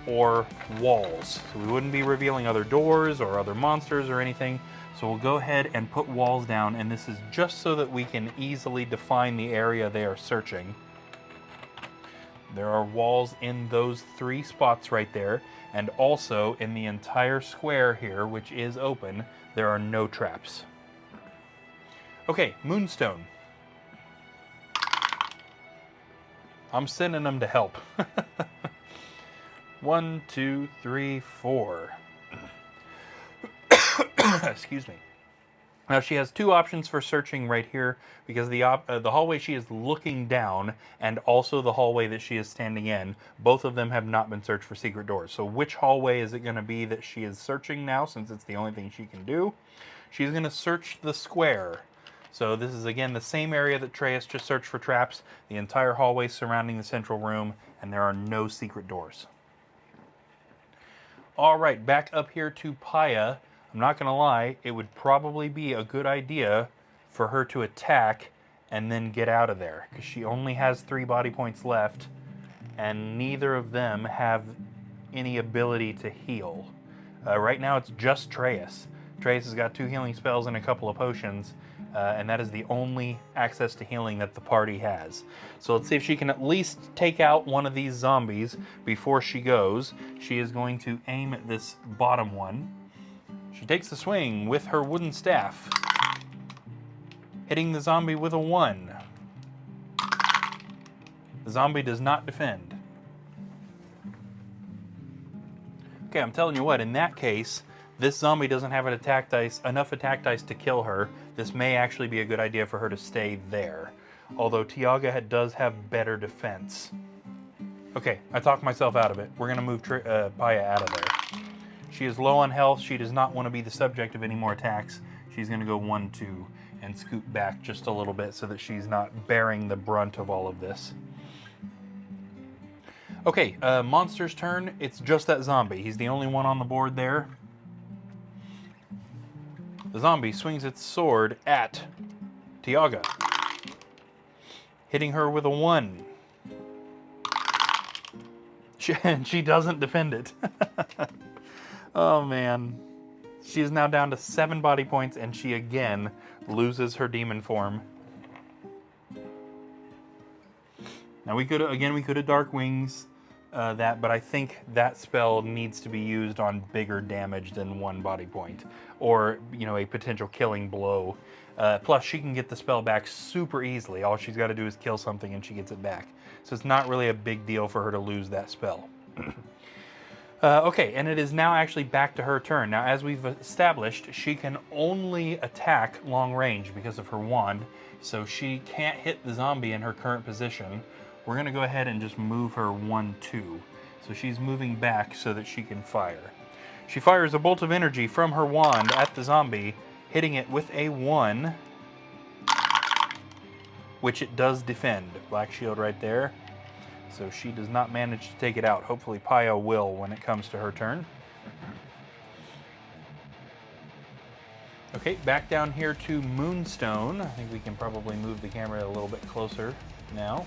or walls. So we wouldn't be revealing other doors or other monsters or anything. So we'll go ahead and put walls down, and this is just so that we can easily define the area they are searching. There are walls in those 3 spots right there, and also in the entire square here, which is open, there are no traps. Okay, Moonstone. I'm sending them to help. 1, 2, 3, 4. Excuse me. Now she has 2 options for searching right here, because the hallway she is looking down and also the hallway that she is standing in, both of them have not been searched for secret doors. So which hallway is it going to be that she is searching now, since it's the only thing she can do? She's going to search the square. So this is again the same area that Treyas just searched for traps, the entire hallway surrounding the central room, and there are no secret doors. Alright, back up here to Paya. I'm not going to lie, it would probably be a good idea for her to attack and then get out of there, because she only has 3 body points left, and neither of them have any ability to heal. Right now it's just Treyas. Treyas has got 2 healing spells and a couple of potions, and that is the only access to healing that the party has. So let's see if she can at least take out one of these zombies before she goes. She is going to aim at this bottom one. She takes a swing with her wooden staff, hitting the zombie with a 1. The zombie does not defend. Okay, I'm telling you what, in that case, this zombie doesn't have enough attack dice to kill her. This may actually be a good idea for her to stay there. Although Tiaga does have better defense. Okay, I talked myself out of it. We're going to move Paya out of there. She is low on health. She does not want to be the subject of any more attacks. She's going to go 1, 2 and scoot back just a little bit so that she's not bearing the brunt of all of this. Okay, Monster's turn. It's just that zombie. He's the only one on the board there. The zombie swings its sword at Tiaga, hitting her with a 1. She doesn't defend it. Oh man. She is now down to 7 body points, and she again loses her demon form. Now we could have Dark Wings that, but I think that spell needs to be used on bigger damage than 1 body point, or a potential killing blow. Plus, she can get the spell back super easily. All she's got to do is kill something, and she gets it back. So it's not really a big deal for her to lose that spell. Okay, and it is now actually back to her turn. Now, as we've established, she can only attack long range because of her wand, so she can't hit the zombie in her current position. We're going to go ahead and just move her 1-2. So she's moving back so that she can fire. She fires a bolt of energy from her wand at the zombie, hitting it with a 1, which it does defend. Black shield right there. So she does not manage to take it out. Hopefully Paya will when it comes to her turn. Okay, back down here to Moonstone. I think we can probably move the camera a little bit closer now.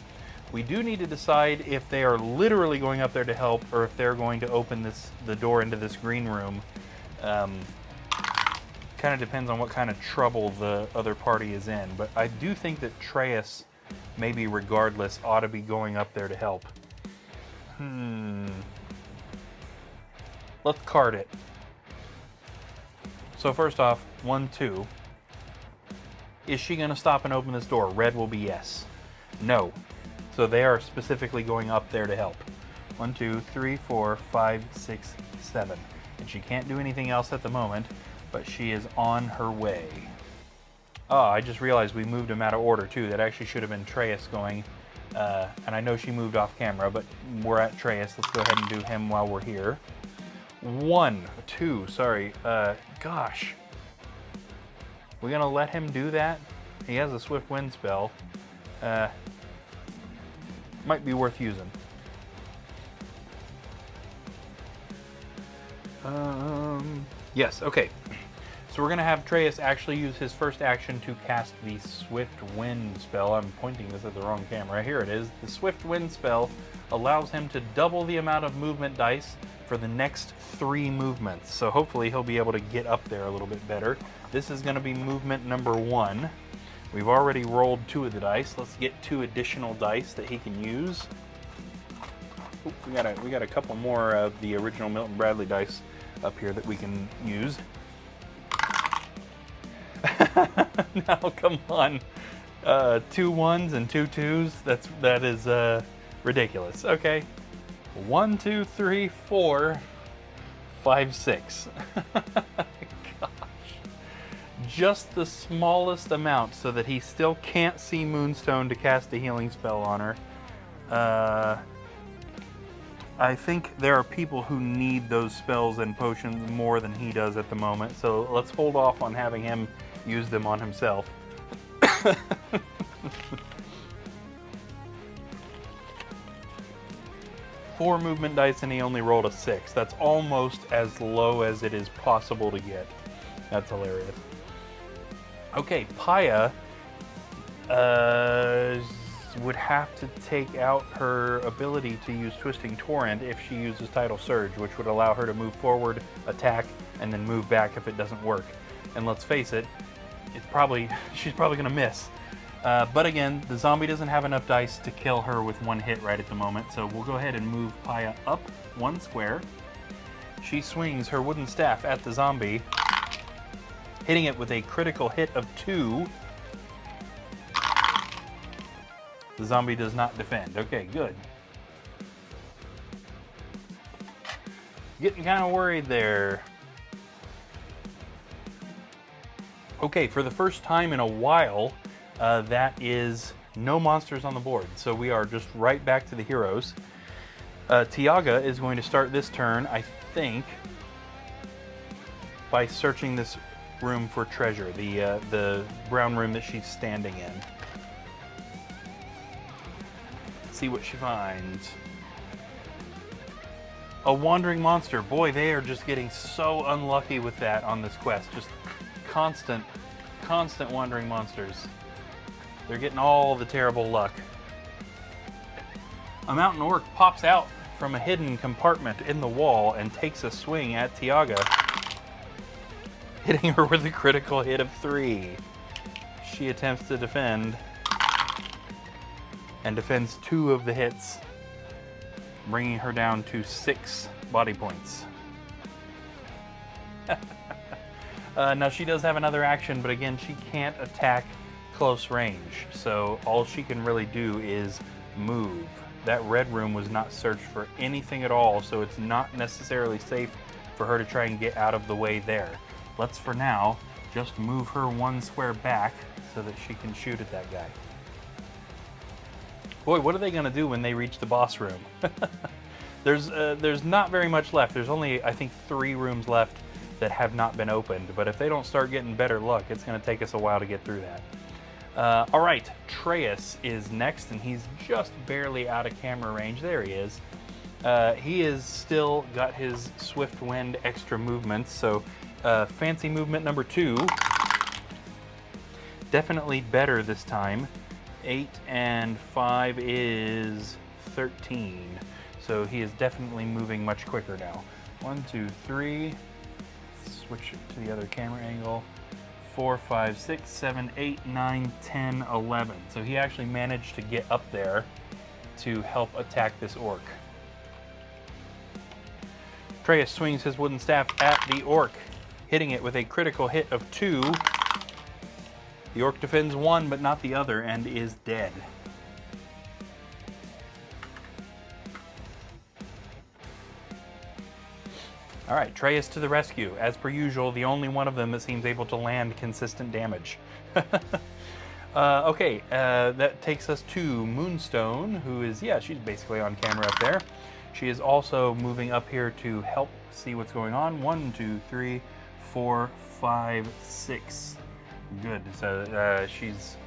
We do need to decide if they are literally going up there to help or if they're going to open the door into this green room. Kind of depends on what kind of trouble the other party is in. But I do think that Treyas, maybe regardless, ought to be going up there to help. Let's card it. So first off, 1-2. Is she going to stop and open this door? Red will be yes. No. So they are specifically going up there to help. 1, 2, 3, 4, 5, 6, 7. And she can't do anything else at the moment, but she is on her way. Oh, I just realized we moved him out of order too. That actually should have been Treyas going. And I know she moved off camera, but we're at Treyas. Let's go ahead and do him while we're here. 1, 2, sorry. Gosh. We're going to let him do that? He has a Swift Wind spell. Might be worth using. Yes, okay. So we're going to have Treyas actually use his first action to cast the Swift Wind spell. I'm pointing this at the wrong camera. Here it is. The Swift Wind spell allows him to double the amount of movement dice for the next 3 movements. So hopefully he'll be able to get up there a little bit better. This is going to be movement number 1. We've already rolled 2 of the dice. Let's get 2 additional dice that he can use. Oop, we got a couple more of the original Milton Bradley dice up here that we can use. Now, come on. 2 1s and 2 2s. That is ridiculous. Okay. 1, 2, 3, 4, 5, 6. Gosh. Just the smallest amount so that he still can't see Moonstone to cast a healing spell on her. I think there are people who need those spells and potions more than he does at the moment, so let's hold off on having him use them on himself. 4 movement dice and he only rolled a 6. That's almost as low as it is possible to get. That's hilarious. Okay, Paya would have to take out her ability to use Twisting Torrent if she uses Tidal Surge, which would allow her to move forward, attack, and then move back if it doesn't work. And let's face it, she's probably going to miss. But again, the zombie doesn't have enough dice to kill her with 1 hit right at the moment, so we'll go ahead and move Paya up 1 square. She swings her wooden staff at the zombie, hitting it with a critical hit of 2. The zombie does not defend. Okay, good. Getting kind of worried there. Okay, for the first time in a while, that is no monsters on the board. So we are just right back to the heroes. Tiaga is going to start this turn, I think, by searching this room for treasure, the brown room that she's standing in. See what she finds. A wandering monster. Boy, they are just getting so unlucky with that on this quest. Just constant wandering monsters. They're getting all the terrible luck. A mountain orc pops out from a hidden compartment in the wall and takes a swing at Tiaga, hitting her with a critical hit of 3. She attempts to defend and defends 2 of the hits, bringing her down to 6 body points. Now she does have another action, but again, she can't attack close range, so all she can really do is move. that red room was not searched for anything at all, so it's not necessarily safe for her to try and get out of the way there. Let's, for now, just move her one square back so that she can shoot at that guy. Boy, what are they going to do when they reach the boss room? There's not very much left. There's only, I think, 3 rooms left that have not been opened, but if they don't start getting better luck, it's going to take us a while to get through that. All right, Atreus is next, and he's just barely out of camera range. There he is. He is still got his Swift Wind extra movements, so fancy movement number 2. Definitely better this time. 8 and 5 is 13. So he is definitely moving much quicker now. 1, 2, 3. Switch it to the other camera angle. 4, 5, 6, 7, 8, 9, 10, 11. So he actually managed to get up there to help attack this orc. Atreus swings his wooden staff at the orc, hitting it with a critical hit of 2. The orc defends 1, but not the other, and is dead. All right, Atreus to the rescue. As per usual, the only one of them that seems able to land consistent damage. Okay, that takes us to Moonstone, who is, yeah, she's basically on camera up there. She is also moving up here to help see what's going on. 1, 2, 3, 4, 5, 6. Good, so she's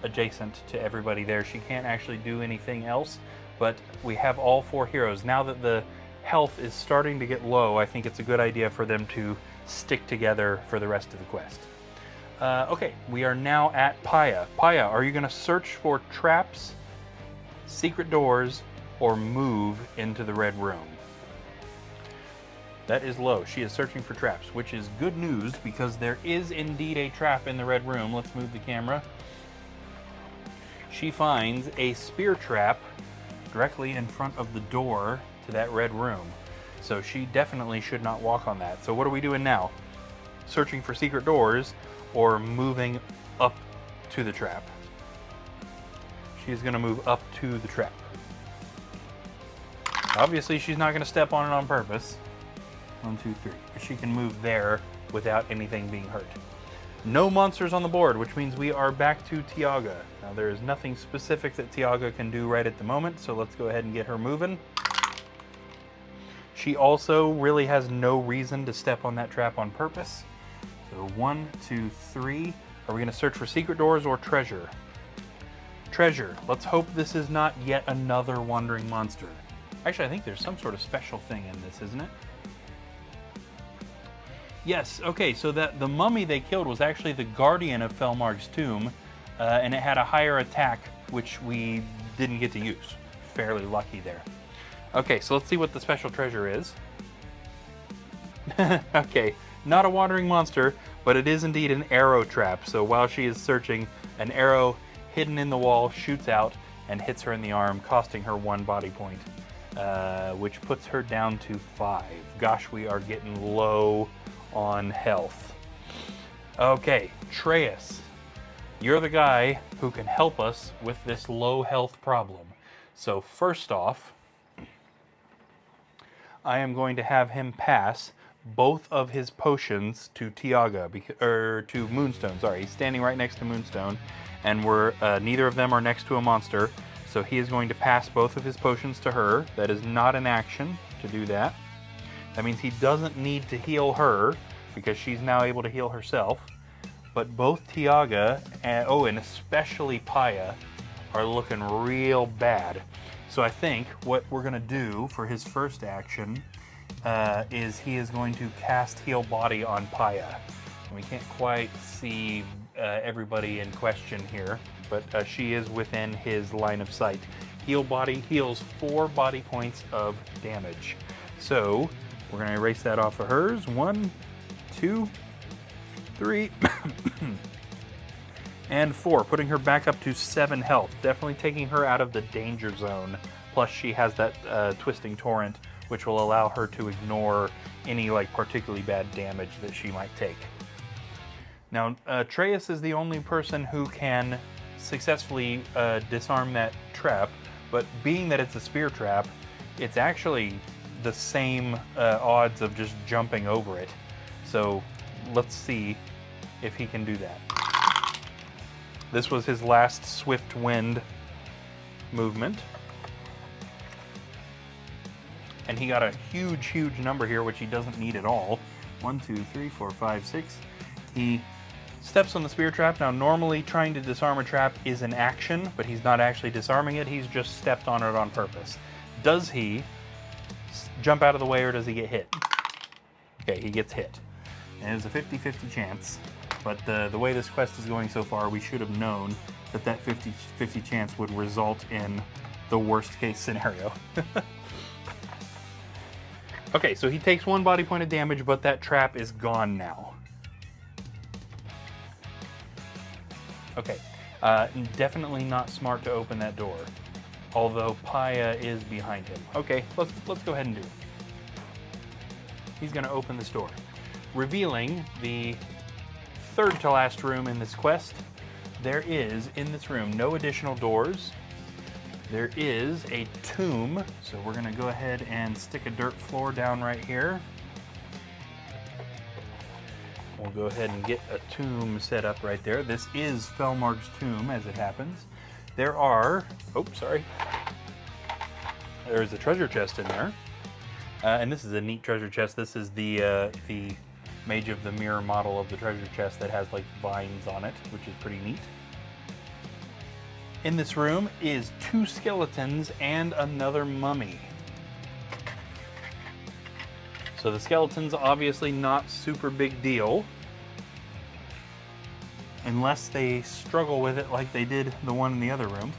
adjacent to everybody there. She can't actually do anything else, but we have all 4 heroes. Now that the health is starting to get low, I think it's a good idea for them to stick together for the rest of the quest. Okay, we are now at Paya. Paya, are you going to search for traps, secret doors, or move into the red room? That is low. She is searching for traps, which is good news because there is indeed a trap in the red room. Let's move the camera. She finds a spear trap directly in front of the door to that red room. So she definitely should not walk on that. So what are we doing now? Searching for secret doors or moving up to the trap? She's going to move up to the trap. Obviously, she's not going to step on it on purpose. 1, 2, 3. She can move there without anything being hurt. No monsters on the board, which means we are back to Tiaga. Now, there is nothing specific that Tiaga can do right at the moment, so let's go ahead and get her moving. She also really has no reason to step on that trap on purpose. So 1, 2, 3. Are we going to search for secret doors or treasure? Treasure. Let's hope this is not yet another wandering monster. Actually, I think there's some sort of special thing in this, isn't it? Yes, okay, so that the mummy they killed was actually the guardian of Felmarg's tomb, and it had a higher attack, which we didn't get to use. Fairly lucky there. Okay, so let's see what the special treasure is. Okay, not a wandering monster, but it is indeed an arrow trap. So while she is searching, an arrow hidden in the wall shoots out and hits her in the arm, costing her 1 body point, which puts her down to 5. Gosh, we are getting low on health. Okay, Atreus, you're the guy who can help us with this low health problem. So first off, I am going to have him pass both of his potions to Tiaga, to Moonstone. Sorry, he's standing right next to Moonstone, and we're neither of them are next to a monster. So he is going to pass both of his potions to her. That is not an action to do that. That means he doesn't need to heal her because she's now able to heal herself. But both Tiaga and especially Paya are looking real bad. So I think what we're going to do for his first action is he is going to cast Heal Body on Paya. We can't quite see everybody in question here, but she is within his line of sight. Heal Body heals 4 body points of damage. So we're going to erase that off of hers. 1, 2, 3, and 4, putting her back up to 7 health. Definitely taking her out of the danger zone. Plus she has that Twisting Torrent, which will allow her to ignore any particularly bad damage that she might take. Now, Atreus is the only person who can successfully disarm that trap, but being that it's a spear trap, it's actually the same odds of just jumping over it. So let's see if he can do that. This was his last swift wind movement. And he got a huge, huge number here, which he doesn't need at all. 1, 2, 3, 4, 5, 6. He steps on the spear trap. Now, normally trying to disarm a trap is an action, but he's not actually disarming it. He's just stepped on it on purpose. Does he jump out of the way, or does he get hit? Okay, he gets hit. And it's a 50-50 chance. But the way this quest is going so far, we should have known that that 50-50 chance would result in the worst case scenario. Okay, so he takes 1 body point of damage, but that trap is gone now. Okay, definitely not smart to open that door, although Paya is behind him. Okay, let's go ahead and do it. He's going to open this door, revealing the third to last room in this quest. There is, in this room, no additional doors. There is a tomb, so we're going to go ahead and stick a dirt floor down right here. We'll go ahead and get a tomb set up right there. This is Felmarg's tomb, as it happens. There are... Oh, sorry. There's a treasure chest in there. And this is a neat treasure chest. This is the Mage of the Mirror model of the treasure chest that has, like, vines on it, which is pretty neat. In this room is 2 skeletons and another mummy. So the skeleton's obviously not super big deal, unless they struggle with it like they did the one in the other room.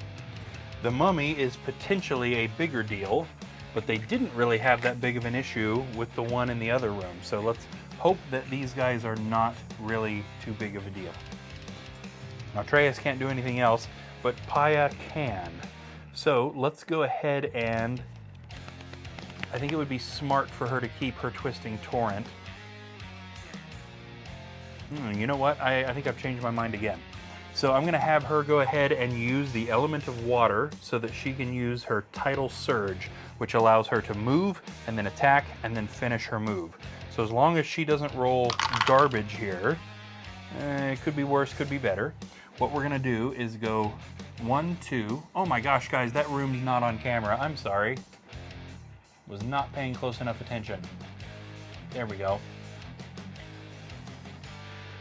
The mummy is potentially a bigger deal, but they didn't really have that big of an issue with the one in the other room. So let's hope that these guys are not really too big of a deal. Now Atreus can't do anything else, but Paya can. So let's go ahead and... I think it would be smart for her to keep her Twisting Torrent. You know what? I think I've changed my mind again. So I'm going to have her go ahead and use the element of water so that she can use her Tidal Surge, which allows her to move and then attack and then finish her move. So as long as she doesn't roll garbage here, it could be worse, could be better. What we're going to do is go 1, 2. Oh my gosh, guys, that room's not on camera. I'm sorry. Was not paying close enough attention. There we go.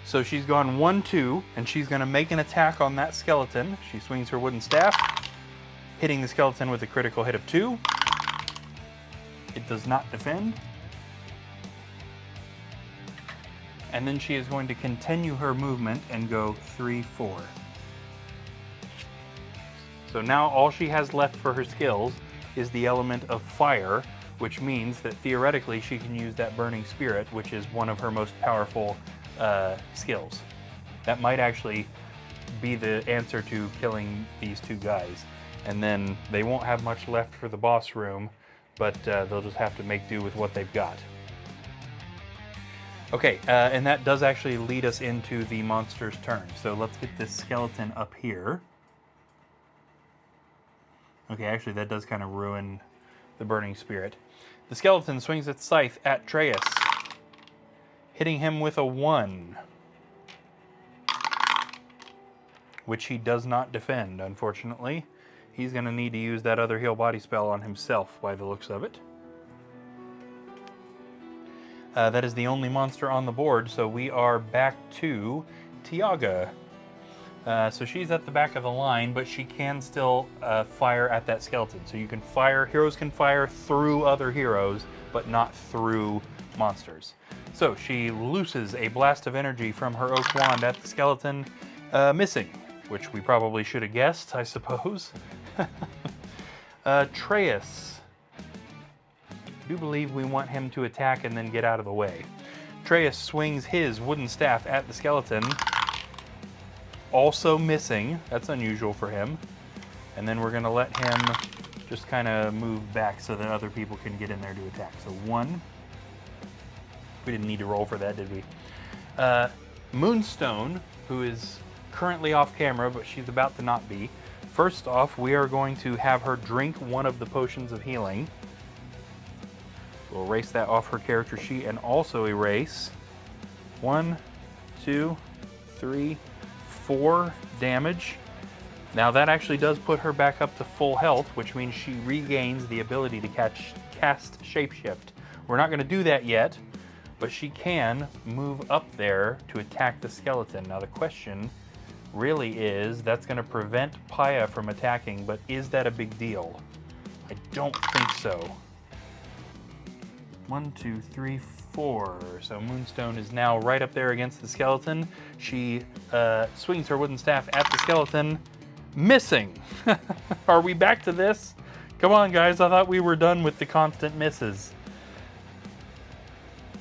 So she's gone 1, 2, and she's going to make an attack on that skeleton. She swings her wooden staff, hitting the skeleton with a critical hit of 2. It does not defend. And then she is going to continue her movement and go 3, 4. So now all she has left for her skills is the element of fire, which means that theoretically she can use that Burning Spirit, which is one of her most powerful skills. That might actually be the answer to killing these 2 guys. And then they won't have much left for the boss room, but they'll just have to make do with what they've got. Okay, and that does actually lead us into the monster's turn. So let's get this skeleton up here. Okay, actually that does kind of ruin the Burning Spirit. The skeleton swings its scythe at Atreus, hitting him with a 1. Which he does not defend, unfortunately. He's going to need to use that other heal body spell on himself by the looks of it. That is the only monster on the board, so we are back to Tiaga. So she's at the back of the line, but she can still fire at that skeleton. So you can fire, heroes can fire through other heroes, but not through monsters. So she looses a blast of energy from her oak wand at the skeleton, missing, which we probably should have guessed, I suppose. Atreus. I do believe we want him to attack and then get out of the way. Atreus swings his wooden staff at the skeleton, also missing. That's unusual for him. And then we're going to let him just kind of move back so that other people can get in there to attack. So 1. We didn't need to roll for that, did we? Moonstone, who is currently off camera, but she's about to not be, First off, we are going to have her drink one of the potions of healing. We'll erase that off her character sheet and also erase 1, 2, 3, 4 damage. Now that actually does put her back up to full health, which means she regains the ability to cast Shapeshift. We're not going to do that yet, but she can move up there to attack the skeleton. Now the question really is, that's going to prevent Paya from attacking, but is that a big deal? I don't think so. 1, 2, 3, 4. So Moonstone is now right up there against the skeleton. She swings her wooden staff at the skeleton, missing. Are we back to this? Come on, guys. I thought we were done with the constant misses.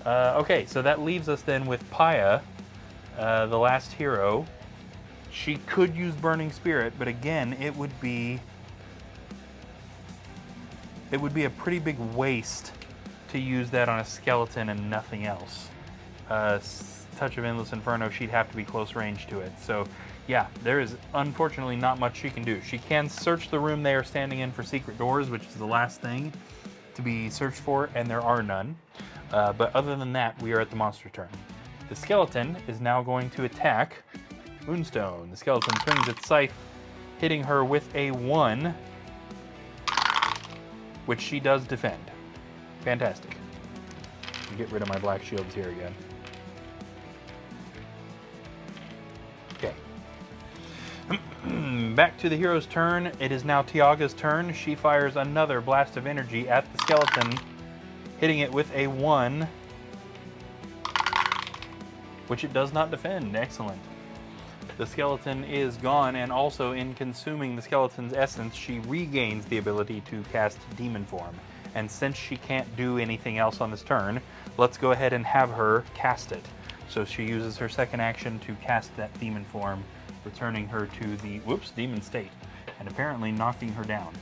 Okay, so that leaves us then with Paya, the last hero. She could use Burning Spirit, but again, it would be a pretty big waste to use that on a skeleton and nothing else. Touch of Endless Inferno, she'd have to be close range to it. So yeah, there is unfortunately not much she can do. She can search the room they are standing in for secret doors, which is the last thing to be searched for, and there are none. But other than that, we are at the monster turn. The skeleton is now going to attack Moonstone. The skeleton swings its scythe, hitting her with a 1, which she does defend. Fantastic. Get rid of my black shields here again. Okay. Back to the hero's turn. It is now Tiaga's turn. She fires another blast of energy at the skeleton, hitting it with a 1, which it does not defend. Excellent. The skeleton is gone, and also in consuming the skeleton's essence, she regains the ability to cast Demon Form. And since she can't do anything else on this turn, let's go ahead and have her cast it. So she uses her second action to cast that Demon Form, returning her to the, demon state, and apparently knocking her down.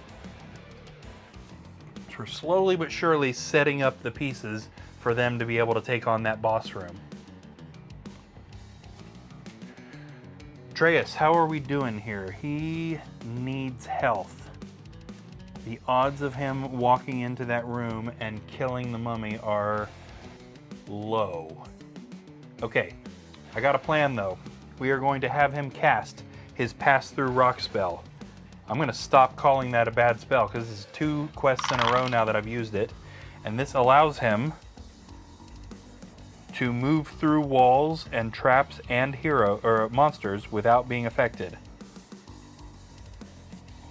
We're slowly but surely setting up the pieces for them to be able to take on that boss room. Atreus, how are we doing here? He needs health. The odds of him walking into that room and killing the mummy are low. Okay, I got a plan though. We are going to have him cast his Pass-Through Rock spell. I'm going to stop calling that a bad spell because this is 2 quests in a row now that I've used it. And this allows him to move through walls and traps and monsters without being affected.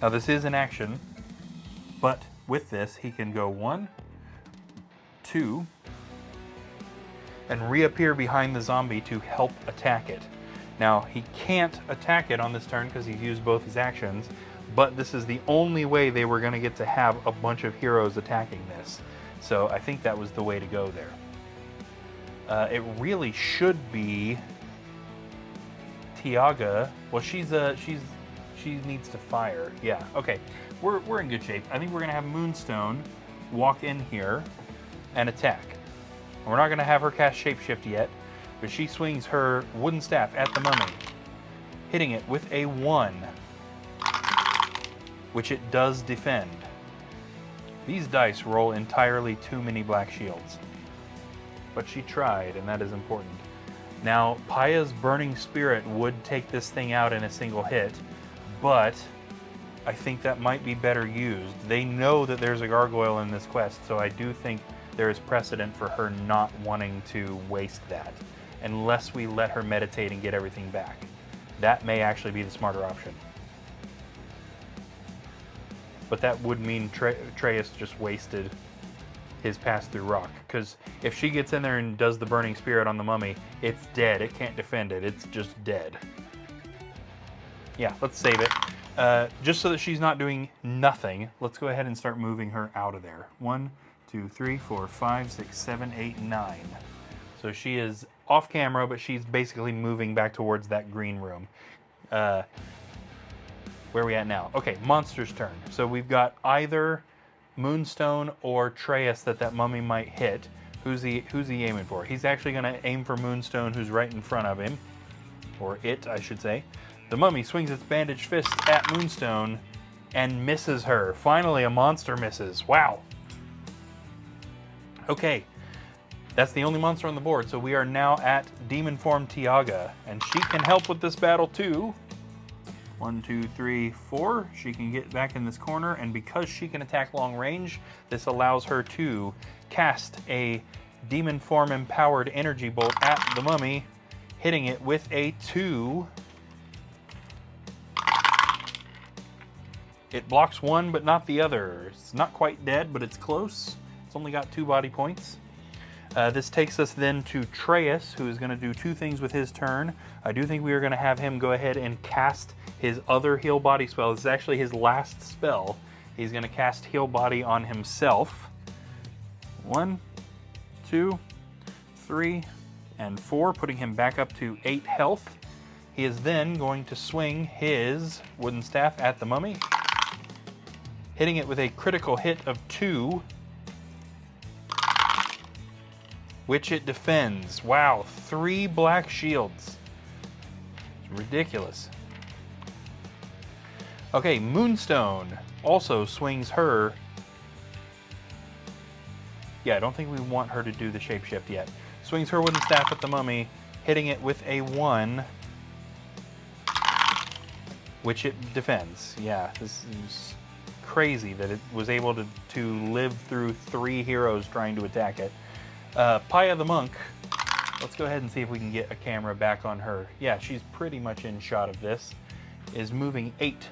Now this is an action, but with this he can go 1, 2, and reappear behind the zombie to help attack it. Now he can't attack it on this turn because he's used both his actions, but this is the only way they were going to get to have a bunch of heroes attacking this. So I think that was the way to go there. It really should be Tiaga. Well, she needs to fire. Yeah, okay. We're in good shape. I think we're gonna have Moonstone walk in here and attack. We're not gonna have her cast Shapeshift yet, but she swings her wooden staff at the mummy, hitting it with a 1, which it does defend. These dice roll entirely too many black shields. But she tried, and that is important. Now, Paya's Burning Spirit would take this thing out in a single hit, but I think that might be better used. They know that there's a gargoyle in this quest, so I do think there is precedent for her not wanting to waste that, unless we let her meditate and get everything back. That may actually be the smarter option. But that would mean Atreus just wasted his Pass-Through Rock, because if she gets in there and does the Burning Spirit on the mummy, it's dead. It can't defend it. It's just dead. Yeah, let's save it. Just so that she's not doing nothing, let's go ahead and start moving her out of there. 1, 2, 3, 4, 5, 6, 7, 8, 9. So she is off camera, but she's basically moving back towards that green room. Where are we at now? Okay, monster's turn. So we've got either Moonstone or Atreus that mummy might hit. Who's he aiming for? He's actually going to aim for Moonstone, who's right in front of him, or it, I should say. The mummy swings its bandaged fist at Moonstone and misses her. Finally, a monster misses. Wow. Okay, that's the only monster on the board, so we are now at Demon Form Tiaga, and she can help with this battle too. 1, 2, 3, 4. She can get back in this corner, and because she can attack long range, this allows her to cast a Demon Form Empowered Energy Bolt at the mummy, hitting it with a 2. It blocks one, but not the other. It's not quite dead, but it's close. It's only got 2 body points. This takes us then to Treyas, who is going to do 2 things with his turn. I do think we are going to have him go ahead and cast his other Heal Body spell. This is actually his last spell. He's going to cast Heal Body on himself. 1, 2, 3, and 4, putting him back up to 8 health. He is then going to swing his wooden staff at the mummy, hitting it with a critical hit of 2, which it defends. Wow, 3 black shields. It's ridiculous. Okay, Moonstone also swings her. Yeah, I don't think we want her to do the shapeshift yet. Swings her wooden staff at the mummy, hitting it with a 1, which it defends. Yeah, this is crazy that it was able to live through 3 heroes trying to attack it. Paya the monk, let's go ahead and see if we can get a camera back on her. Yeah, she's pretty much in shot of this. Is moving 8.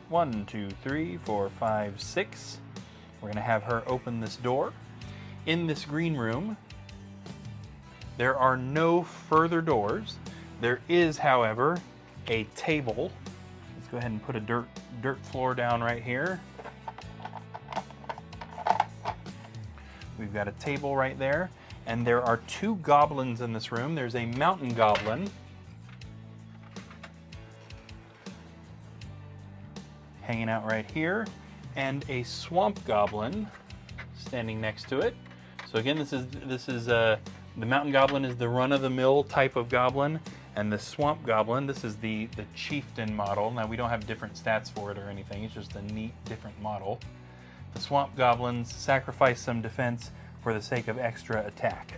1, 2, 3, 4, 5, 6. We're gonna have her open this door. In this green room, there are no further doors. There is, however, a table. Let's go ahead and put a dirt floor down right here. We've got a table right there, and there are 2 goblins in this room. There's a mountain goblin hanging out right here, and a swamp goblin standing next to it. So again, this is the mountain goblin is the run-of-the-mill type of goblin, and the swamp goblin, this is the chieftain model. Now, we don't have different stats for it or anything. It's just a neat, different model. The swamp goblins sacrifice some defense for the sake of extra attack.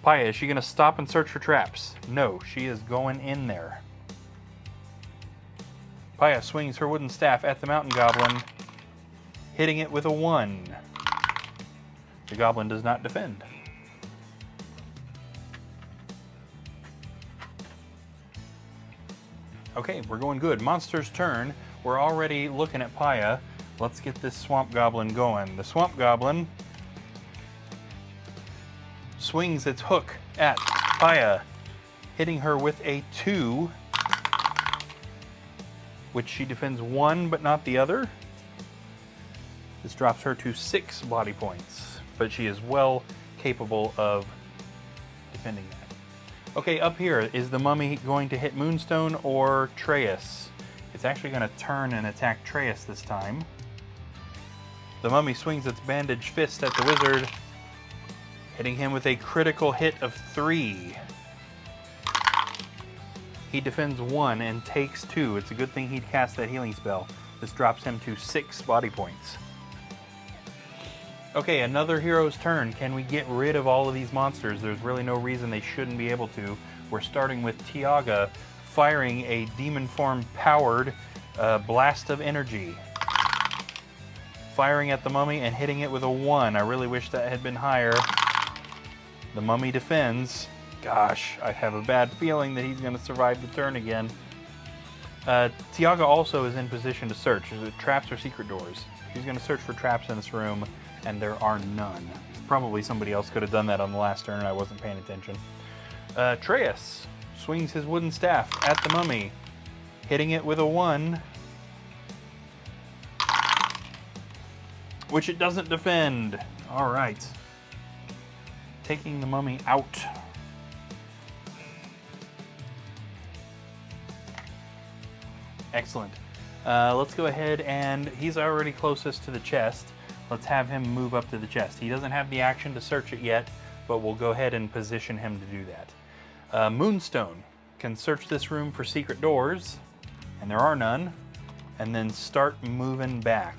Paya, is she going to stop and search for traps? No, she is going in there. Paya swings her wooden staff at the mountain goblin, hitting it with a 1. The goblin does not defend. Okay, we're going good. Monster's turn. We're already looking at Paya. Let's get this swamp goblin going. The swamp goblin swings its hook at Paya, hitting her with a 2, which she defends 1 but not the other. This drops her to 6 body points, but she is well capable of defending that. Okay, up here, is the mummy going to hit Moonstone or Treyas? It's actually going to turn and attack Treyas this time. The mummy swings its bandaged fist at the wizard, hitting him with a critical hit of 3. He defends 1 and takes 2. It's a good thing he'd cast that healing spell. This drops him to 6 body points. Okay, another hero's turn. Can we get rid of all of these monsters? There's really no reason they shouldn't be able to. We're starting with Tiaga firing a demon form powered blast of energy. Firing at the mummy and hitting it with a 1. I really wish that had been higher. The mummy defends. Gosh, I have a bad feeling that he's going to survive the turn again. Tiaga also is in position to search. Is it traps or secret doors? He's going to search for traps in this room, and there are none. Probably somebody else could have done that on the last turn and I wasn't paying attention. Treyas swings his wooden staff at the mummy, hitting it with a 1, which it doesn't defend. All right. Taking the mummy out. Excellent. Let's go ahead, and he's already closest to the chest. Let's have him move up to the chest. He doesn't have the action to search it yet, but we'll go ahead and position him to do that. Moonstone can search this room for secret doors. and there are none, and then start moving back.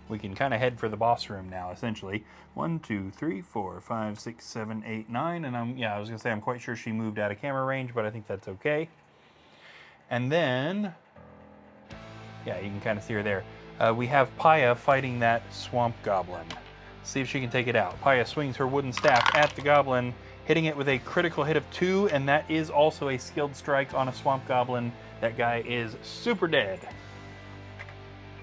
We can kind of head for the boss room now, essentially. 1, 2, 3, 4, 5, 6, 7, 8, 9, and I was gonna say I'm quite sure she moved out of camera range, but I think that's okay. And then, yeah, you can kind of see her there. We have Paya fighting that swamp goblin. See if she can take it out. Paya swings her wooden staff at the goblin, hitting it with a critical hit of 2, and that is also a skilled strike on a swamp goblin. That guy is super dead.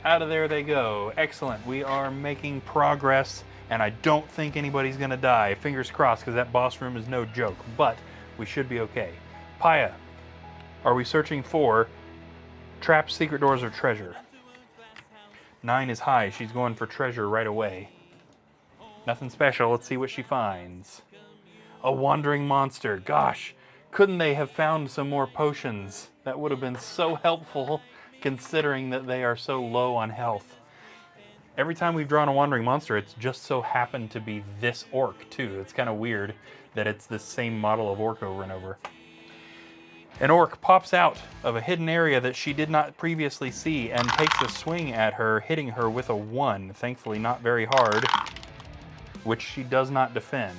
Out of there they go. Excellent. We are making progress, and I don't think anybody's going to die. Fingers crossed, because that boss room is no joke, but we should be okay. Paya, are we searching for traps, secret doors, or treasure? 9 is high. She's going for treasure right away. Nothing special. Let's see what she finds. A wandering monster. Gosh, couldn't they have found some more potions? That would have been so helpful, considering that they are so low on health. Every time we've drawn a wandering monster, it's just so happened to be this orc too. It's kind of weird that it's the same model of orc over and over. An orc pops out of a hidden area that she did not previously see and takes a swing at her, hitting her with a 1. Thankfully not very hard, which she does not defend.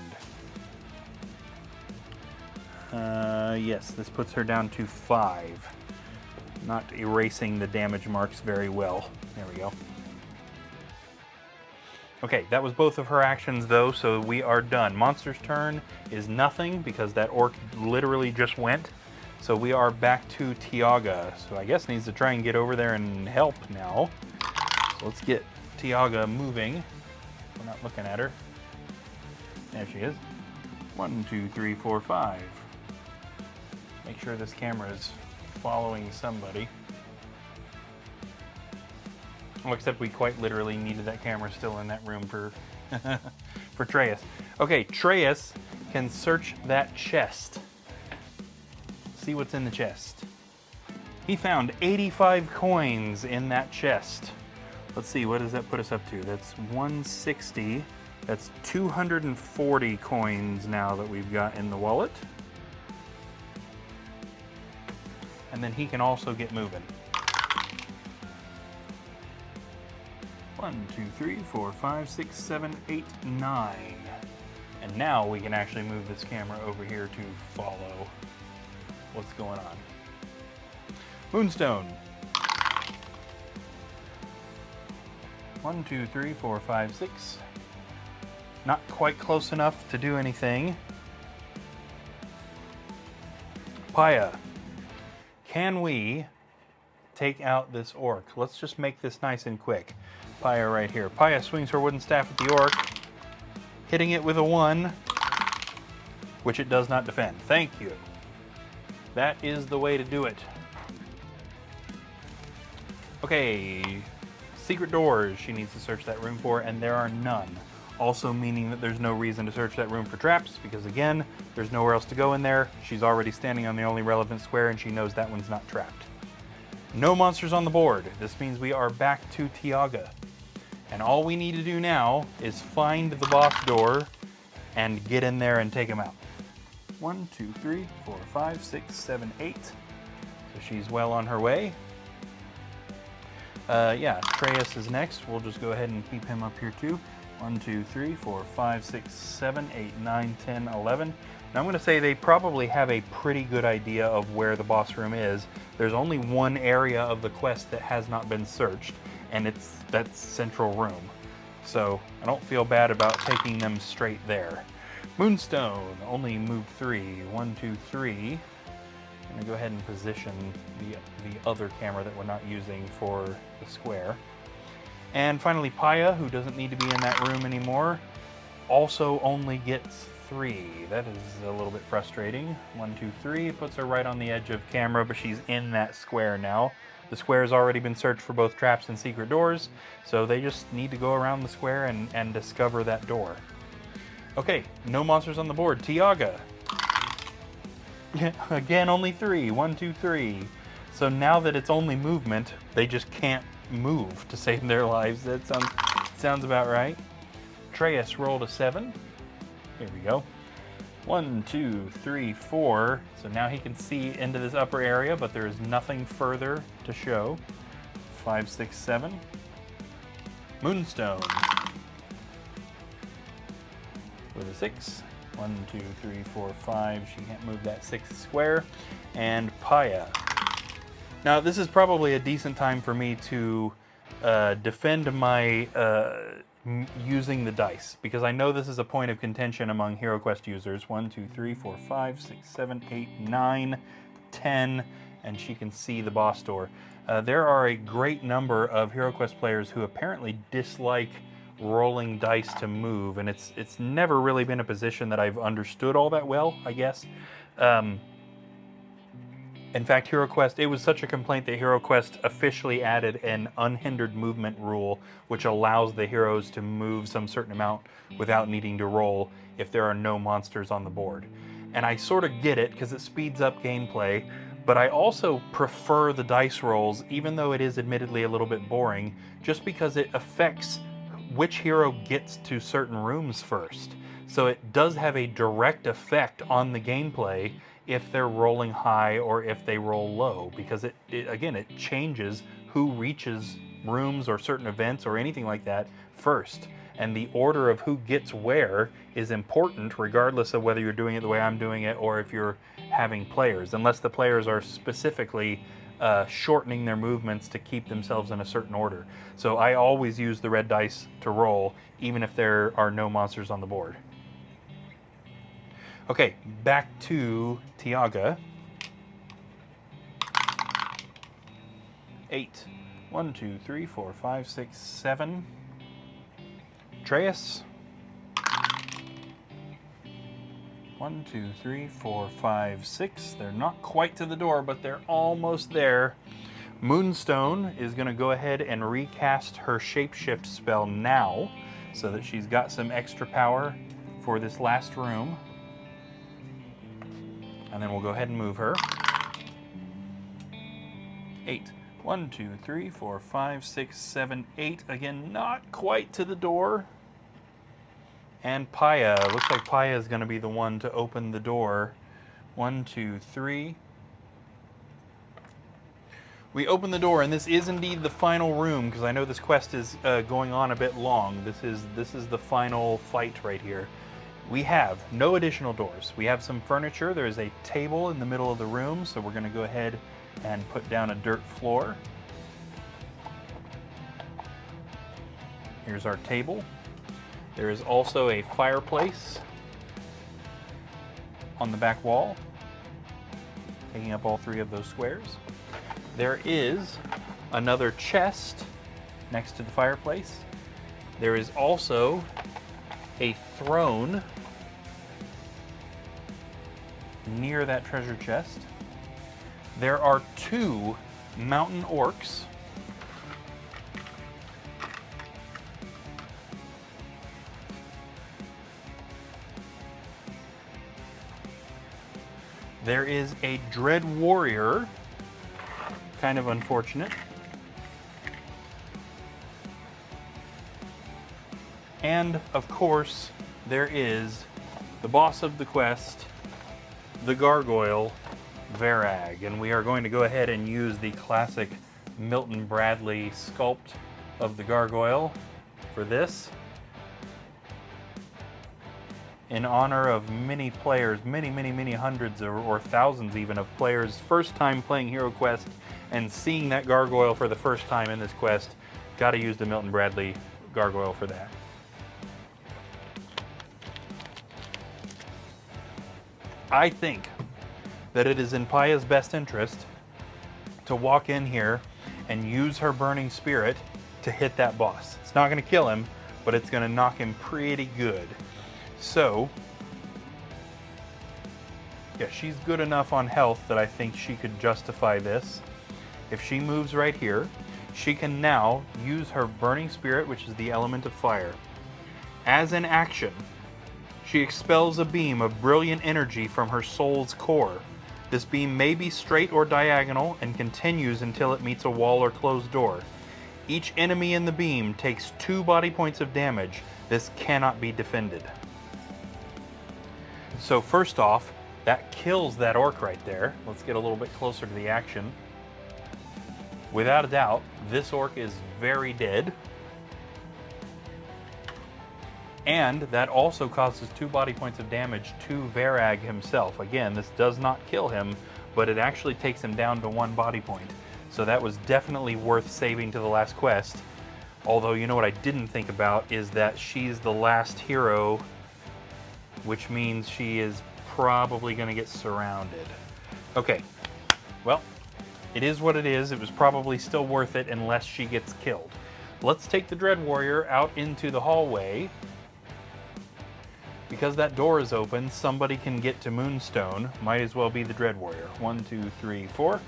Yes, this puts her down to 5. Not erasing the damage marks very well. There we go. Okay, that was both of her actions though, so we are done. Monster's turn is nothing because that orc literally just went. So we are back to Tiaga. So I guess needs to try and get over there and help now. So let's get Tiaga moving. We're not looking at her. There she is. 1, 2, 3, 4, 5. Make sure this camera is following somebody. Well, except we quite literally needed that camera still in that room for for Treyas. Okay, Treyas can search that chest. See what's in the chest. He found 85 coins in that chest. Let's see, what does that put us up to? That's 160. That's 240 coins now that we've got in the wallet. And then he can also get moving. 1, 2, 3, 4, 5, 6, 7, 8, 9. And now we can actually move this camera over here to follow what's going on. Moonstone. 1, 2, 3, 4, 5, 6. Not quite close enough to do anything. Paya. Can we take out this orc? Let's just make this nice and quick. Paya right here. Paya swings her wooden staff at the orc, hitting it with a 1, which it does not defend. Thank you. That is the way to do it. Okay, secret doors she needs to search that room for, and there are none. Also meaning that there's no reason to search that room for traps, because again, there's nowhere else to go in there. She's already standing on the only relevant square, and she knows that one's not trapped. No monsters on the board. This means we are back to Tiaga. And all we need to do now is find the boss door and get in there and take him out. 1, 2, 3, 4, 5, 6, 7, 8. So she's well on her way. Yeah, Treyas is next. We'll just go ahead and keep him up here too. 1, 2, 3, 4, 5, 6, 7, 8, 9, 10, 11. Now I'm going to say they probably have a pretty good idea of where the boss room is. There's only one area of the quest that has not been searched, and it's that central room. So I don't feel bad about taking them straight there. Moonstone, only move 3. 1, 2, 3. I'm going to go ahead and position the other camera that we're not using for the square. And finally Paya, who doesn't need to be in that room anymore, also only gets 3. That is a little bit frustrating. 1, 2, 3 puts her right on the edge of camera, but she's in that square now. The square has already been searched for both traps and secret doors, so they just need to go around the square and discover that door. Okay, no monsters on the board. Tiaga. Again, only 3. 1, 2, 3. So now that it's only movement, they just can't move to save their lives. That sounds about right. Treyas rolled a 7. Here we go. 1, 2, 3, 4. So now he can see into this upper area, but there is nothing further to show. 5, 6, 7. Moonstone. With a 6. 1, 2, 3, 4, 5. She can't move that 6 square. And Paya. Now this is probably a decent time for me to defend my using the dice, because I know this is a point of contention among HeroQuest users. 1, 2, 3, 4, 5, 6, 7, 8, 9, 10, and she can see the boss door. There are a great number of HeroQuest players who apparently dislike rolling dice to move, and it's never really been a position that I've understood all that well, I guess. In fact, HeroQuest, it was such a complaint that HeroQuest officially added an unhindered movement rule, which allows the heroes to move some certain amount without needing to roll if there are no monsters on the board. And I sort of get it, because it speeds up gameplay, but I also prefer the dice rolls, even though it is admittedly a little bit boring, just because it affects which hero gets to certain rooms first. So it does have a direct effect on the gameplay if they're rolling high or if they roll low, because it changes who reaches rooms or certain events or anything like that first. And the order of who gets where is important, regardless of whether you're doing it the way I'm doing it or if you're having players, unless the players are specifically shortening their movements to keep themselves in a certain order. So I always use the red dice to roll, even if there are no monsters on the board. Okay, back to Tiaga. 8. 1, 2, 3, 4, 5, 6, 7. Atreus. 1, 2, 3, 4, 5, 6. They're not quite to the door, but they're almost there. Moonstone is going to go ahead and recast her shapeshift spell now, so that she's got some extra power for this last room. And then we'll go ahead and move her. 8. 1, 2, 3, 4, 5, 6, 7, 8. Again, not quite to the door. And Paya. Looks like Paya is going to be the one to open the door. 1, 2, 3. We open the door, and this is indeed the final room, because I know this quest is going on a bit long. This is the final fight right here. We have no additional doors. We have some furniture. There is a table in the middle of the room, so we're going to go ahead and put down a dirt floor. Here's our table. There is also a fireplace on the back wall, taking up all 3 of those squares. There is another chest next to the fireplace. There is also a throne near that treasure chest. There are 2 mountain orcs. There is a Dread Warrior. Kind of unfortunate. And, of course, there is the boss of the quest, the gargoyle, Varag. And we are going to go ahead and use the classic Milton Bradley sculpt of the gargoyle for this, in honor of many players, many hundreds or thousands even of players, first time playing HeroQuest and seeing that gargoyle for the first time in this quest. Got to use the Milton Bradley gargoyle for that. I think that it is in Paya's best interest to walk in here and use her burning spirit to hit that boss. It's not going to kill him, but it's going to knock him pretty good. So, yeah, she's good enough on health that I think she could justify this. If she moves right here, she can now use her burning spirit, which is the element of fire. As an action, she expels a beam of brilliant energy from her soul's core. This beam may be straight or diagonal and continues until it meets a wall or closed door. Each enemy in the beam takes 2 body points of damage. This cannot be defended. So first off, that kills that orc right there. Let's get a little bit closer to the action. Without a doubt, this orc is very dead. And that also causes 2 body points of damage to Varag himself. Again, this does not kill him, but it actually takes him down to 1 body point. So that was definitely worth saving to the last quest. Although, you know what I didn't think about is that she's the last hero, which means she is probably going to get surrounded. Okay, well, it is what it is. It was probably still worth it unless she gets killed. Let's take the Dread Warrior out into the hallway. Because that door is open, somebody can get to Moonstone. Might as well be the Dread Warrior. 1, 2, 3, 4.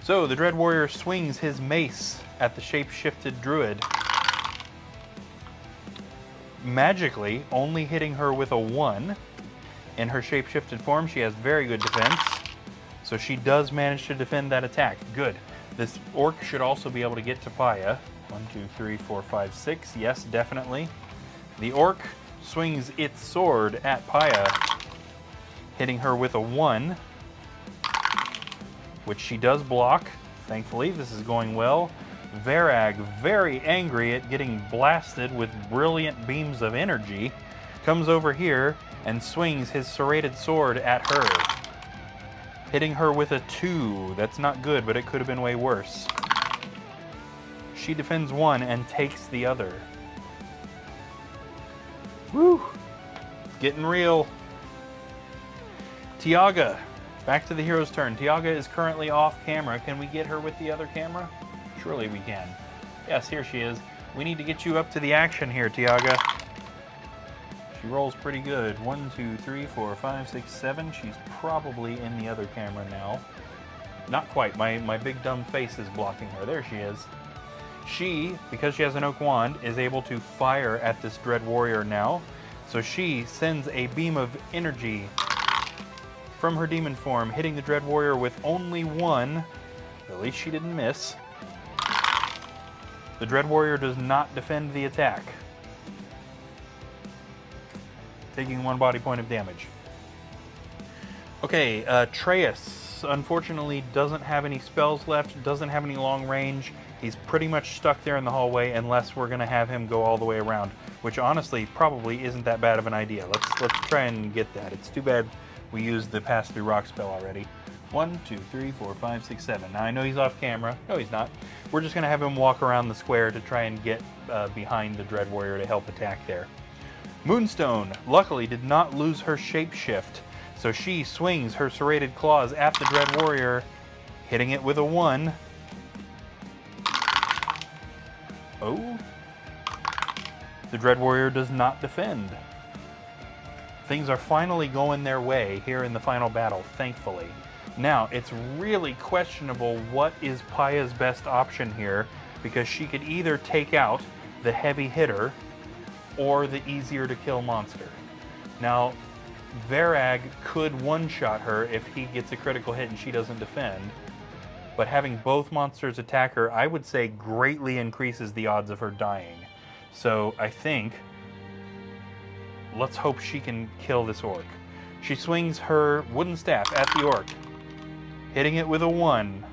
So the Dread Warrior swings his mace at the shape-shifted druid, magically only hitting her with a 1. In her shape-shifted form, she has very good defense, so she does manage to defend that attack. Good. This orc should also be able to get to Paya. 1, 2, 3, 4, 5, 6. Yes, definitely. The orc swings its sword at Paya, hitting her with a 1, which she does block. Thankfully, this is going well. Varag, very angry at getting blasted with brilliant beams of energy, comes over here and swings his serrated sword at her, hitting her with a 2. That's not good, but it could have been way worse. She defends 1 and takes the other. Woo! Getting real. Tiaga. Back to the hero's turn. Tiaga is currently off camera. Can we get her with the other camera? Surely we can. Yes, here she is. We need to get you up to the action here, Tiaga. She rolls pretty good. 1, 2, 3, 4, 5, 6, 7. She's probably in the other camera now. Not quite. My big dumb face is blocking her. There she is. She, because she has an oak wand, is able to fire at this Dread Warrior now. So she sends a beam of energy from her demon form, hitting the Dread Warrior with only 1. At least she didn't miss. The Dread Warrior does not defend the attack, taking 1 body point of damage. Okay, Atreus unfortunately doesn't have any spells left, doesn't have any long range. He's pretty much stuck there in the hallway unless we're going to have him go all the way around, which honestly probably isn't that bad of an idea. Let's try and get that. It's too bad we used the pass-through rock spell already. 1, 2, 3, 4, 5, 6, 7. Now I know he's off camera. No, he's not. We're just going to have him walk around the square to try and get behind the Dread Warrior to help attack there. Moonstone, luckily, did not lose her shapeshift, so she swings her serrated claws at the Dread Warrior, hitting it with a 1. Oh. The Dread Warrior does not defend. Things are finally going their way here in the final battle, thankfully. Now, it's really questionable what is Paya's best option here, because she could either take out the heavy hitter or the easier to kill monster. Now, Varag could one-shot her if he gets a critical hit and she doesn't defend, but having both monsters attack her, I would say greatly increases the odds of her dying. So I think, let's hope she can kill this orc. She swings her wooden staff at the orc, hitting it with a 1.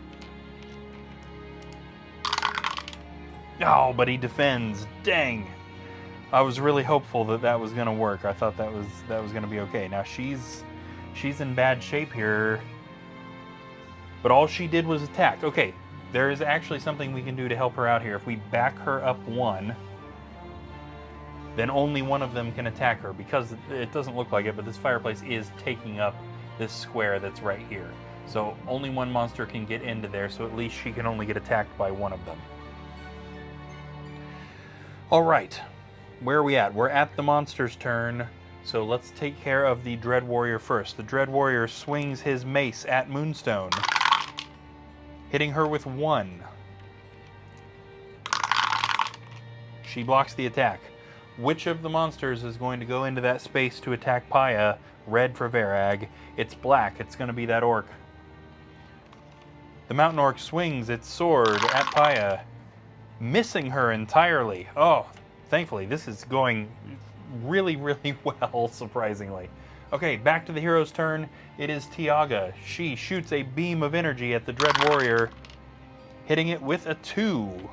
Oh, but he defends. Dang. I was really hopeful that that was going to work. I thought that was going to be okay. Now she's in bad shape here, but all she did was attack. Okay, there is actually something we can do to help her out here. If we back her up 1, then only one of them can attack her, because it doesn't look like it, but this fireplace is taking up this square that's right here. So only one monster can get into there, so at least she can only get attacked by one of them. All right, where are we at? We're at the monster's turn, so let's take care of the Dread Warrior first. The Dread Warrior swings his mace at Moonstone, hitting her with 1. She blocks the attack. Which of the monsters is going to go into that space to attack Paya? Red for Varag. It's black. It's going to be that orc. The mountain orc swings its sword at Paya, missing her entirely. Oh, thankfully, this is going really, really well, surprisingly. Okay, back to the hero's turn. It is Tiaga. She shoots a beam of energy at the Dread Warrior, hitting it with a 2.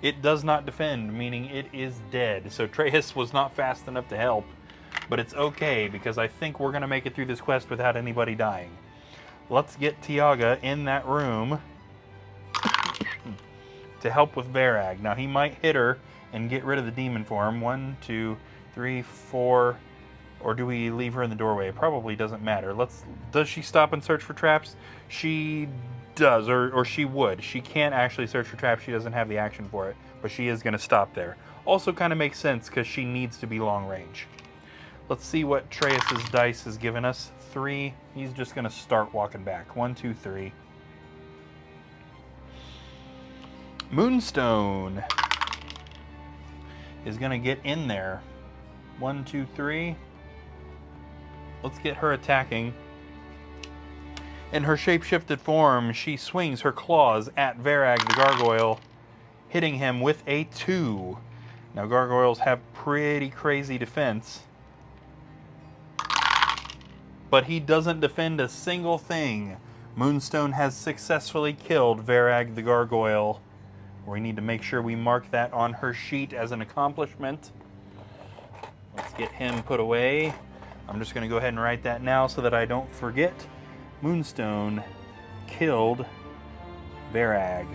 It does not defend, meaning it is dead. So Treyas was not fast enough to help, but it's okay because I think we're going to make it through this quest without anybody dying. Let's get Tiaga in that room to help with Varag. Now he might hit her and get rid of the demon form. 1, 2, 3, 4, or do we leave her in the doorway? It probably doesn't matter. Does she stop and search for traps? She does, or she would. She can't actually search for traps. She doesn't have the action for it, but she is going to stop there. Also kind of makes sense because she needs to be long range. Let's see what Treyas's dice has given us. 3. He's just going to start walking back. 1, 2, 3. Moonstone is going to get in there. 1, 2, 3. Let's get her attacking. In her shapeshifted form, she swings her claws at Varag the gargoyle, hitting him with a 2. Now gargoyles have pretty crazy defense, but he doesn't defend a single thing. Moonstone has successfully killed Varag the gargoyle. We need to make sure we mark that on her sheet as an accomplishment. Let's get him put away. I'm just going to go ahead and write that now so that I don't forget. Moonstone killed Varag.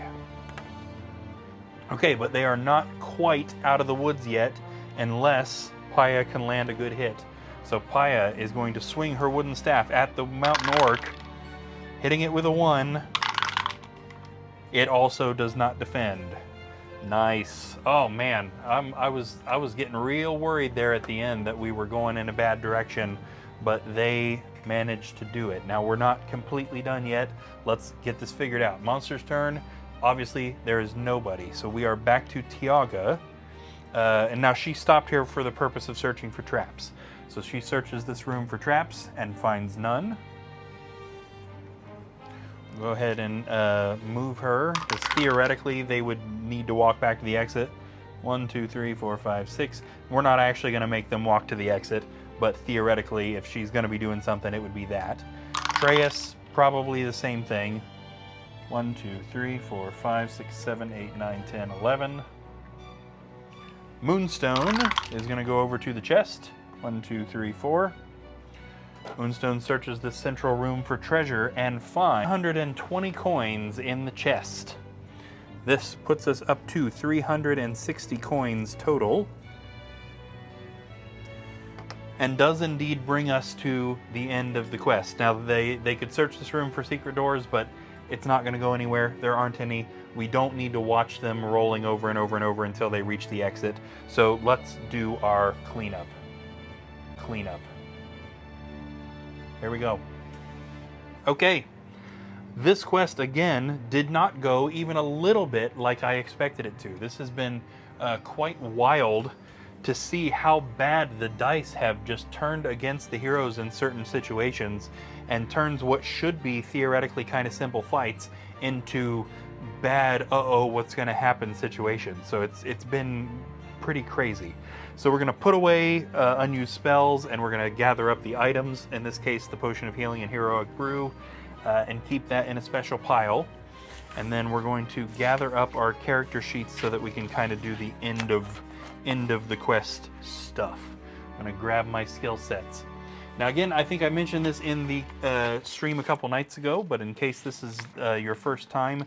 Okay, but they are not quite out of the woods yet unless Paya can land a good hit. So Paya is going to swing her wooden staff at the mountain orc, hitting it with a 1. It also does not defend. Nice. Oh man, I was getting real worried there at the end that we were going in a bad direction, but they managed to do it. Now we're not completely done yet. Let's get this figured out. Monster's turn. Obviously there is nobody, so we are back to Tiaga, and now she stopped here for the purpose of searching for traps. So she searches this room for traps and finds none. Go ahead and move her, because theoretically they would need to walk back to the exit. 1, 2, 3, 4, 5, 6. We're not actually going to make them walk to the exit, but theoretically, if she's going to be doing something, it would be that. Treyas, probably the same thing. 1, 2, 3, 4, 5, 6, 7, 8, 9, 10, 11. Moonstone is going to go over to the chest. 1, 2, 3, 4. Moonstone searches the central room for treasure and finds 120 coins in the chest. This puts us up to 360 coins total, and does indeed bring us to the end of the quest. Now they could search this room for secret doors, but it's not going to go anywhere. There aren't any. We don't need to watch them rolling over and over and over until they reach the exit. So let's do our cleanup. There we go. Okay, this quest again did not go even a little bit like I expected it to. This has been quite wild to see how bad the dice have just turned against the heroes in certain situations, and turns what should be theoretically kind of simple fights into bad what's going to happen situations. So it's been pretty crazy. So we're going to put away unused spells, and we're going to gather up the items, in this case the Potion of Healing and Heroic Brew, and keep that in a special pile. And then we're going to gather up our character sheets so that we can kind of do the end of the quest stuff. I'm going to grab my skill sets. Now again, I think I mentioned this in the stream a couple nights ago, but in case this is your first time,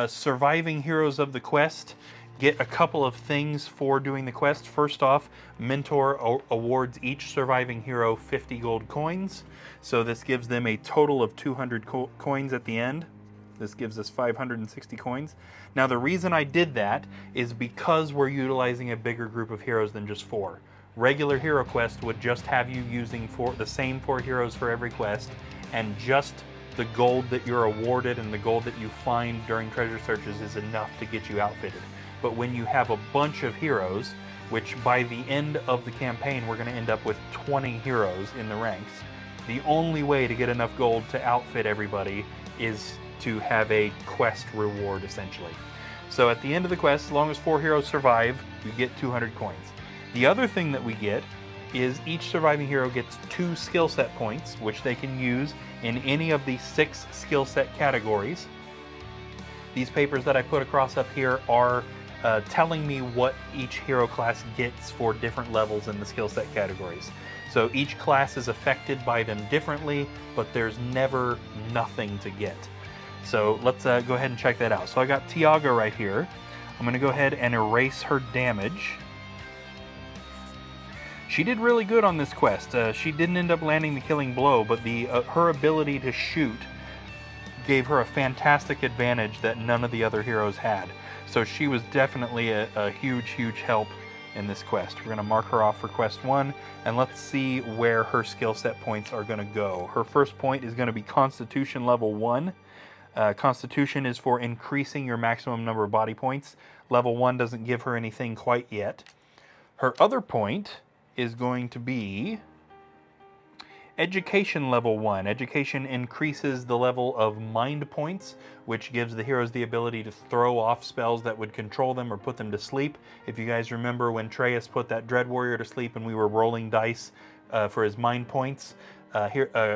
surviving heroes of the quest get a couple of things for doing the quest. First off, Mentor awards each surviving hero 50 gold coins. So this gives them a total of 200 coins at the end. This gives us 560 coins. Now the reason I did that is because we're utilizing a bigger group of heroes than just 4. Regular hero quest would just have you using the same 4 heroes for every quest, and just the gold that you're awarded and the gold that you find during treasure searches is enough to get you outfitted. But when you have a bunch of heroes, which by the end of the campaign we're going to end up with 20 heroes in the ranks, the only way to get enough gold to outfit everybody is to have a quest reward, essentially. So at the end of the quest, as long as 4 heroes survive, you get 200 coins. The other thing that we get is each surviving hero gets 2 skill set points, which they can use in any of the 6 skill set categories. These papers that I put across up here are telling me what each hero class gets for different levels in the skill set categories. So each class is affected by them differently, but there's never nothing to get. So let's go ahead and check that out. So I got Tiaga right here. I'm going to go ahead and erase her damage. She did really good on this quest. She didn't end up landing the killing blow, but her ability to shoot gave her a fantastic advantage that none of the other heroes had. So she was definitely a huge, huge help in this quest. We're going to mark her off for quest 1, and let's see where her skill set points are going to go. Her first point is going to be Constitution level 1. Constitution is for increasing your maximum number of body points. Level 1 doesn't give her anything quite yet. Her other point is going to be Education level 1. Education increases the level of mind points, which gives the heroes the ability to throw off spells that would control them or put them to sleep. If you guys remember when Treyas put that Dread Warrior to sleep and we were rolling dice for his mind points,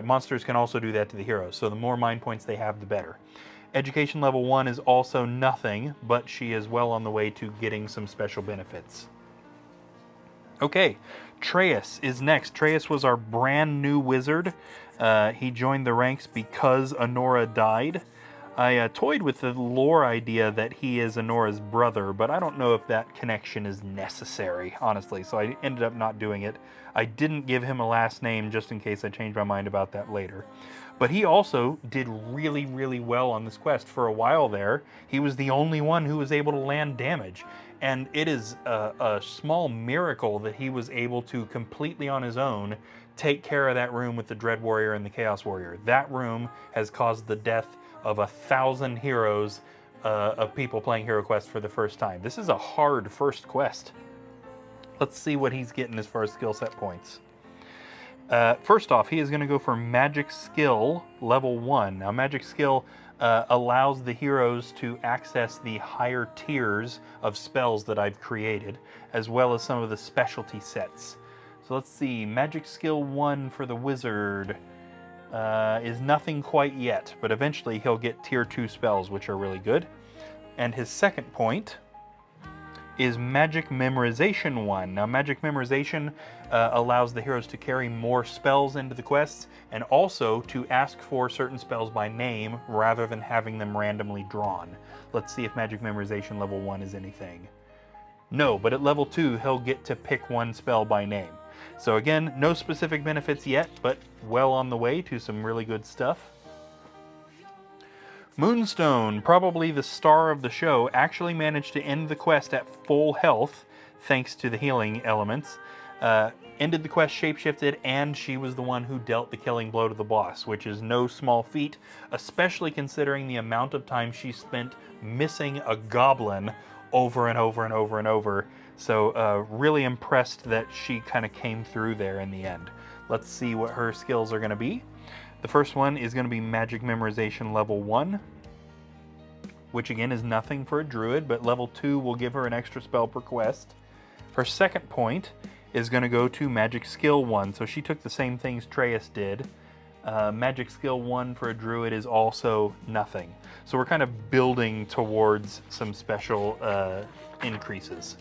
monsters can also do that to the heroes. So the more mind points they have, the better. Education level 1 is also nothing, but she is well on the way to getting some special benefits. Okay, Treyas is next. Treyas was our brand new wizard. He joined the ranks because Honora died. I toyed with the lore idea that he is Honora's brother, but I don't know if that connection is necessary, honestly, so I ended up not doing it. I didn't give him a last name just in case I change my mind about that later. But he also did really, really well on this quest. For a while there, he was the only one who was able to land damage. And it is a small miracle that he was able to completely on his own take care of that room with the Dread Warrior and the Chaos Warrior. That room has caused the death of 1,000 heroes of people playing Hero Quest for the first time. This is a hard first quest. Let's see what he's getting as far as skill set points. First off, he is going to go for Magic Skill level 1. Now, Magic Skill allows the heroes to access the higher tiers of spells that I've created, as well as some of the specialty sets. So let's see, Magic Skill 1 for the wizard is nothing quite yet, but eventually he'll get tier 2 spells, which are really good. And his second point is Magic Memorization 1. Now, Magic Memorization allows the heroes to carry more spells into the quests, and also to ask for certain spells by name rather than having them randomly drawn. Let's see if Magic Memorization level 1 is anything. No, but at level 2, he'll get to pick one spell by name. So again, no specific benefits yet, but well on the way to some really good stuff. Moonstone, probably the star of the show, actually managed to end the quest at full health, thanks to the healing elements. Ended the quest shapeshifted, and she was the one who dealt the killing blow to the boss, which is no small feat, especially considering the amount of time she spent missing a goblin over and over and over and over. So really impressed that she kind of came through there in the end. Let's see what her skills are going to be. The first one is going to be Magic Memorization level 1, which again is nothing for a druid, but level 2 will give her an extra spell per quest. Her second point is going to go to Magic Skill 1, so she took the same things Treyas did. Magic Skill 1 for a druid is also nothing. So we're kind of building towards some special increases.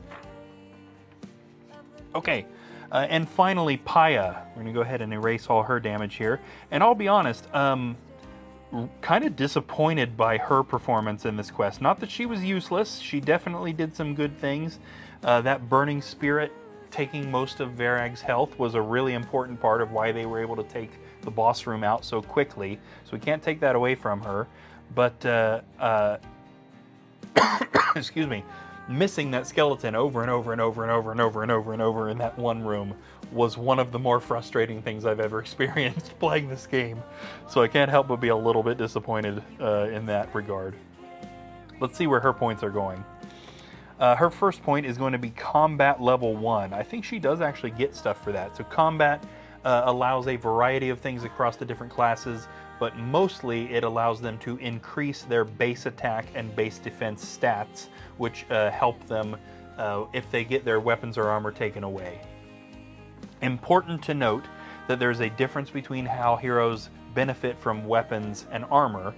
Okay. And finally, Paya. We're going to go ahead and erase all her damage here. And I'll be honest, kind of disappointed by her performance in this quest. Not that she was useless. She definitely did some good things. That Burning Spirit taking most of Varag's health was a really important part of why they were able to take the boss room out so quickly. So we can't take that away from her. But, excuse me. Missing that skeleton over and over and over and over and over and over and over in that one room was one of the more frustrating things I've ever experienced playing this game. So I can't help but be a little bit disappointed in that regard. Let's see where her points are going. Her first point is going to be Combat level 1. I think she does actually get stuff for that. So Combat allows a variety of things across the different classes, but mostly it allows them to increase their base attack and base defense stats, which help them if they get their weapons or armor taken away. Important to note that there's a difference between how heroes benefit from weapons and armor.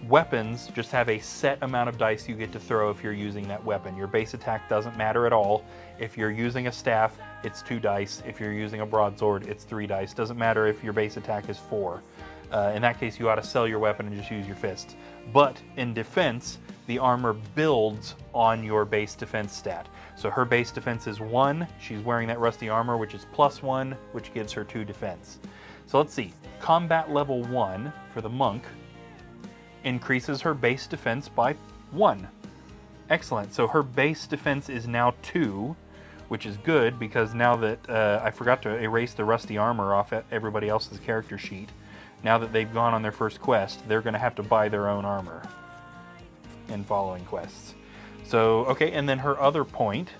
Weapons just have a set amount of dice you get to throw if you're using that weapon. Your base attack doesn't matter at all. If you're using a staff, it's 2 dice. If you're using a broadsword, it's 3 dice. Doesn't matter if your base attack is 4. In that case, you ought to sell your weapon and just use your fists. But in defense, the armor builds on your base defense stat. So her base defense is 1. She's wearing that rusty armor, which is +1, which gives her 2 defense. So let's see. Combat level 1 for the monk increases her base defense by 1. Excellent. So her base defense is now 2, which is good because now that I forgot to erase the rusty armor off everybody else's character sheet. Now that they've gone on their first quest, they're going to have to buy their own armor in following quests. So, okay, and then her other point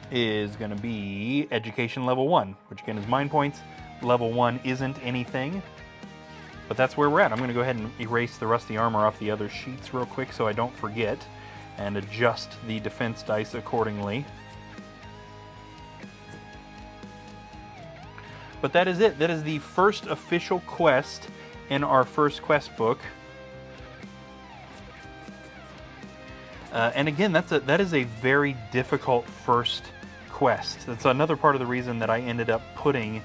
is going to be education level 1, which again is mind points. Level 1 isn't anything. But that's where we're at. I'm going to go ahead and erase the rusty armor off the other sheets real quick so I don't forget, and adjust the defense dice accordingly. But that is it. That is the first official quest in our first quest book. And again, that is a very difficult first quest. That's another part of the reason that I ended up putting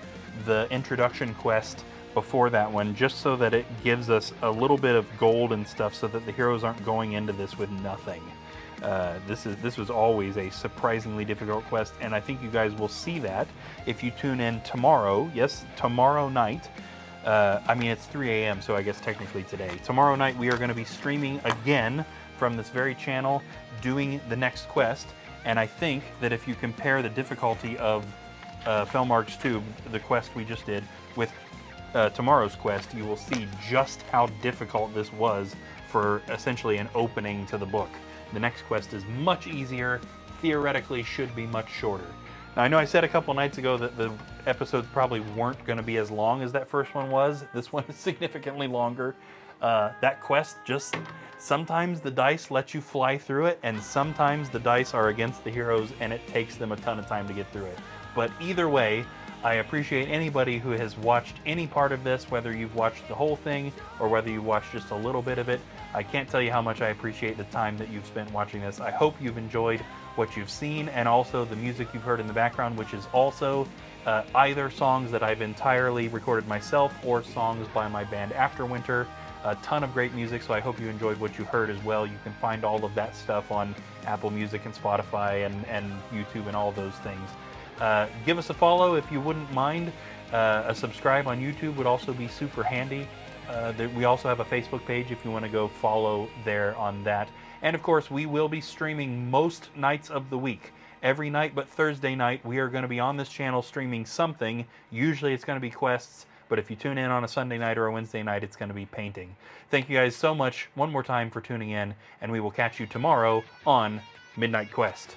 the introduction quest before that one, just so that it gives us a little bit of gold and stuff so that the heroes aren't going into this with nothing. This was always a surprisingly difficult quest, and I think you guys will see that if you tune in tomorrow. Yes, tomorrow night. I mean, it's 3 a.m., so I guess technically today. Tomorrow night we are going to be streaming again from this very channel, doing the next quest, and I think that if you compare the difficulty of Felmarg's Tube, the quest we just did, with tomorrow's quest, you will see just how difficult this was for essentially an opening to the book. The next quest is much easier, theoretically should be much shorter. Now, I know I said a couple nights ago that the episodes probably weren't going to be as long as that first one was. This one is significantly longer. That quest, just sometimes the dice let you fly through it, and sometimes the dice are against the heroes and it takes them a ton of time to get through it. But either way, I appreciate anybody who has watched any part of this, whether you've watched the whole thing or whether you watched just a little bit of it. I can't tell you how much I appreciate the time that you've spent watching this. I hope you've enjoyed what you've seen, and also the music you've heard in the background, which is also either songs that I've entirely recorded myself or songs by my band Afterwinter. A ton of great music, so I hope you enjoyed what you heard as well. You can find all of that stuff on Apple Music and Spotify and YouTube and all those things. Give us a follow if you wouldn't mind. A subscribe on YouTube would also be super handy. We also have a Facebook page if you want to go follow there on that. And of course, we will be streaming most nights of the week. Every night but Thursday night, we are going to be on this channel streaming something. Usually it's going to be quests, but if you tune in on a Sunday night or a Wednesday night, it's going to be painting. Thank you guys so much one more time for tuning in, and we will catch you tomorrow on Midnight Quest.